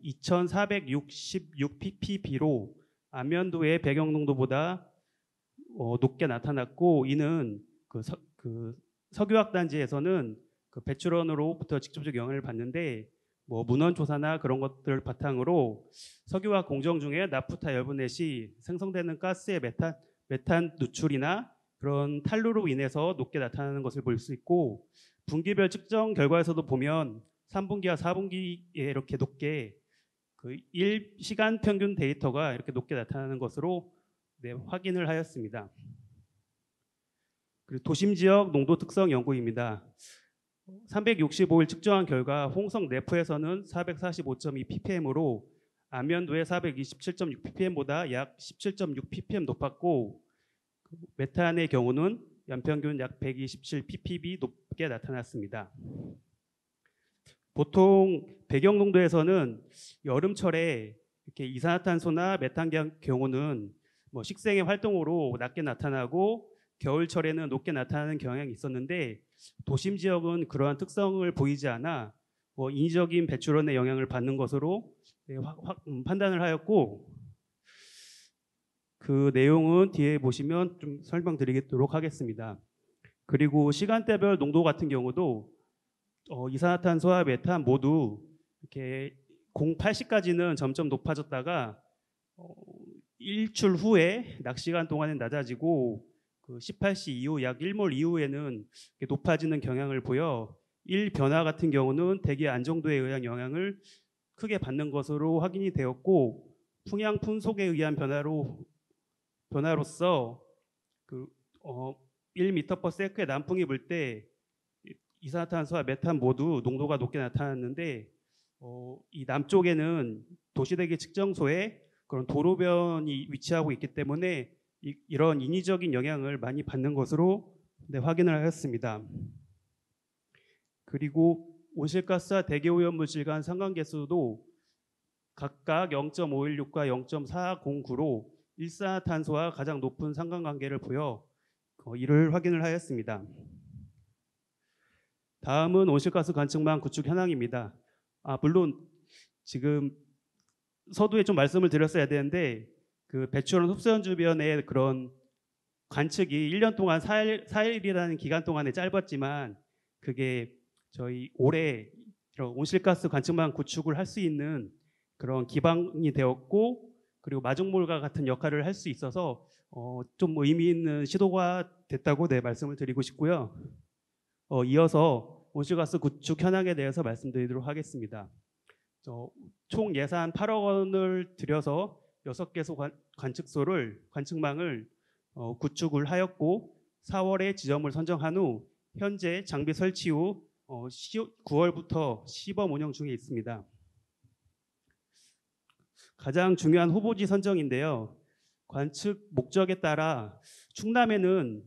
2466 ppb로 안면도의 배경 농도보다 높게 나타났고, 이는 그 석유화학 단지에서는 그 배출원으로부터 직접적 영향을 받는데, 뭐 문헌 조사나 그런 것들을 바탕으로 석유화학 공정 중에 나프타 열분해시 생성되는 가스의 메탄 누출이나 그런 탄루로 인해서 높게 나타나는 것을 볼 수 있고, 분기별 측정 결과에서도 보면 3분기와 4분기에 이렇게 높게 그 1시간 평균 데이터가 이렇게 높게 나타나는 것으로 확인을 하였습니다. 그리고 도심 지역 농도 특성 연구입니다. 365일 측정한 결과 홍성 내포에서는 445.2 ppm으로 안면도의 427.6 ppm보다 약 17.6 ppm 높았고, 메탄의 경우는 연평균 약 127 ppb 높게 나타났습니다. 보통 배경 농도에서는 여름철에 이렇게 이산화탄소나 메탄 경우는 뭐 식생의 활동으로 낮게 나타나고 겨울철에는 높게 나타나는 경향이 있었는데, 도심 지역은 그러한 특성을 보이지 않아 인위적인 배출원의 영향을 받는 것으로 판단을 하였고, 그 내용은 뒤에 보시면 좀 설명드리도록 하겠습니다. 그리고 시간대별 농도 같은 경우도 이산화탄소와 메탄 모두 이렇게 08시까지는 점점 높아졌다가 일출 후에 낮 시간 동안은 낮아지고, 그 18시 이후 약 1몰 이후에는 높아지는 경향을 보여 1변화 같은 경우는 대기 안정도에 의한 영향을 크게 받는 것으로 확인이 되었고, 풍향 풍속에 의한 변화로서 그 1m/s의 남풍이 불 때 이산화탄소와 메탄 모두 농도가 높게 나타났는데, 이 남쪽에는 도시대기 측정소에 그런 도로변이 위치하고 있기 때문에 이런 인위적인 영향을 많이 받는 것으로 확인을 하였습니다. 그리고 온실가스와 대기오염물질 간 상관계수도 각각 0.516과 0.409로 일산화탄소와 가장 높은 상관관계를 보여 이를 확인을 하였습니다. 다음은 온실가스 관측망 구축 현황입니다. 물론 지금 서두에 좀 말씀을 드렸어야 되는데, 그 배출원 흡수원 주변의 그런 관측이 1년 동안 4일이라는 기간 동안에 짧았지만, 그게 저희 올해 온실가스 관측망 구축을 할 수 있는 그런 기반이 되었고, 그리고 마중물과 같은 역할을 할 수 있어서 좀 의미 있는 시도가 됐다고 말씀을 드리고 싶고요. 이어서 온실가스 구축 현황에 대해서 말씀드리도록 하겠습니다. 총 예산 8억 원을 들여서 6개소 관측망을 구축을 하였고, 4월에 지점을 선정한 후 현재 장비 설치 후 9월부터 시범 운영 중에 있습니다. 가장 중요한 후보지 선정인데요. 관측 목적에 따라 충남에는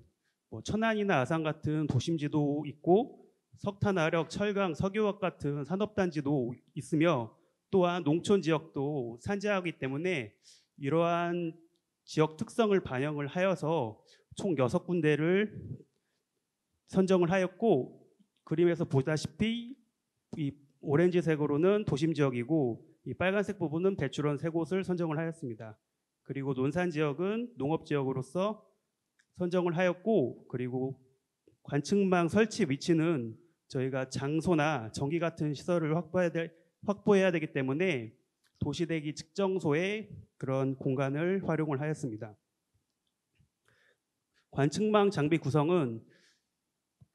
천안이나 아산 같은 도심지도 있고, 석탄화력, 철강, 석유화학 같은 산업단지도 있으며, 또한 농촌 지역도 산재하기 때문에 이러한 지역 특성을 반영을 하여서 총 6군데를 선정을 하였고, 그림에서 보다시피 이 오렌지색으로는 도심 지역이고, 이 빨간색 부분은 배출원 3곳을 선정을 하였습니다. 그리고 논산 지역은 농업 지역으로서 선정을 하였고, 그리고 관측망 설치 위치는 저희가 장소나 전기 같은 시설을 확보해야 되기 때문에 도시대기 측정소의 그런 공간을 활용을 하였습니다. 관측망 장비 구성은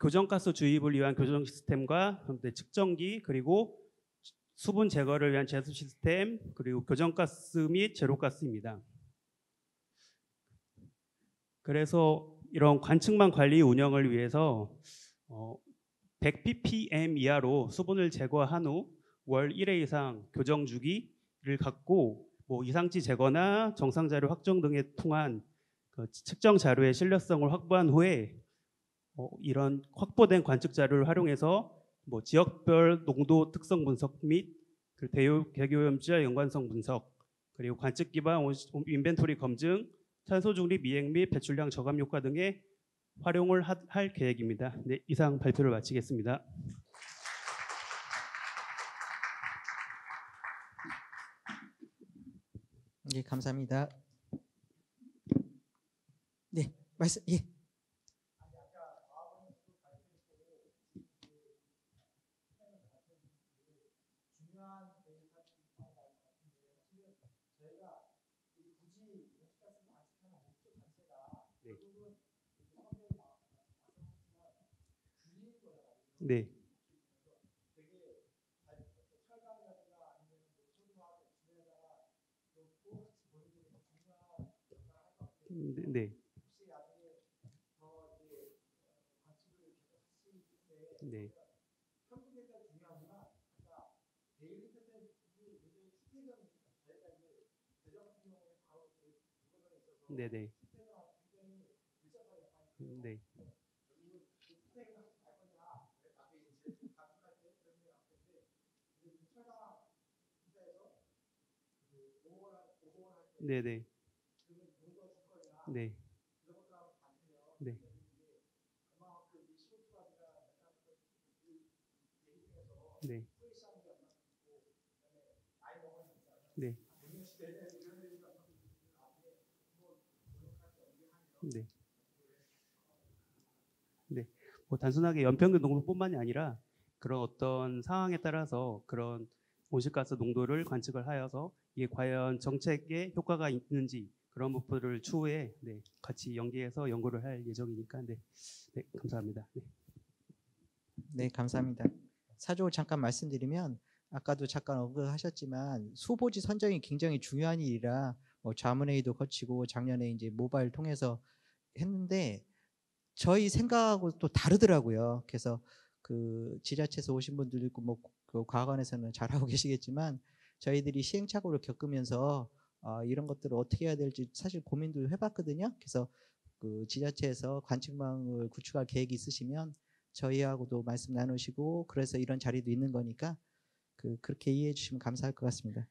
교정가스 주입을 위한 교정 시스템과 측정기, 그리고 수분 제거를 위한 제수 시스템, 그리고 교정가스 및 제로가스입니다. 그래서 이런 관측망 관리 운영을 위해서 100 ppm 이하로 수분을 제거한 후 월 1회 이상 교정 주기를 갖고 이상치 제거나 정상 자료 확정 등에 통한 그 측정 자료의 신뢰성을 확보한 후에 이런 확보된 관측 자료를 활용해서 뭐 지역별 농도 특성 분석 및 그 대기오염지와 연관성 분석, 그리고 관측 기반 인벤토리 검증, 탄소 중립 미행 및 배출량 저감 효과 등의 활용을 할 계획입니다. 네, 이상 발표를 마치겠습니다. 예, 감사합니다. 네, 말씀 예. 네. 네. 네. 네, 네. 네. 네, 네. 네. 네. 네. 네. 네. 네. 뭐 단순하게 연평균 농도뿐만이 아니라 그런 어떤 상황에 따라서 그런 온실가스 농도를 관측을 하여서 이게 과연 정책에 효과가 있는지 그런 부분을 추후에 네, 같이 연계해서 연구를 할 예정이니까 네, 네 감사합니다. 네. 네, 감사합니다. 사조 잠깐 말씀드리면 아까도 잠깐 언급하셨지만 수보지 선정이 굉장히 중요한 일이라 뭐 자문회의도 거치고 작년에 이제 모바일 통해서 했는데 저희 생각하고 또 다르더라고요. 그래서 그 지자체에서 오신 분들도 있고 뭐 그 과학원에서는 잘하고 계시겠지만 저희들이 시행착오를 겪으면서 이런 것들을 어떻게 해야 될지 사실 고민도 해봤거든요. 그래서 그 지자체에서 관측망을 구축할 계획이 있으시면 저희하고도 말씀 나누시고 그래서 이런 자리도 있는 거니까 그렇게 이해해 주시면 감사할 것 같습니다.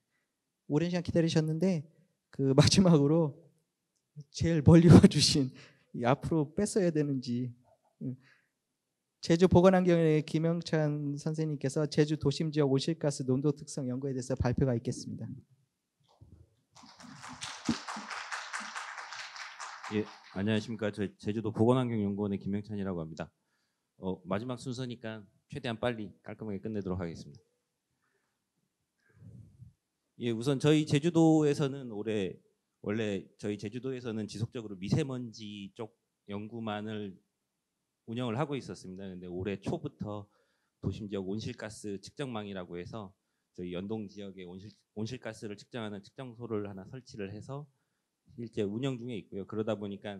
오랜 시간 기다리셨는데 그 마지막으로 제일 멀리 와주신 앞으로 뺐어야 되는지 제주 보건환경의 김영찬 선생님께서 제주 도심 지역 온실가스 농도 특성 연구에 대해서 발표가 있겠습니다. 예, 안녕하십니까. 저 제주도 보건환경연구원의 김영찬이라고 합니다. 마지막 순서니까 최대한 빨리 깔끔하게 끝내도록 하겠습니다. 예, 우선 저희 제주도에서는 원래 저희 제주도에서는 지속적으로 미세먼지 쪽 연구만을 운영을 하고 있었습니다. 근데 올해 초부터 도심 지역 온실가스 측정망이라고 해서 저희 연동 지역에 온실가스를 측정하는 측정소를 하나 설치를 해서 실제 운영 중에 있고요. 그러다 보니까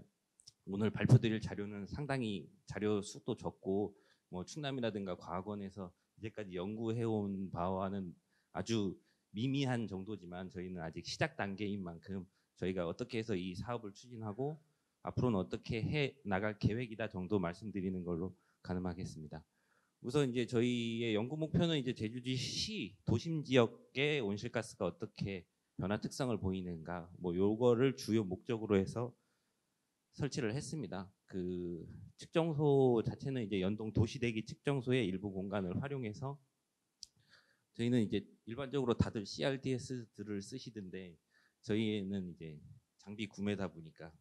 오늘 발표드릴 자료는 상당히 자료 수도 적고 뭐 충남이라든가 과학원에서 이제까지 연구해온 바와는 아주 미미한 정도지만 저희는 아직 시작 단계인 만큼 저희가 어떻게 해서 이 사업을 추진하고 앞으로는 어떻게 해 나갈 계획이다 정도 말씀드리는 걸로 가늠하겠습니다. 우선 이제 저희의 연구 목표는 이제 제주시 도심 지역의 온실가스가 어떻게 변화 특성을 보이는가 뭐 요거를 주요 목적으로 해서 설치를 했습니다. 그 측정소 자체는 이제 연동 도시대기 측정소의 일부 공간을 활용해서 저희는 이제 일반적으로 다들 CRDS들을 쓰시던데 저희는 이제 장비 구매다 보니까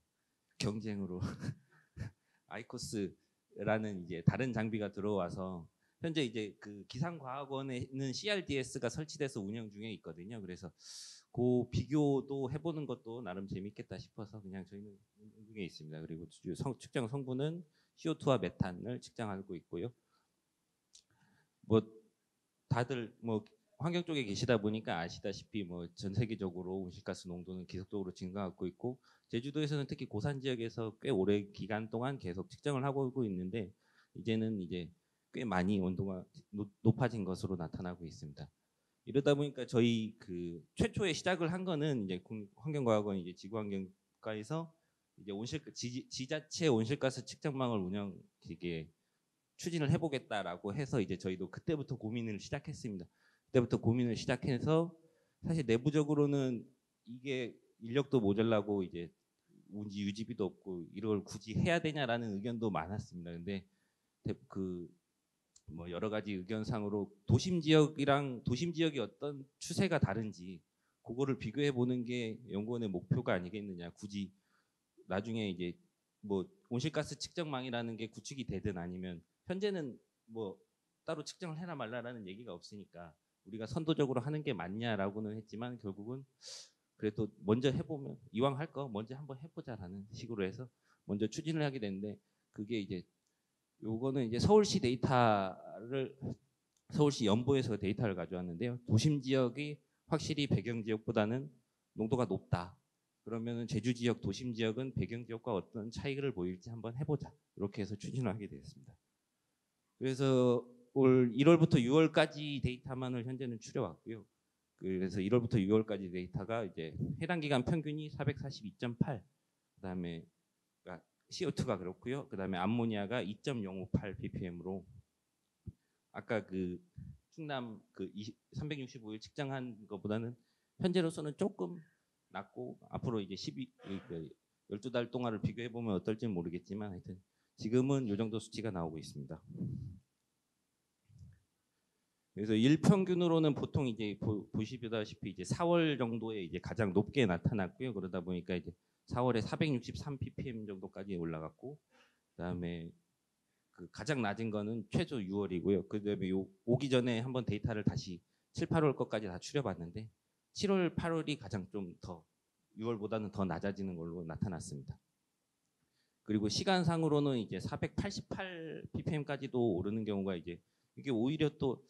경쟁으로 아이코스라는 이제 다른 장비가 들어와서 현재 이제 그 기상과학원에는 CRDS가 설치돼서 운영 중에 있거든요. 그래서 그 비교도 해보는 것도 나름 재밌겠다 싶어서 그냥 저희는 운영 중에 있습니다. 그리고 측정 성분은 CO2와 메탄을 측정하고 있고요. 뭐 다들 뭐 환경 쪽에 계시다 보니까 아시다시피 뭐 전 세계적으로 온실가스 농도는 계속적으로 증가하고 있고 제주도에서는 특히 고산 지역에서 꽤 오래 기간 동안 계속 측정을 하고 있는데 이제는 이제 꽤 많이 온도가 높아진 것으로 나타나고 있습니다. 이러다 보니까 저희 그 최초에 시작을 한 거는 이제 환경과학원 이제 지구환경과에서 이제 지자체 온실가스 측정망을 이게 추진을 해보겠다라고 해서 이제 저희도 그때부터 고민을 시작했습니다. 그때부터 고민을 시작해서 사실 내부적으로는 이게 인력도 모자라고 이제 유지비도 없고 이걸 굳이 해야 되냐라는 의견도 많았습니다. 근데 뭐 여러 가지 의견상으로 도심 지역이 어떤 추세가 다른지 그거를 비교해 보는 게 연구원의 목표가 아니겠느냐. 굳이 나중에 이제 뭐 온실가스 측정망이라는 게 구축이 되든 아니면 현재는 뭐 따로 측정을 해라 말라라는 얘기가 없으니까 우리가 선도적으로 하는 게 맞냐라고는 했지만 결국은 그래도 먼저 해보면 이왕 할 거 먼저 한번 해보자라는 식으로 해서 먼저 추진을 하게 됐는데 그게 이제 요거는 이제 서울시 연보에서 데이터를 가져왔는데요. 도심 지역이 확실히 배경 지역보다는 농도가 높다. 그러면은 제주 지역, 도심 지역은 배경 지역과 어떤 차이를 보일지 한번 해보자. 이렇게 해서 추진을 하게 되었습니다. 그래서 올 1월부터 6월까지 데이터만을 현재는 추려왔고요. 그래서 1월부터 6월까지 데이터가 이제 해당 기간 평균이 442.8. 그다음에 그러니까 CO2가 그렇고요. 그다음에 암모니아가 2.058 ppm으로 아까 그 충남 365일 측정한 것보다는 현재로서는 조금 낮고 앞으로 이제 12달 동안을 비교해 보면 어떨지는 모르겠지만 하여튼 지금은 이 정도 수치가 나오고 있습니다. 그래서 일평균으로는 보통 이제 보시다시피 이제 4월 정도에 이제 가장 높게 나타났고요. 그러다 보니까 이제 4월에 463 ppm 정도까지 올라갔고, 그다음에 그 가장 낮은 거는 최소 6월이고요. 그다음에 오기 전에 한번 데이터를 다시 7, 8월 것까지 다 추려봤는데 7월, 8월이 가장 좀 더 6월보다는 더 낮아지는 걸로 나타났습니다. 그리고 시간상으로는 이제 488 ppm까지도 오르는 경우가 이제 이게 오히려 또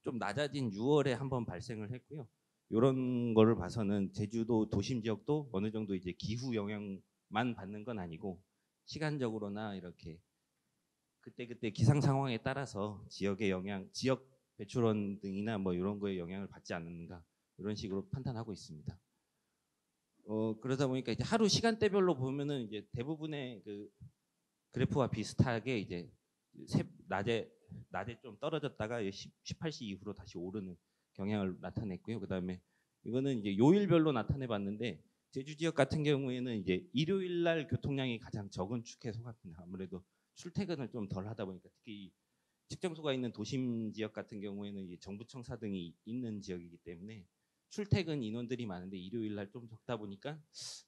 좀 낮아진 6월에 한번 발생을 했고요. 이런 거를 봐서는 제주도 도심 지역도 어느 정도 이제 기후 영향만 받는 건 아니고 시간적으로나 이렇게 그때 기상 상황에 따라서 지역의 영향, 지역 배출원 등이나 뭐 이런 거에 영향을 받지 않는가 이런 식으로 판단하고 있습니다. 그러다 보니까 이제 하루 시간대별로 보면은 이제 대부분의 그 그래프와 비슷하게 이제 낮에 좀 떨어졌다가 18시 이후로 다시 오르는 경향을 나타냈고요. 그다음에 이거는 이제 요일별로 나타내봤는데 제주 지역 같은 경우에는 이제 일요일 날 교통량이 가장 적은 축에 속합니다. 아무래도 출퇴근을 좀 덜 하다 보니까 특히 측정소가 있는 도심 지역 같은 경우에는 이제 정부청사 등이 있는 지역이기 때문에 출퇴근 인원들이 많은데 일요일 날 좀 적다 보니까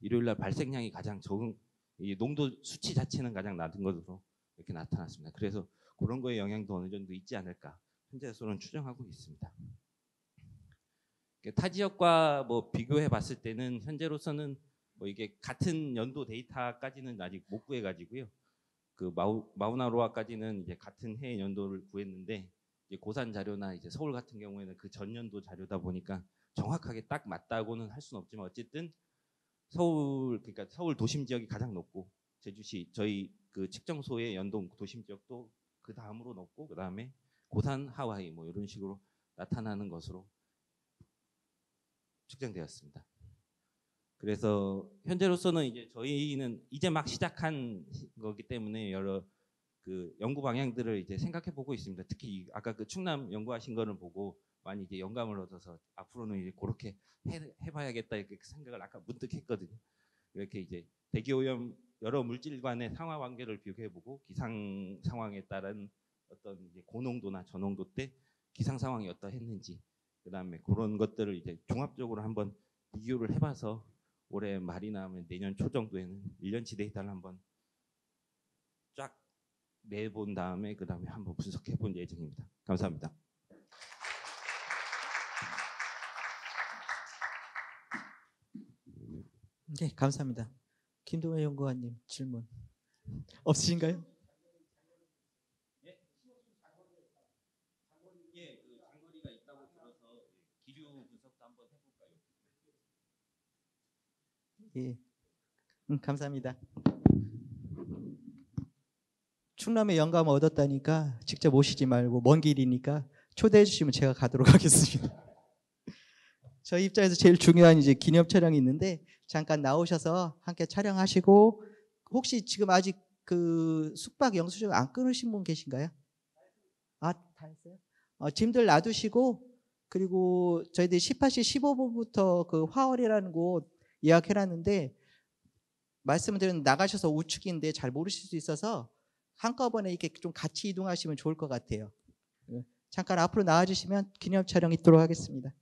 일요일 날 발생량이 가장 적은 이 농도 수치 자체는 가장 낮은 것으로 이렇게 나타났습니다. 그래서 그런 거에 영향도 어느 정도 있지 않을까 현재로서는 추정하고 있습니다. 타 지역과 뭐 비교해 봤을 때는 현재로서는 뭐 이게 같은 연도 데이터까지는 아직 못 구해 가지고요. 그 마우나로아까지는 이제 같은 해 연도를 구했는데 이제 고산 자료나 이제 서울 같은 경우에는 그 전년도 자료다 보니까 정확하게 딱 맞다고는 할 수는 없지만 어쨌든 그러니까 서울 도심 지역이 가장 높고 제주시 저희 그 측정소의 연동 도심 지역도 그 다음으로 높고 그 다음에 고산 하와이 뭐 이런 식으로 나타나는 것으로 측정되었습니다. 그래서 현재로서는 이제 저희는 이제 막 시작한 거기 때문에 여러 그 연구 방향들을 이제 생각해 보고 있습니다. 특히 아까 그 충남 연구하신 거를 보고 많이 이제 영감을 얻어서 앞으로는 이제 그렇게 해봐야겠다 이렇게 생각을 아까 문득 했거든요. 이렇게 이제 대기 오염 여러 물질 간의 상하 관계를 비교해보고 기상 상황에 따른 어떤 이제 고농도나 저농도 때 기상 상황이 어떠했는지 그다음에 그런 것들을 이제 종합적으로 한번 비교를 해봐서 올해 말이나 내년 초 정도에는 1년치 데이터를 한번 쫙 내본 다음에 그다음에 한번 분석해본 예정입니다. 감사합니다. 네, 감사합니다. 김동현 연구관님 질문 없으신가요? 예, 그 장거리가 있다고 들어서 기류 분석도 한번 해볼까요? 예, 감사합니다. 충남에 영감을 얻었다니까 직접 오시지 말고 먼 길이니까 초대해 주시면 제가 가도록 하겠습니다. 저희 입장에서 제일 중요한 이제 기념 촬영이 있는데 잠깐 나오셔서 함께 촬영하시고 혹시 지금 아직 그 숙박 영수증 안 끊으신 분 계신가요? 아, 다 했어요? 짐들 놔두시고, 그리고 저희들이 18시 15분부터 그 화월이라는 곳 예약해놨는데, 말씀드린 나가셔서 우측인데 잘 모르실 수 있어서 한꺼번에 이렇게 좀 같이 이동하시면 좋을 것 같아요. 잠깐 앞으로 나와주시면 기념 촬영 있도록 하겠습니다.